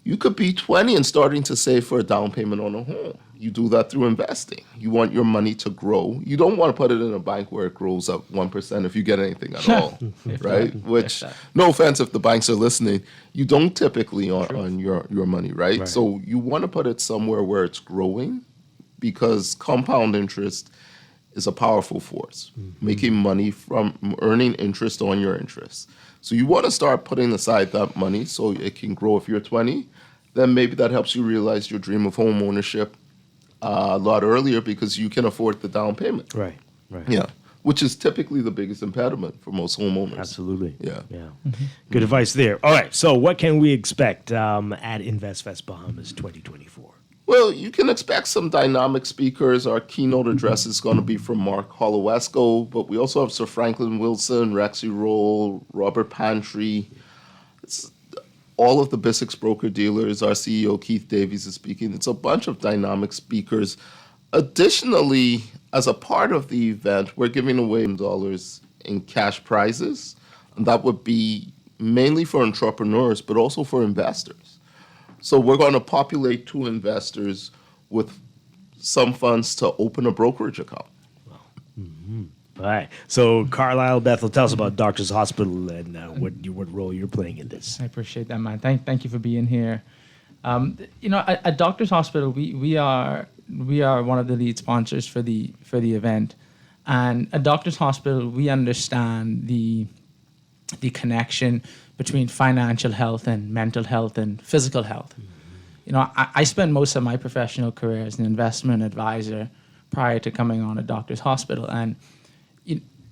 You could be 20 and starting to save for a down payment on a home. You do that through investing. You want your money to grow. You don't want to put it in a bank where it grows up 1% if you get anything at all, right? Which, no offense if the banks are listening, you don't typically on your money, right? So you want to put it somewhere where it's growing, because compound interest is a powerful force, making money from earning interest on your interest. So you want to start putting aside that money so it can grow. If you're 20, then maybe that helps you realize your dream of home ownership a lot earlier, because you can afford the down payment. Right. Yeah, which is typically the biggest impediment for most homeowners. Absolutely. Yeah. Mm-hmm. Good advice there. All right, so what can we expect at InvestFest Bahamas 2024? Well, you can expect some dynamic speakers. Our keynote address is going to be from Mark Holowesco, but we also have Sir Franklin Wilson, Rexy Roll, Robert Pantry. All of the BISX broker dealers. Our CEO, Keith Davies, is speaking. It's a bunch of dynamic speakers. Additionally, as a part of the event, we're giving away $1 in cash prizes, and that would be mainly for entrepreneurs, but also for investors. So we're going to populate 2 investors with some funds to open a brokerage account. Mm-hmm. All right. So Carlisle, Bethel, tell us about Doctors Hospital and what role you're playing in this. I appreciate that, man. Thank you for being here. At Doctors Hospital, we are one of the lead sponsors for the event, and at Doctors Hospital, we understand the connection between financial health and mental health and physical health. I spent most of my professional career as an investment advisor prior to coming on at Doctors Hospital.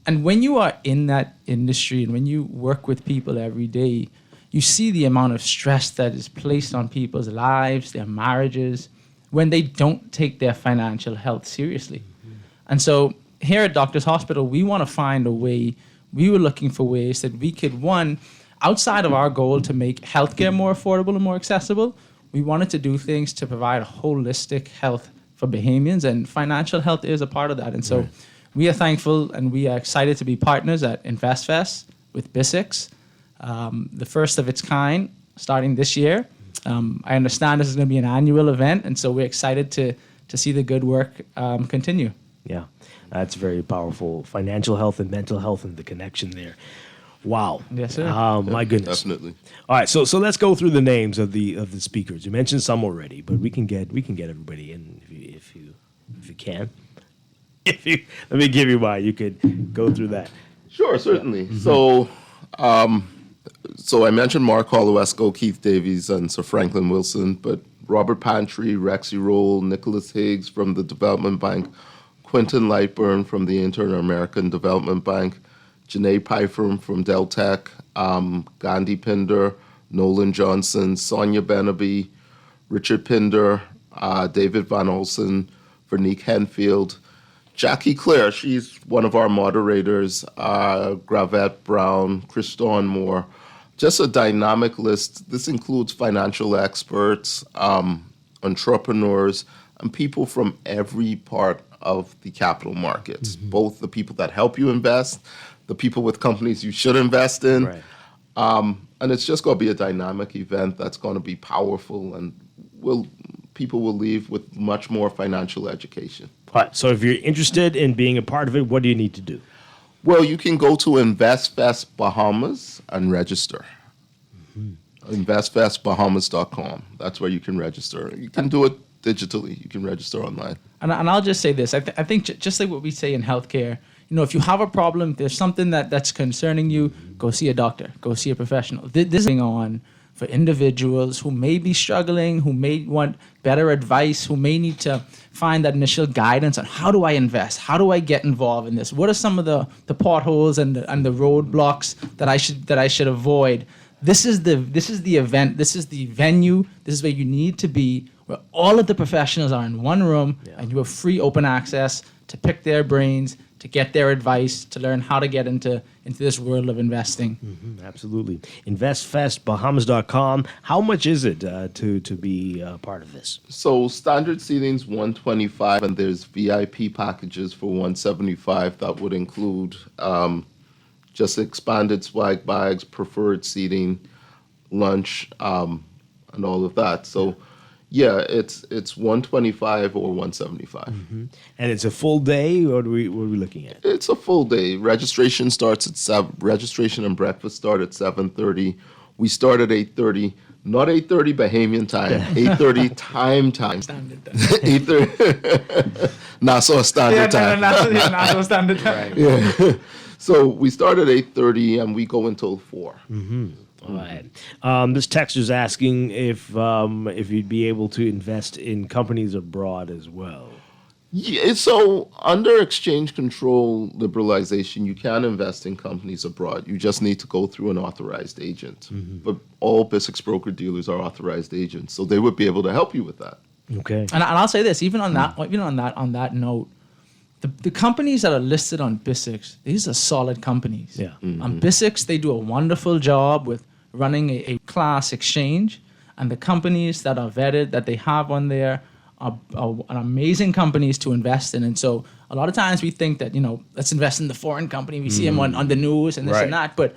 And when you are in that industry and when you work with people every day, you see the amount of stress that is placed on people's lives, their marriages, when they don't take their financial health seriously. Mm-hmm. And so here at Doctors Hospital, we want to find a way. We were looking for ways that we could, one, outside of our goal to make healthcare more affordable and more accessible, we wanted to do things to provide holistic health for Bahamians, and financial health is a part of that. And so we are thankful and we are excited to be partners at InvestFest with BISX, the first of its kind, starting this year. I understand this is going to be an annual event, and so we're excited to see the good work continue. Yeah, that's very powerful. Financial health and mental health and the connection there. Wow. Yes, sir. My goodness. Definitely. All right, so let's go through the names of the speakers. You mentioned some already, but we can get everybody in if you can. Let me give you mine. You could go through that. Sure, certainly. Mm-hmm. So I mentioned Mark Holowesco, Keith Davies, and Sir Franklin Wilson, but Robert Pantry, Rexy Roll, Nicholas Higgs from the Development Bank, Quentin Lightburn from the Inter-American Development Bank, Janae Pfeiffer from Deltec, Gandhi Pinder, Nolan Johnson, Sonia Benaby, Richard Pinder, David Van Olsen, Vernique Henfield, Jackie Clare, she's one of our moderators, Gravette Brown, Christon Moore, just a dynamic list. This includes financial experts, entrepreneurs, and people from every part of the capital markets, both the people that help you invest, the people with companies you should invest in. Right. And it's just going to be a dynamic event that's going to be powerful, and people will leave with much more financial education. All right, so if you're interested in being a part of it, what do you need to do? Well, you can go to InvestFest Bahamas and register. InvestFestBahamas.com. That's where you can register. You can do it digitally. You can register online. And I'll just say this. I think just like what we say in healthcare, if you have a problem, if there's something that's concerning you, go see a doctor. Go see a professional. This is going on for individuals who may be struggling, who may want better advice, who may need to find that initial guidance on how do I invest? How do I get involved in this? What are some of the potholes and the roadblocks that I should avoid? This is the event. This is the venue. This is where you need to be, where all of the professionals are in one room, and you have free open access to pick their brains, to get their advice, to learn how to get into this world of investing. Absolutely. InvestFestBahamas.com. How much is it to be part of this? So standard seating's $125, and there's VIP packages for $175 that would include just expanded swag bags, preferred seating, lunch, and all of that. So, yeah, it's $125 or $175. And it's a full day, or what are we looking at? It's a full day. Registration starts at 7. Registration and breakfast start at 7:30. We start at 8:30. Not 8:30 Bahamian time. 8:30 time. Standard time. 8:30. Nassau Standard Time. Nassau Standard Time. Yeah. So we start at 8:30 and we go until 4. All right. This texter's asking if you'd be able to invest in companies abroad as well. Yeah, so under exchange control liberalization, you can invest in companies abroad. You just need to go through an authorized agent. But all BISX broker dealers are authorized agents, so they would be able to help you with that. Okay. And I'll say this, even on that note, the companies that are listed on BISX, these are solid companies. Yeah. On BISX, they do a wonderful job with running a class exchange, and the companies that are vetted, that they have on there, are amazing companies to invest in. And so a lot of times we think that, let's invest in the foreign company. We see them on the news and this and that, but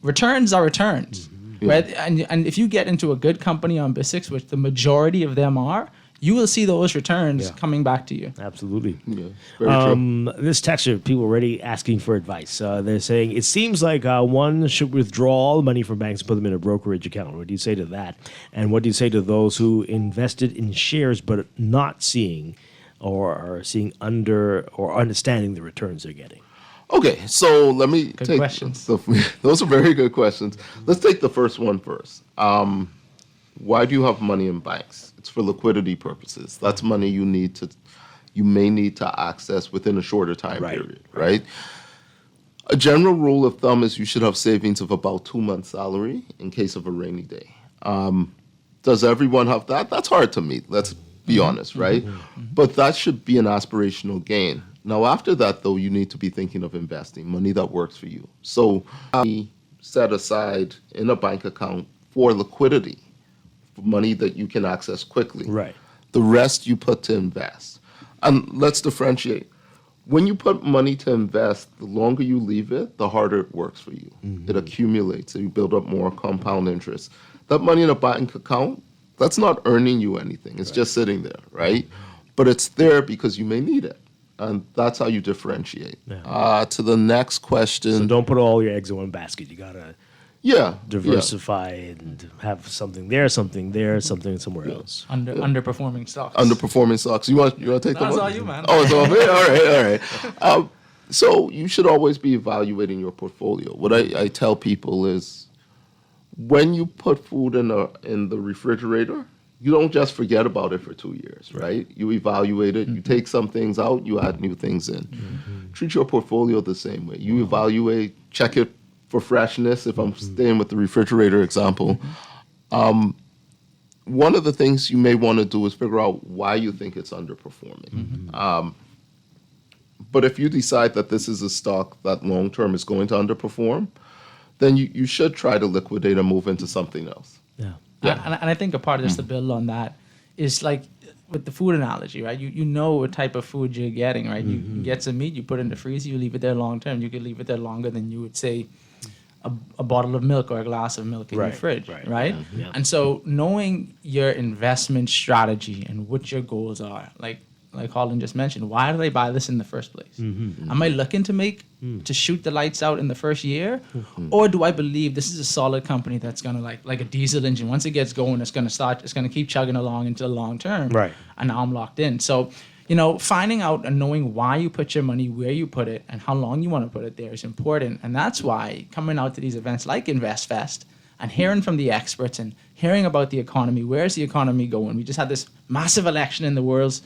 returns are returns. Right? And if you get into a good company on BISX, which the majority of them are, you will see those returns coming back to you. Absolutely. Yeah, very true. This texture, people already asking for advice. They're saying, it seems like one should withdraw all the money from banks and put them in a brokerage account. What do you say to that? And what do you say to those who invested in shares but not seeing or are seeing under or understanding the returns they're getting? Okay, so let me take questions. Those are very good questions. Let's take the first one first. Why do you have money in banks? It's for liquidity purposes. That's money you may need to access within a shorter time period, right? A general rule of thumb is you should have savings of about 2 months' salary in case of a rainy day. Does everyone have that? That's hard to meet, let's be honest, right? But that should be an aspirational gain. Now, after that, though, you need to be thinking of investing, money that works for you. So set aside in a bank account for liquidity, money that you can access quickly. Right. The rest you put to invest. And let's differentiate. When you put money to invest, the longer you leave it, the harder it works for you. It accumulates, and you build up more compound interest. That money in a bank account, that's not earning you anything. It's just sitting there, right? But it's there because you may need it. And that's how you differentiate. To the next question. So don't put all your eggs in one basket. You got to diversify and have something there, something somewhere else. Underperforming stocks. Underperforming stocks. You want to take that one? That's all you, man. Oh, it's all me? All right. So you should always be evaluating your portfolio. What I tell people is when you put food in the refrigerator, you don't just forget about it for 2 years, right? You evaluate it. You take some things out. You add new things in. Treat your portfolio the same way. You evaluate, check it for freshness, if I'm staying with the refrigerator example. One of the things you may want to do is figure out why you think it's underperforming. But if you decide that this is a stock that long-term is going to underperform, then you should try to liquidate and move into something else. Yeah. And I think a part of just to build on that is like with the food analogy, right? You know what type of food you're getting, right? You get some meat, you put it in the freezer, you leave it there long term. You could leave it there longer than you would say a bottle of milk or a glass of milk in your fridge, right? Yeah. And so knowing your investment strategy and what your goals are, like Holland just mentioned, why did I buy this in the first place? Am I looking to shoot the lights out in the first year? Or do I believe this is a solid company that's gonna like a diesel engine, once it gets going, it's gonna keep chugging along into the long term. Right. And now I'm locked in. So, finding out and knowing why you put your money where you put it and how long you want to put it there is important. And that's why coming out to these events like InvestFest and hearing from the experts and hearing about the economy, where's the economy going? We just had this massive election in the world's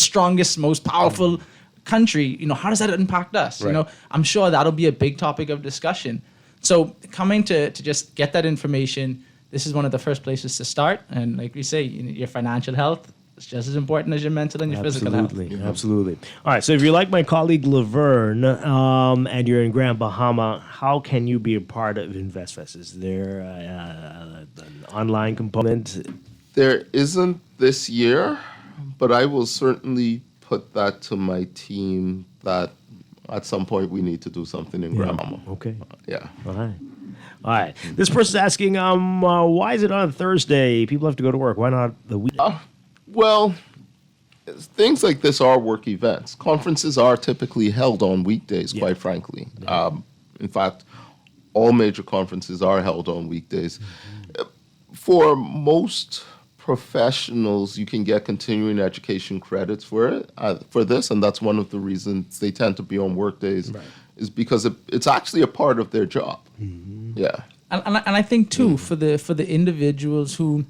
strongest, most powerful country. How does that impact us? Right. I'm sure that'll be a big topic of discussion. So coming to just get that information, this is one of the first places to start. And like we say, your financial health is just as important as your mental and your physical health. Absolutely. All right. So if you're like my colleague Laverne and you're in Grand Bahama, how can you be a part of InvestFest? Is there an online component? There isn't this year, but I will certainly put that to my team that at some point we need to do something in Grand Bahama. Okay. Yeah. All right. This person's asking, why is it on Thursday? People have to go to work. Why not the week? Well, things like this are work events. Conferences are typically held on weekdays, quite frankly. In fact, all major conferences are held on weekdays. For most professionals, you can get continuing education credits for this, and that's one of the reasons they tend to be on work days, is because it's actually a part of their job. Yeah. And I think too, for the individuals who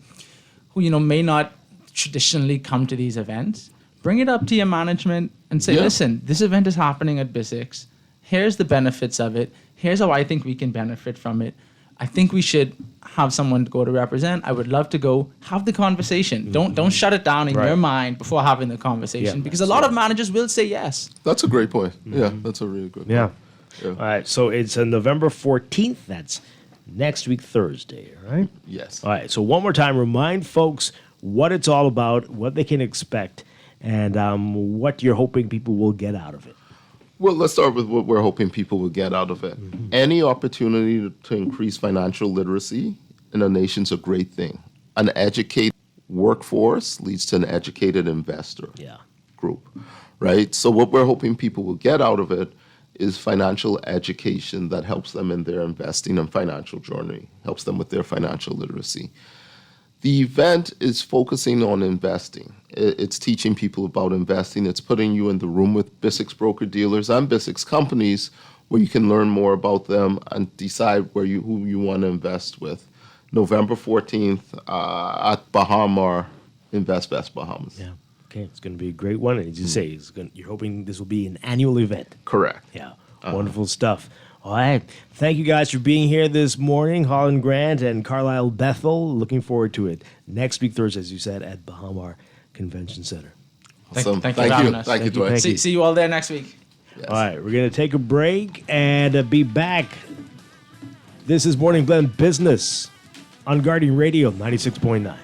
may not traditionally come to these events, bring it up to your management and say, listen, this event is happening at BISX. Here's the benefits of it. Here's how I think we can benefit from it. I think we should have someone go to represent. I would love to go. Have the conversation. Don't shut it down in your mind before having the conversation, because a lot of managers will say yes. That's a great point. Yeah, that's a really good point. Yeah. All right. So it's November 14th. That's next week, Thursday, right? Yes. All right. So one more time, remind folks what it's all about, what they can expect, and what you're hoping people will get out of it. Well, let's start with what we're hoping people will get out of it. Any opportunity to increase financial literacy in a nation's a great thing. An educated workforce leads to an educated investor group, right? So what we're hoping people will get out of it is financial education that helps them in their investing and financial journey, helps them with their financial literacy. The event is focusing on investing. It's teaching people about investing. It's putting you in the room with BISX broker-dealers and BISX companies where you can learn more about them and decide who you want to invest with. November 14th at Bahama, InvestFest Bahamas. Yeah. Okay, it's going to be a great one. And as you say, you're hoping this will be an annual event. Correct. Yeah. Wonderful stuff. All right. Thank you guys for being here this morning, Holland Grant and Carlisle Bethel. Looking forward to it next week, Thursday, as you said, at Bahama Convention Center. Awesome. Thank you for having us. Thank you, Dwight. See you all there next week. Yes. All right. We're going to take a break and be back. This is Morning Blend Business on Guardian Radio 96.9.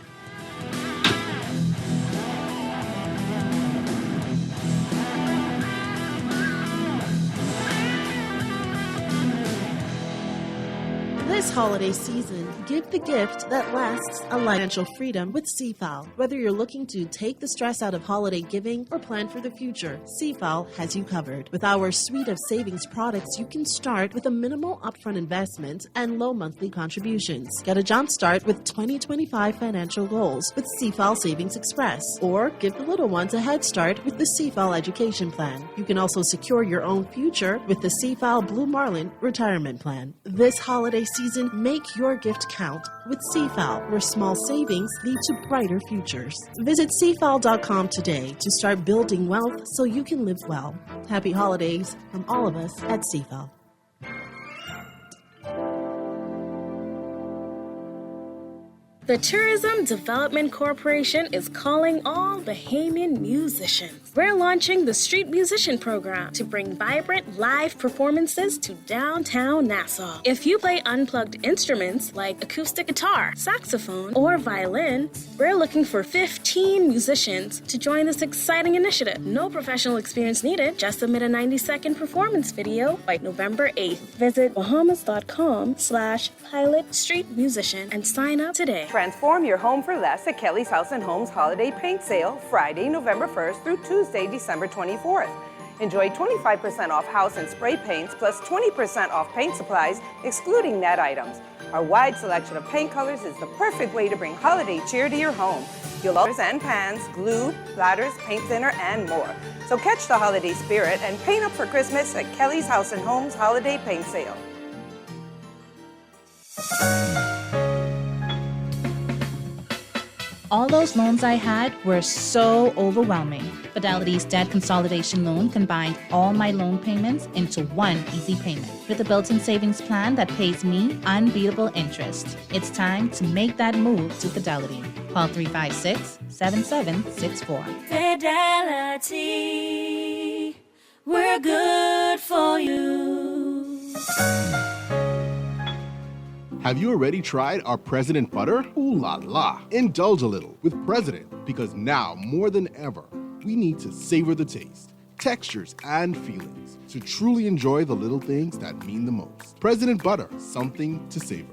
This holiday season, give the gift that lasts a financial freedom with CFAL. Whether you're looking to take the stress out of holiday giving or plan for the future, CFAL has you covered. With our suite of savings products, you can start with a minimal upfront investment and low monthly contributions. Get a jump start with 2025 financial goals with CFAL Savings Express, or give the little ones a head start with the CFAL Education Plan. You can also secure your own future with the CFAL Blue Marlin Retirement Plan. This holiday season, make your gift count with CFAL, where small savings lead to brighter futures. Visit CFAL.com today to start building wealth so you can live well. Happy holidays from all of us at CFAL. The Tourism Development Corporation is calling all Bahamian musicians. We're launching the Street Musician Program to bring vibrant live performances to downtown Nassau. If you play unplugged instruments like acoustic guitar, saxophone, or violin, we're looking for 15 musicians to join this exciting initiative. No professional experience needed. Just submit a 90-second performance video by November 8th. Visit bahamas.com/pilot street musician and sign up today. Transform your home for less at Kelly's House and Homes Holiday Paint Sale, Friday, November 1st through Tuesday, December 24th. Enjoy 25% off house and spray paints plus 20% off paint supplies, excluding net items. Our wide selection of paint colors is the perfect way to bring holiday cheer to your home. You'll also and pans, glue, bladders, paint thinner, and more. So catch the holiday spirit and paint up for Christmas at Kelly's House and Homes Holiday Paint Sale. All those loans I had were so overwhelming. Fidelity's debt consolidation loan combined all my loan payments into one easy payment with a built-in savings plan that pays me unbeatable interest. It's time to make that move to Fidelity. Call 356-7764. Fidelity, we're good for you. Have you already tried our President Butter? Ooh la la. Indulge a little with President, because now more than ever, we need to savor the taste, textures, and feelings to truly enjoy the little things that mean the most. President Butter, something to savor.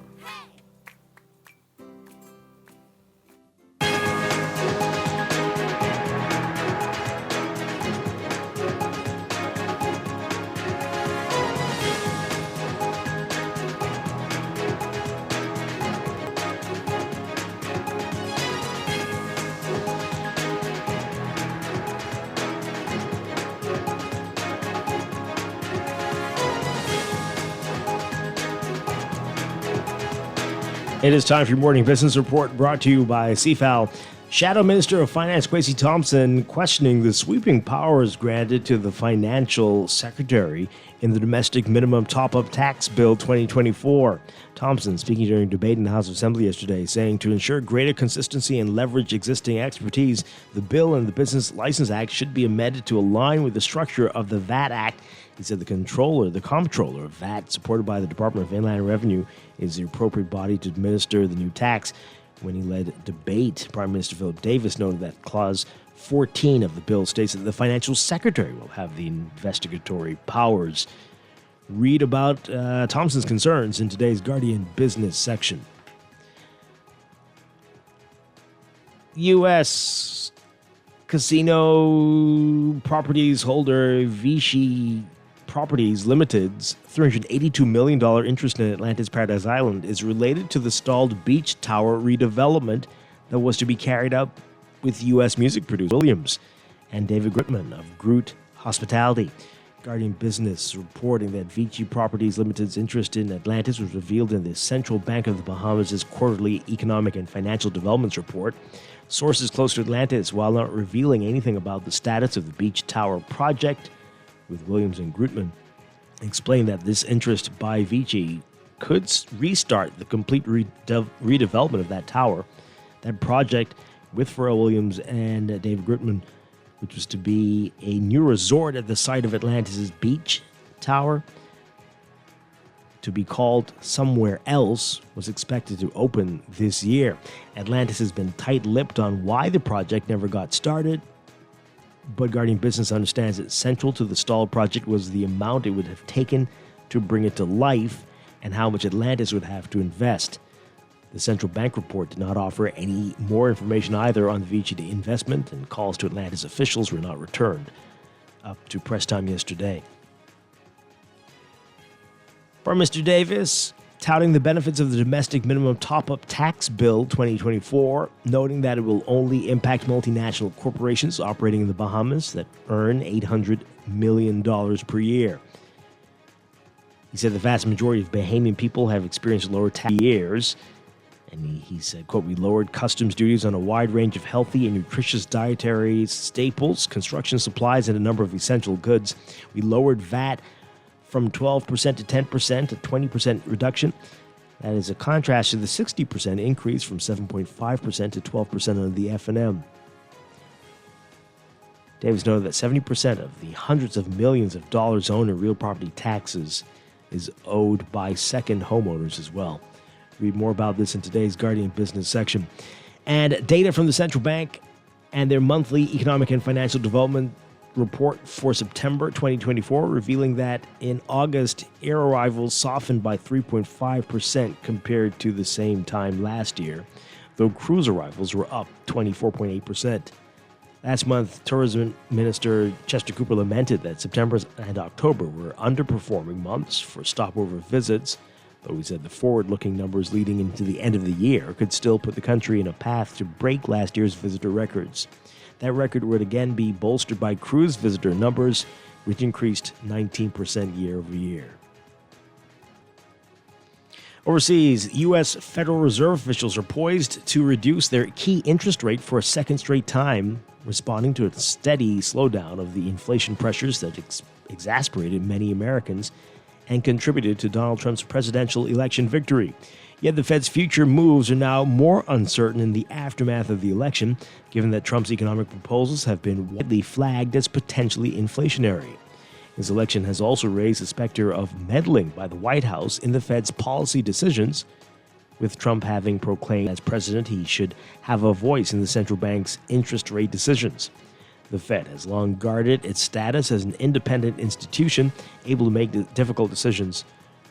It is time for your morning business report brought to you by CFAL. Shadow Minister of Finance Kwesi Thompson questioning the sweeping powers granted to the Financial Secretary in the Domestic Minimum Top-Up Tax Bill 2024. Thompson, speaking during debate in the House of Assembly yesterday, saying to ensure greater consistency and leverage existing expertise, the bill and the Business License Act should be amended to align with the structure of the VAT Act. He said the comptroller of VAT, supported by the Department of Inland Revenue, is the appropriate body to administer the new tax. When he led debate, Prime Minister Philip Davis noted that Clause 14 of the bill states that the Financial Secretary will have the investigatory powers. Read about Thompson's concerns in today's Guardian Business section. U.S. casino properties holder Vichy Properties Limited's $382 million interest in Atlanta's Paradise Island is related to the stalled beach tower redevelopment that was to be carried out with U.S. music producer Williams and David Gritman of Groot Hospitality. Guardian Business reporting that Vichy Properties Limited's interest in Atlantis was revealed in the Central Bank of the Bahamas' quarterly economic and financial developments report. Sources close to Atlantis, while not revealing anything about the status of the beach tower project with Williams and Grootman, explained that this interest by Vichy could restart the complete redevelopment of that tower. That project with Pharrell Williams and David Grootman, which was to be a new resort at the site of Atlantis' beach tower, to be called Somewhere Else, was expected to open this year. Atlantis has been tight-lipped on why the project never got started, but Guardian Business understands that central to the stalled project was the amount it would have taken to bring it to life and how much Atlantis would have to invest. The central bank report did not offer any more information either on the Vichy investment, and calls to Atlantis officials were not returned up to press time yesterday. For Mr. Davis, touting the benefits of the Domestic Minimum Top-Up Tax Bill 2024, noting that it will only impact multinational corporations operating in the Bahamas that earn $800 million per year. He said the vast majority of Bahamian people have experienced lower tax years. And he said, quote, "We lowered customs duties on a wide range of healthy and nutritious dietary staples, construction supplies, and a number of essential goods. We lowered VAT from 12% to 10%, a 20% reduction. That is a contrast to the 60% increase from 7.5% to 12% on the F&M. Davis noted that 70% of the hundreds of millions of dollars owed in real property taxes is owed by second homeowners as well. Read more about this in today's Guardian Business section. And data from the central bank and their monthly economic and financial development report for September 2024 revealing that in August, air arrivals softened by 3.5% compared to the same time last year, though cruise arrivals were up 24.8%. Last month, Tourism Minister Chester Cooper lamented that September and October were underperforming months for stopover visits, though he said the forward-looking numbers leading into the end of the year could still put the country in a path to break last year's visitor records. That record would again be bolstered by cruise visitor numbers, which increased 19% year over year. Overseas, U.S. Federal Reserve officials are poised to reduce their key interest rate for a second straight time, responding to a steady slowdown of the inflation pressures that exasperated many Americans and contributed to Donald Trump's presidential election victory. Yet the Fed's future moves are now more uncertain in the aftermath of the election, given that Trump's economic proposals have been widely flagged as potentially inflationary. His election has also raised the specter of meddling by the White House in the Fed's policy decisions, with Trump having proclaimed as president he should have a voice in the central bank's interest rate decisions. The Fed has long guarded its status as an independent institution able to make difficult decisions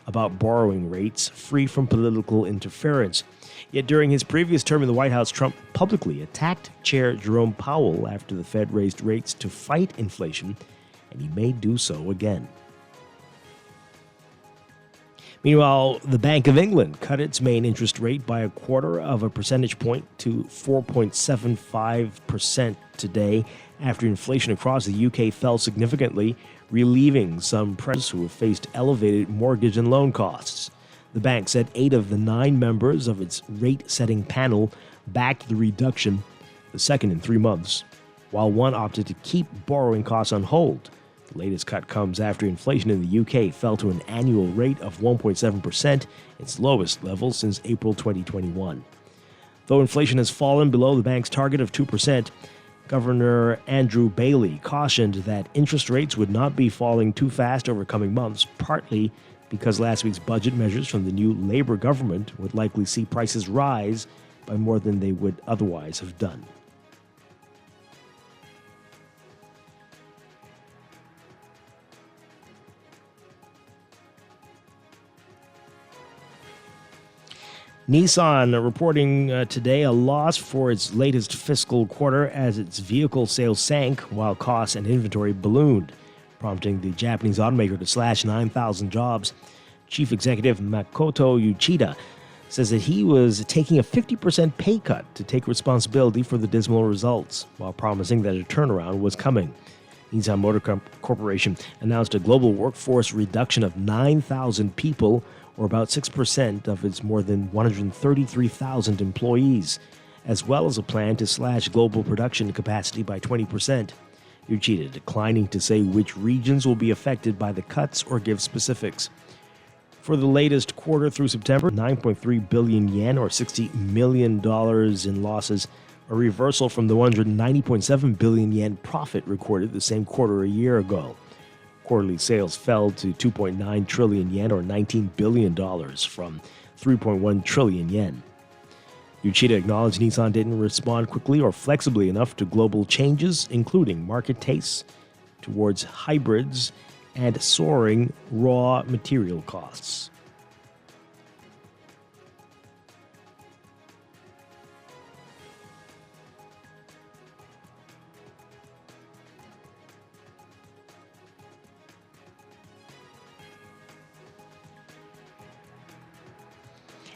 about borrowing rates free from political interference. Yet during his previous term in the White House, Trump publicly attacked Chair Jerome Powell after the Fed raised rates to fight inflation, and he may do so again. Meanwhile, the Bank of England cut its main interest rate by 0.25 percentage point to 4.75% today after inflation across the UK fell significantly, relieving some pressures who have faced elevated mortgage and loan costs. The bank said 8 of the 9 members of its rate-setting panel backed the reduction, the second in 3 months, while one opted to keep borrowing costs on hold. The latest cut comes after inflation in the UK fell to an annual rate of 1.7%, its lowest level since April 2021. Though inflation has fallen below the bank's target of 2%, Governor Andrew Bailey cautioned that interest rates would not be falling too fast over coming months, partly because last week's budget measures from the new Labour government would likely see prices rise by more than they would otherwise have done. Nissan reporting today a loss for its latest fiscal quarter as its vehicle sales sank while costs and inventory ballooned, prompting the Japanese automaker to slash 9,000 jobs. Chief Executive Makoto Uchida says that he was taking a 50% pay cut to take responsibility for the dismal results, while promising that a turnaround was coming. Nissan Motor Corporation announced a global workforce reduction of 9,000 people, or about 6% of its more than 133,000 employees, as well as a plan to slash global production capacity by 20%. Uchida declining to say which regions will be affected by the cuts or give specifics. For the latest quarter through September, 9.3 billion yen or $60 million in losses, a reversal from the 190.7 billion yen profit recorded the same quarter a year ago. Quarterly sales fell to 2.9 trillion yen or $19 billion from 3.1 trillion yen. Uchida acknowledged Nissan didn't respond quickly or flexibly enough to global changes, including market tastes towards hybrids and soaring raw material costs.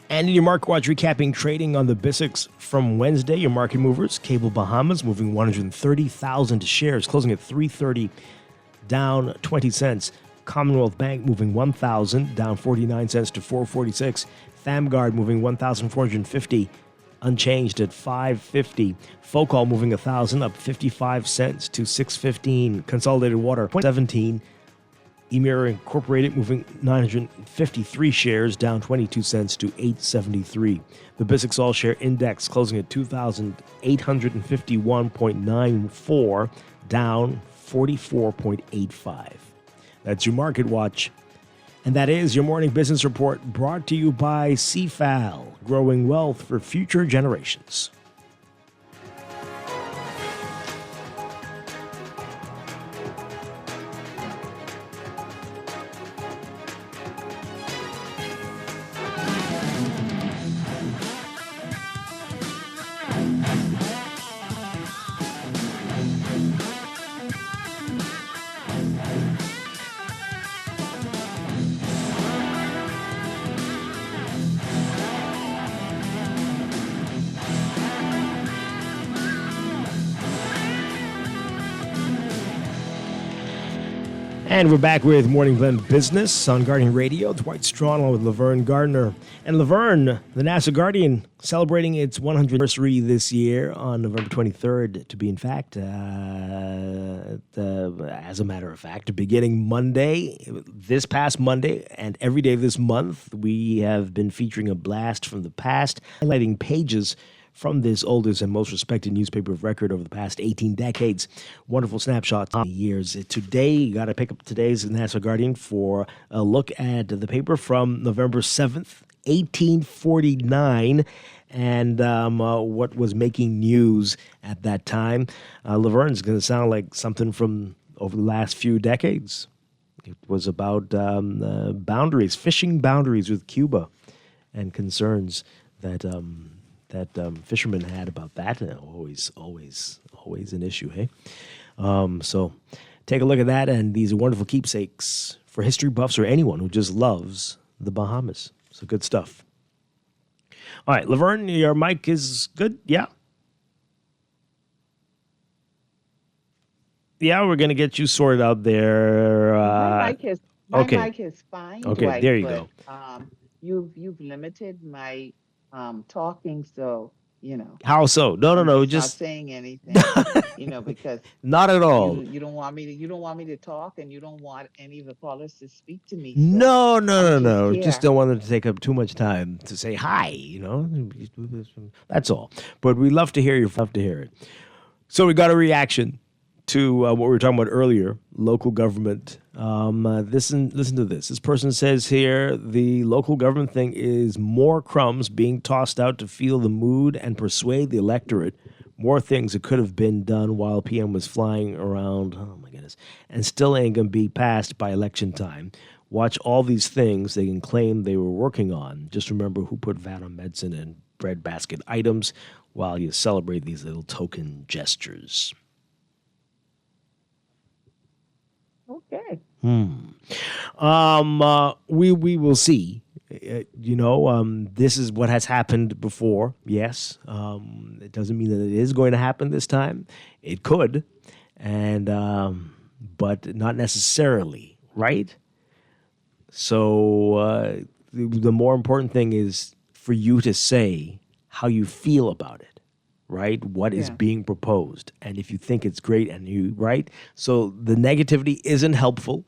And in your Market Watch recapping trading on the BISX from Wednesday, your market movers, Cable Bahamas moving 130,000 shares, closing at 330, down 20 cents. Commonwealth Bank moving 1,000, down 49 cents to 446. Thamgard moving 1,450, unchanged at 550. Focol moving 1,000, up 55 cents to 615. Consolidated Water 17, Emira Incorporated moving 953 shares, down 22 cents to 873. The Bisix All Share Index closing at 2,851.94, down 44.85. That's your Market Watch. And that is your morning business report, brought to you by CFAL, growing wealth for future generations. And we're back with Morning Blend Business on Guardian Radio. Dwight Strachan along with Laverne Gardner. And Laverne, the NASA Guardian, celebrating its 100th anniversary this year on November 23rd, to be in fact, as a matter of fact, beginning Monday, this past Monday, and every day of this month, we have been featuring a blast from the past, highlighting pages from this oldest and most respected newspaper of record over the past 18 decades. Wonderful snapshots of the years. Today, you got to pick up today's NASA Guardian for a look at the paper from November 7th, 1849, and what was making news at that time. Laverne's going to sound like something from over the last few decades. It was about boundaries, fishing boundaries with Cuba, and concerns that fishermen had about that. Always an issue, hey? So take a look at that, and these are wonderful keepsakes for history buffs or anyone who just loves the Bahamas. So good stuff. All right, Laverne, your mic is good? Yeah? Yeah, we're going to get you sorted out there. My mic is fine. Okay, Dwight, there you but, go. You've limited my talking, so How so? No, I'm just not saying anything, because not at all. you don't want me to talk, and you don't want any of the callers to speak to me. No. here. Just don't want them to take up too much time to say hi, That's all. But we love to hear you. Love to hear it. So we got a reaction to what we were talking about earlier, local government. Listen to this. This person says here, the local government thing is more crumbs being tossed out to feel the mood and persuade the electorate. More things that could have been done while PM was flying around. Oh, my goodness. And still ain't going to be passed by election time. Watch all these things they can claim they were working on. Just remember who put VAT on medicine and breadbasket items while you celebrate these little token gestures. Okay. We will see. This is what has happened before. Yes. It doesn't mean that it is going to happen this time. It could, and but not necessarily, right? So the more important thing is for you to say how you feel about it. Right? What is being proposed. And if you think it's great right? So the negativity isn't helpful.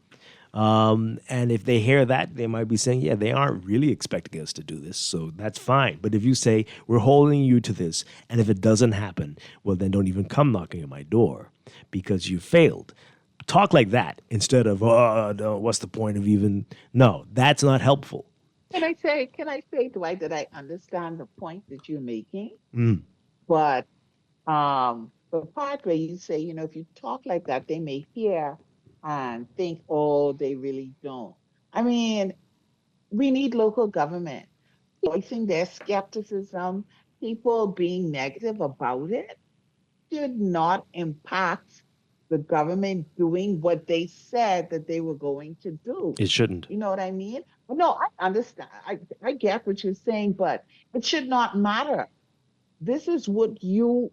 And if they hear that, they might be saying, yeah, they aren't really expecting us to do this. So that's fine. But if you say, we're holding you to this, and if it doesn't happen, well, then don't even come knocking at my door because you failed. Talk like that instead of, oh, no, what's the point of even, no, that's not helpful. Can I say, Dwight, that I understand the point that you're making? But the part where you say, if you talk like that, they may hear and think, oh, they really don't. I mean, we need local government voicing their skepticism, people being negative about it should not impact the government doing what they said that they were going to do. It shouldn't. You know what I mean? No, I understand. I get what you're saying, but it should not matter. This is what you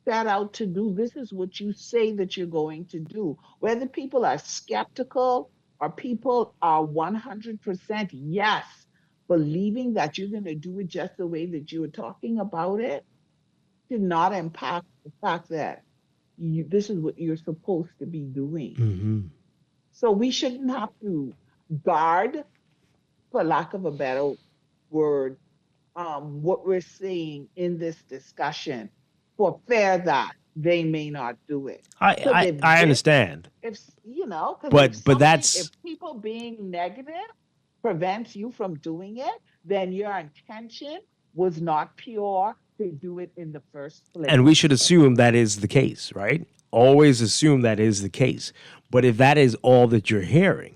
set out to do. This is what you say that you're going to do. Whether people are skeptical or people are 100% yes, believing that you're going to do it just the way that you were talking about it, should not impact the fact that this is what you're supposed to be doing. So we shouldn't have to guard, for lack of a better word, what we're seeing in this discussion for fear that they may not do it. Because I understand, if you know, because but if people being negative prevents you from doing it, then your intention was not pure to do it in the first place. and we should assume that is the case, right? Always assume that is the case. But if that is all that you're hearing,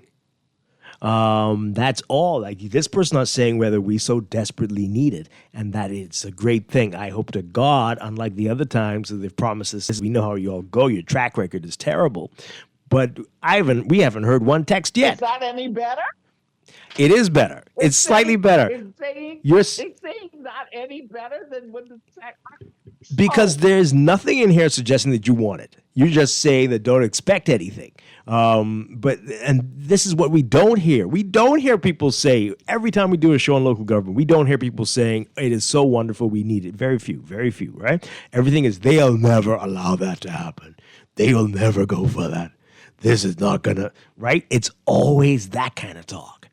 that's all. Like, this person's not saying whether we so desperately need it, and that it's a great thing. I hope to God, unlike the other times that they've promised us, we know how you all go. Your track record is terrible. But we haven't heard one text yet. Is that any better? It is better. It's slightly better. It's saying not any better than what the text. Because there's nothing in here suggesting that you want it. You just say that don't expect anything. And this is what we don't hear. We don't hear people say, every time we do a show on local government, we don't hear people saying, it is so wonderful, we need it. Very few, right? Everything is, they'll never allow that to happen. They will never go for that. This is not gonna, right? It's always that kind of talk.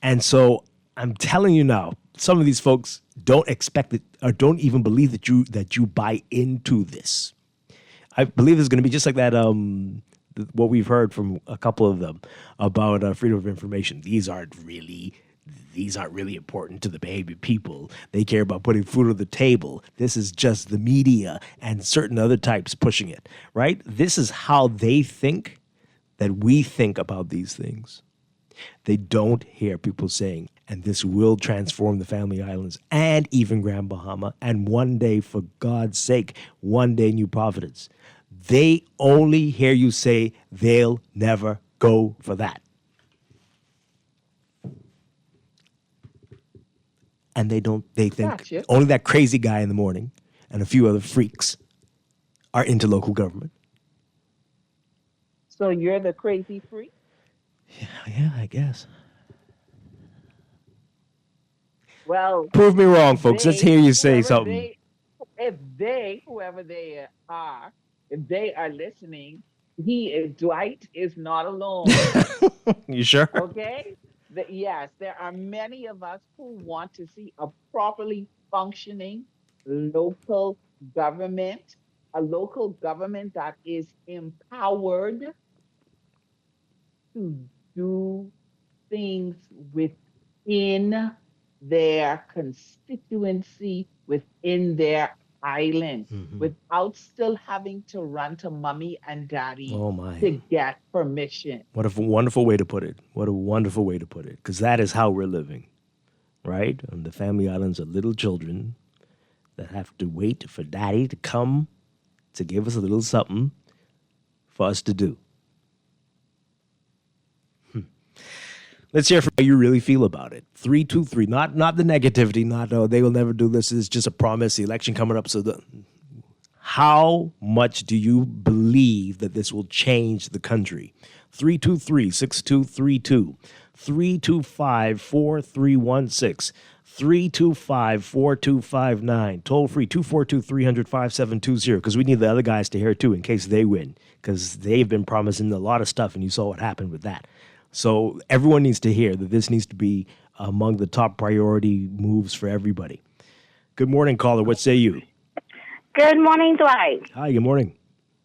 And so I'm telling you now, some of these folks don't expect it or don't even believe that you buy into this. I believe it's going to be just like that. What we've heard from a couple of them about freedom of information. These aren't really important to the baby people. They care about putting food on the table. This is just the media and certain other types pushing it, right? This is how they think that we think about these things. They don't hear people saying, and this will transform the Family Islands and even Grand Bahama, and one day, for God's sake, one day New Providence. They only hear you say they'll never go for that. And they think Gotcha. Only that crazy guy in the morning and a few other freaks are into local government. So you're the crazy freak? Yeah, I guess. Well, Prove me wrong, folks. Let's hear you say something. Whoever they are, if they are listening, Dwight is not alone. You sure? Okay? Yes, there are many of us who want to see a properly functioning local government, a local government that is empowered to do things within their constituency, within their island, without still having to run to mommy and daddy to get permission. What a wonderful way to put it. What a wonderful way to put it. Because that is how we're living, right? On the Family Islands are little children that have to wait for daddy to come to give us a little something for us to do. Let's hear from how you really feel about it. 323, not the negativity, not, oh, they will never do this. It's just a promise, the election coming up. How much do you believe that this will change the country? 323-6232, 325-4316, 325-4259. Toll free, 242-300-5720, because we need the other guys to hear it too in case they win, because they've been promising a lot of stuff, and you saw what happened with that. So everyone needs to hear that this needs to be among the top priority moves for everybody. Good morning, caller. What say you? Good morning, Dwight. Hi, good morning.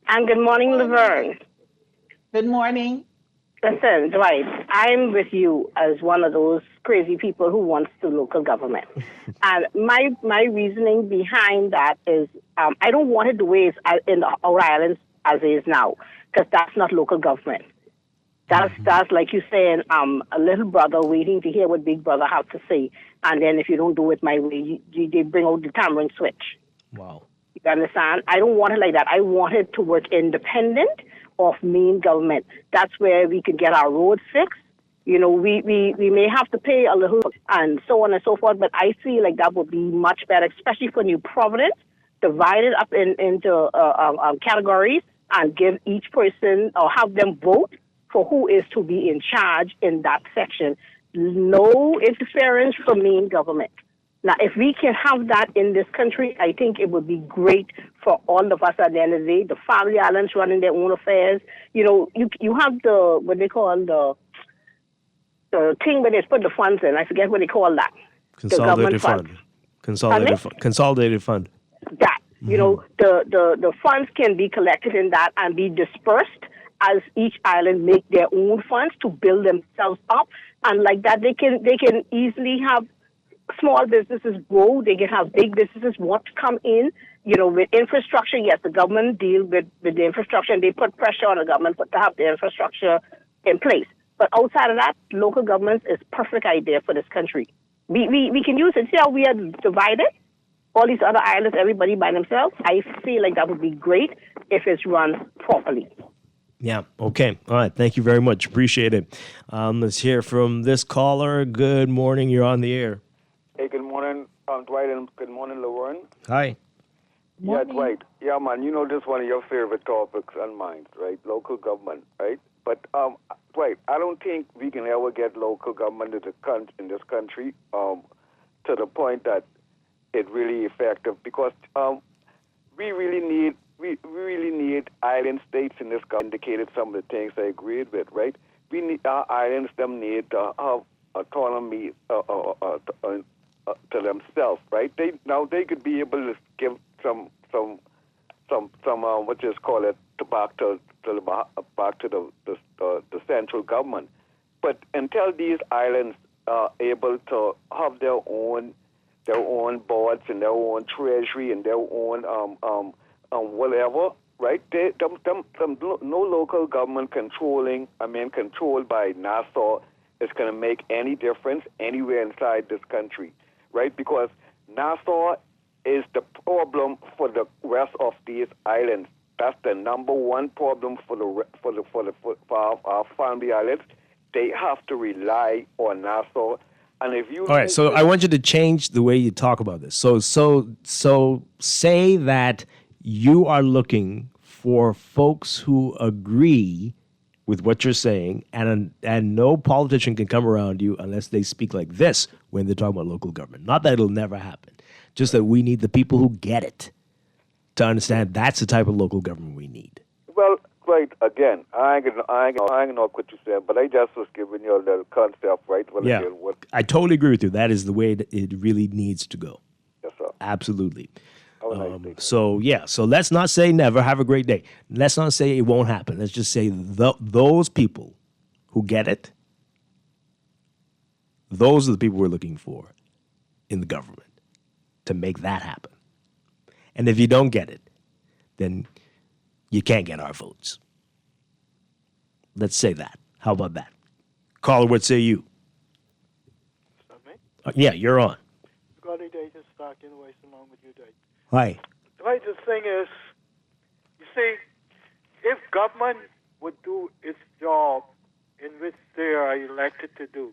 And good morning, Laverne. Good morning. Listen, Dwight, I'm with you as one of those crazy people who wants the local government. And my reasoning behind that is I don't want it the way it's in our islands as it is now, because that's not local government. That's like you saying, a little brother waiting to hear what big brother have to say, and then if you don't do it my way, they bring out the tamarind switch. Wow. You understand? I don't want it like that. I want it to work independent of main government. That's where we could get our roads fixed. You know, we may have to pay a little and so on and so forth, but I feel like that would be much better, especially for New Providence, divided up into categories and give each person or have them vote for who is to be in charge in that section. No interference from main government. Now, if we can have that in this country, I think it would be great for all of us at the end of the day. The family islands running their own affairs. You know, you have what they call the thing where they put the funds in. I forget what they call that. The government Consolidated fund. Consolidated fund. That. You know, the funds can be collected in that and be dispersed as each island make their own funds to build themselves up. And like that, they can easily have small businesses grow. They can have big businesses want to come in. You know, with infrastructure, yes, the government deal with the infrastructure, and they put pressure on the government to have the infrastructure in place. But outside of that, local governments is perfect idea for this country. We can use it. See how we are divided? All these other islands, everybody by themselves. I feel like that would be great if it's run properly. Yeah. Okay. All right. Thank you very much. Appreciate it. Let's hear from this caller. Good morning. You're on the air. Hey, good morning, Dwight, and good morning, Laverne. Hi. Yeah, Dwight. Yeah, man, you know this is one of your favorite topics and mine, right? Local government, right? But, Dwight, I don't think we can ever get local government in this country to the point that it's really effective because we really need island states in this government. Indicated some of the things I agreed with, right? We need our islands. Them need to have autonomy to themselves, right? They could be able to give some what you call it back to the central government. But until these islands are able to have their own boards and their own treasury and their own whatever, right? No local government controlled by Nassau is going to make any difference anywhere inside this country, right? Because Nassau is the problem for the rest of these islands. That's the number one problem for our family islands. They have to rely on Nassau. And if you all right, so I want you to change the way you talk about this. So say that you are looking for folks who agree with what you're saying, and no politician can come around you unless they speak like this when they're talking about local government. Not that it'll never happen, just that we need the people who get it to understand that's the type of local government we need. Well, right, again, I ain't know what you said, but I just was giving you a little concept, right? Well, Yeah, again, I totally agree with you. That is the way it really needs to go. Yes, sir. Absolutely. So let's not say never. Have a great day. Let's not say it won't happen. Let's just say those people who get it, those are the people we're looking for in the government to make that happen. And if you don't get it, then you can't get our votes. Let's say that. How about that? Caller, what say you? Yeah, you're on. Good day, just Strachan, always along with you, Dwight. Hi. Dwight, the thing is, you see, if government would do its job in which they are elected to do,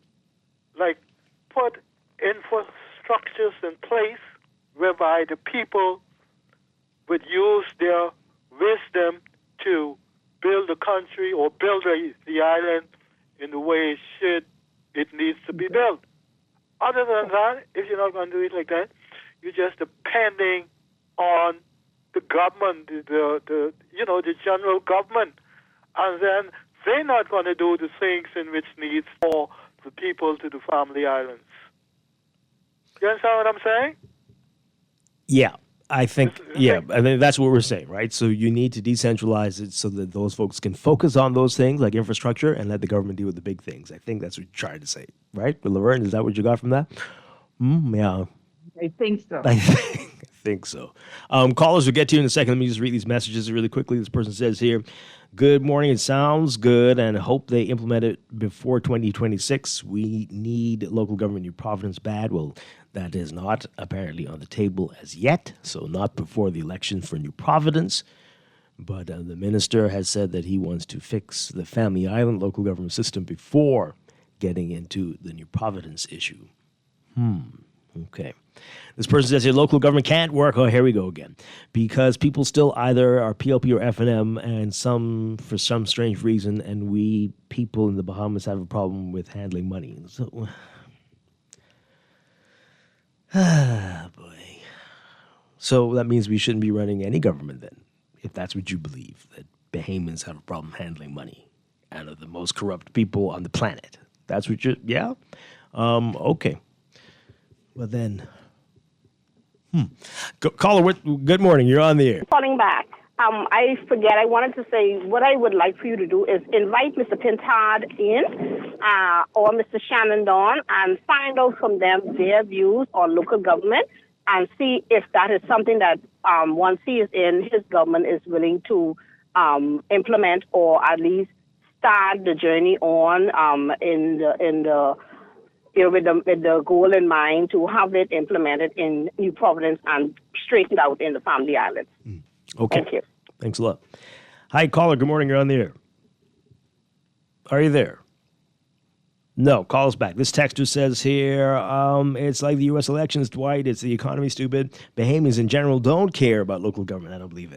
like put infrastructures in place whereby the people would use their wisdom to build the country or build the island in the way it needs to be built. Other than that, if you're not going to do it like that, you're just depending on the government, the general government, and then they're not going to do the things in which needs for the people to the family islands. You understand what I'm saying? Yeah, I think that's what we're saying, right? So you need to decentralize it so that those folks can focus on those things like infrastructure and let the government deal with the big things. I think that's what you're trying to say, right? But Laverne, is that what you got from that? Yeah. I think so. I think so. Callers, we'll get to you in a second. Let me just read these messages really quickly. This person says here, good morning. It sounds good and hope they implement it before 2026. We need local government in New Providence bad. Well, that is not apparently on the table as yet, so not before the election for New Providence. But the minister has said that he wants to fix the Family Island local government system before getting into the New Providence issue. Okay. This person says here, local government can't work. Oh, here we go again. Because people still either are PLP or F&M, and for some strange reason, and we people in the Bahamas have a problem with handling money. So, Ah, boy. So that means we shouldn't be running any government then, if that's what you believe, that Bahamians have a problem handling money and are the most corrupt people on the planet. That's what you, yeah? Okay. Well then, Caller, good morning. You're on the air. Calling back. I forget. I wanted to say what I would like for you to do is invite Mr. Pintard in or Mr. Shannon Dawn and find out from them their views on local government and see if that is something that once he is in, his government is willing to implement or at least start the journey on with the goal in mind to have it implemented in New Providence and straightened out in the Family Islands. Okay. Thank you. Thanks a lot. Hi, caller. Good morning. You're on the air. Are you there? No, call us back. This texter says here, it's like the U.S. elections, Dwight. It's the economy, stupid. Bahamians in general don't care about local government. I don't believe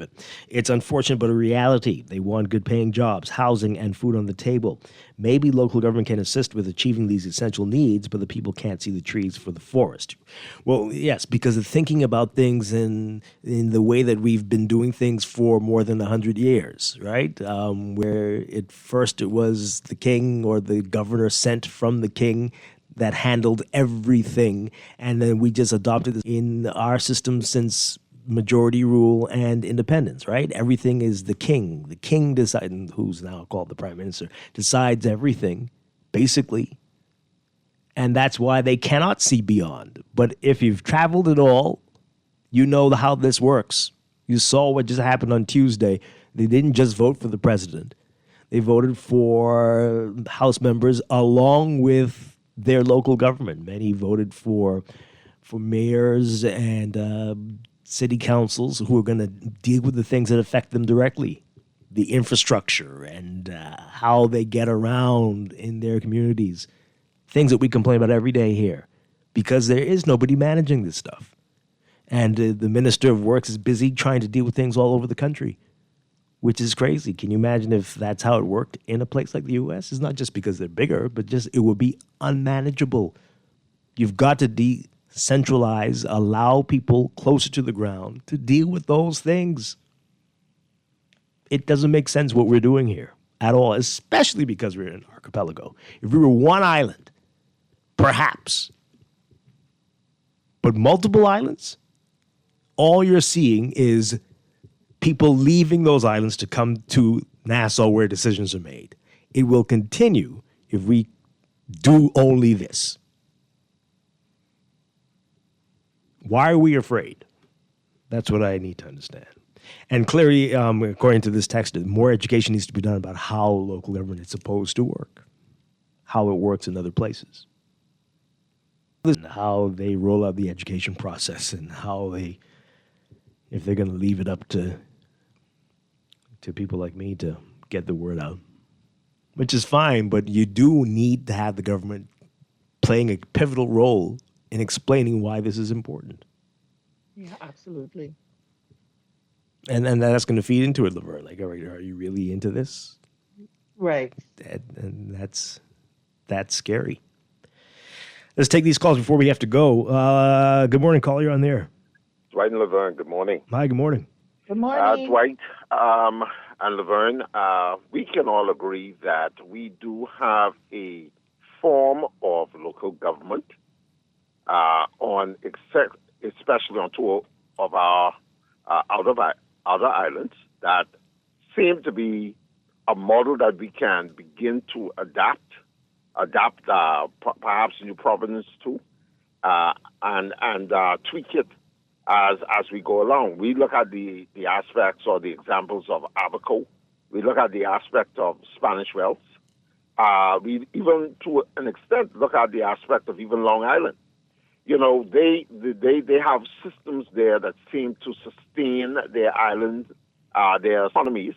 it. It's unfortunate, but a reality. They want good-paying jobs, housing, and food on the table. Maybe local government can assist with achieving these essential needs, but the people can't see the trees for the forest. Well, yes, because of thinking about things in the way that we've been doing things for more than 100 years, right? Where it was the king or the governor sent from the king that handled everything, and then we just adopted this in our system since majority rule and independence, right? Everything is the king. The king decides, who's now called the prime minister, decides everything, basically. And that's why they cannot see beyond. But if you've traveled at all, you know how this works. You saw what just happened on Tuesday. They didn't just vote for the president. They voted for House members along with their local government. Many voted for mayors and city councils who are going to deal with the things that affect them directly, the infrastructure and how they get around in their communities, things that we complain about every day here, because there is nobody managing this stuff. And the Minister of Works is busy trying to deal with things all over the country, which is crazy. Can you imagine if that's how it worked in a place like the U.S.? It's not just because they're bigger, but just it would be unmanageable. You've got to decentralize, allow people closer to the ground to deal with those things. It doesn't make sense what we're doing here at all, especially because we're in an archipelago. If we were one island, perhaps, but multiple islands, all you're seeing is people leaving those islands to come to Nassau where decisions are made. It will continue if we do only this. Why are we afraid? That's what I need to understand. And clearly, according to this text, more education needs to be done about how local government is supposed to work, how it works in other places, and how they roll out the education process, and how they, if they're going to leave it up to people like me to get the word out, which is fine, but you do need to have the government playing a pivotal role in explaining why this is important. Yeah, absolutely. And that's going to feed into it, Laverne. Like, all right, are you really into this? Right. And that's scary. Let's take these calls before we have to go. Good morning, caller. You're on the air. Dwight and Laverne, good morning. Hi, good morning. Good morning. Dwight and Laverne, we can all agree that we do have a form of local government especially on two of our outer islands that seem to be a model that we can begin to adapt perhaps New Providence too, and tweak it as we go along. We look at the aspects or the examples of Abaco. We look at the aspect of Spanish Wells. We even, to an extent, look at the aspect of even Long Island. You know, they have systems there that seem to sustain their islands, their economies,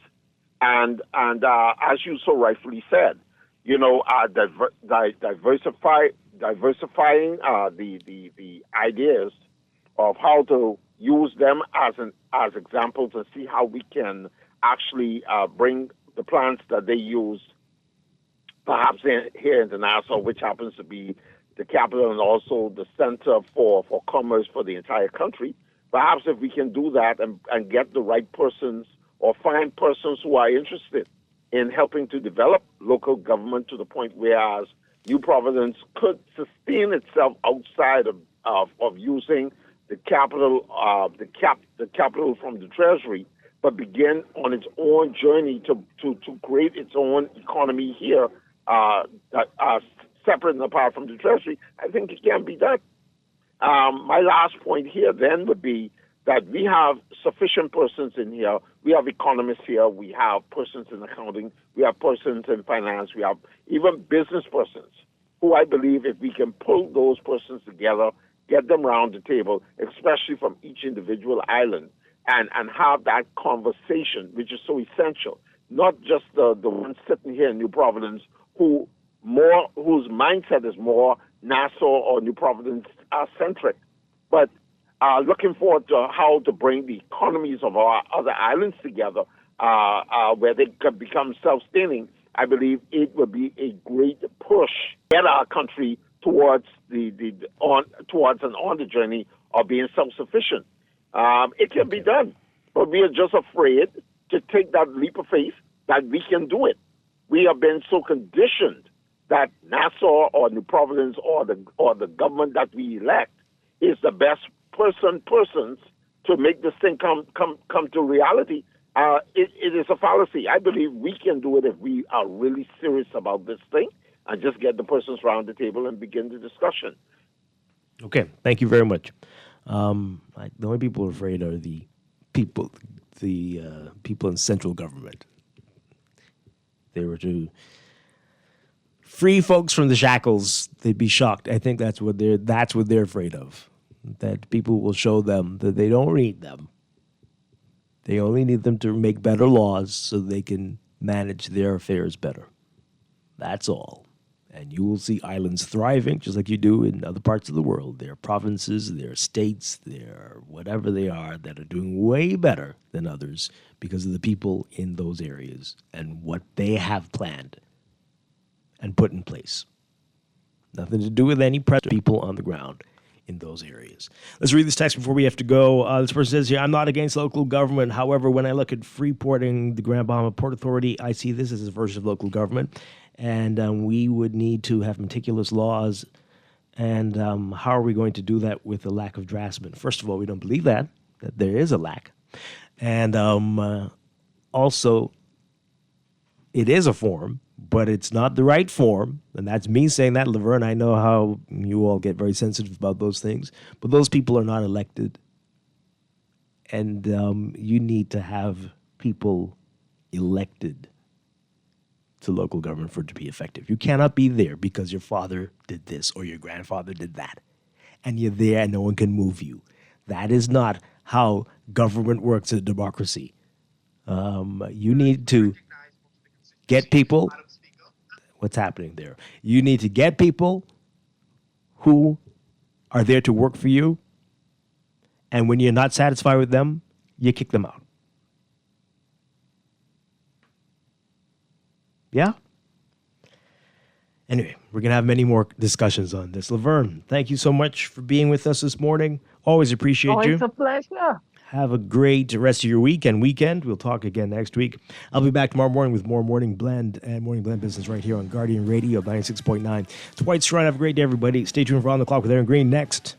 and as you so rightfully said, you know, diversifying the ideas of how to use them as examples and see how we can actually bring the plants that they use, perhaps here in the Nassau, which happens to be the capital and also the center for commerce for the entire country. Perhaps if we can do that and get the right persons or find persons who are interested in helping to develop local government to the point whereas New Providence could sustain itself outside of using the capital from the Treasury, but begin on its own journey to create its own economy here, separate and apart from the Treasury. I think it can be done. My last point here then would be that we have sufficient persons in here. We have economists here. We have persons in accounting. We have persons in finance. We have even business persons who I believe if we can pull those persons together, get them around the table, especially from each individual island, and have that conversation, which is so essential. Not just the one sitting here in New Providence whose mindset is more Nassau or New Providence centric, but looking forward to how to bring the economies of our other islands together, where they can become self-sustaining. I believe it would be a great push get our country towards towards and on the journey of being self-sufficient. It can be done, but we are just afraid to take that leap of faith that we can do it. We have been so conditioned that Nassau or New Providence or the government that we elect is the best persons to make this thing come to reality. It is a fallacy. I believe we can do it if we are really serious about this thing and just get the persons around the table and begin the discussion. Okay, thank you very much. The only people who are afraid are the people in central government. They were to free folks from the shackles, they'd be shocked. I think that's what they're afraid of. That people will show them that they don't need them. They only need them to make better laws so they can manage their affairs better. That's all. And you will see islands thriving just like you do in other parts of the world. There are provinces, there are states, there are whatever they are that are doing way better than others because of the people in those areas and what they have planned and put in place. Nothing to do with any people on the ground in those areas. Let's read this text before we have to go. This person says here, I'm not against local government. However, when I look at Freeporting, the Grand Bahama Port Authority, I see this as a version of local government. And we would need to have meticulous laws. And how are we going to do that with a lack of draftsmen? First of all, we don't believe that there is a lack. And also, it is a form, but it's not the right form. And that's me saying that, Laverne. I know how you all get very sensitive about those things. But those people are not elected. And you need to have people elected to local government for it to be effective. You cannot be there because your father did this or your grandfather did that. And you're there and no one can move you. That is not how government works in a democracy. You need to get people. What's happening there? You need to get people who are there to work for you. And when you're not satisfied with them, you kick them out. Yeah? Anyway, we're going to have many more discussions on this. Laverne, thank you so much for being with us this morning. Always appreciate you. It's a pleasure. Have a great rest of your week and weekend. We'll talk again next week. I'll be back tomorrow morning with more Morning Blend and Morning Blend Business right here on Guardian Radio 96.9. Dwight, Strachan. Have a great day, everybody. Stay tuned for On the Clock with Aaron Green next.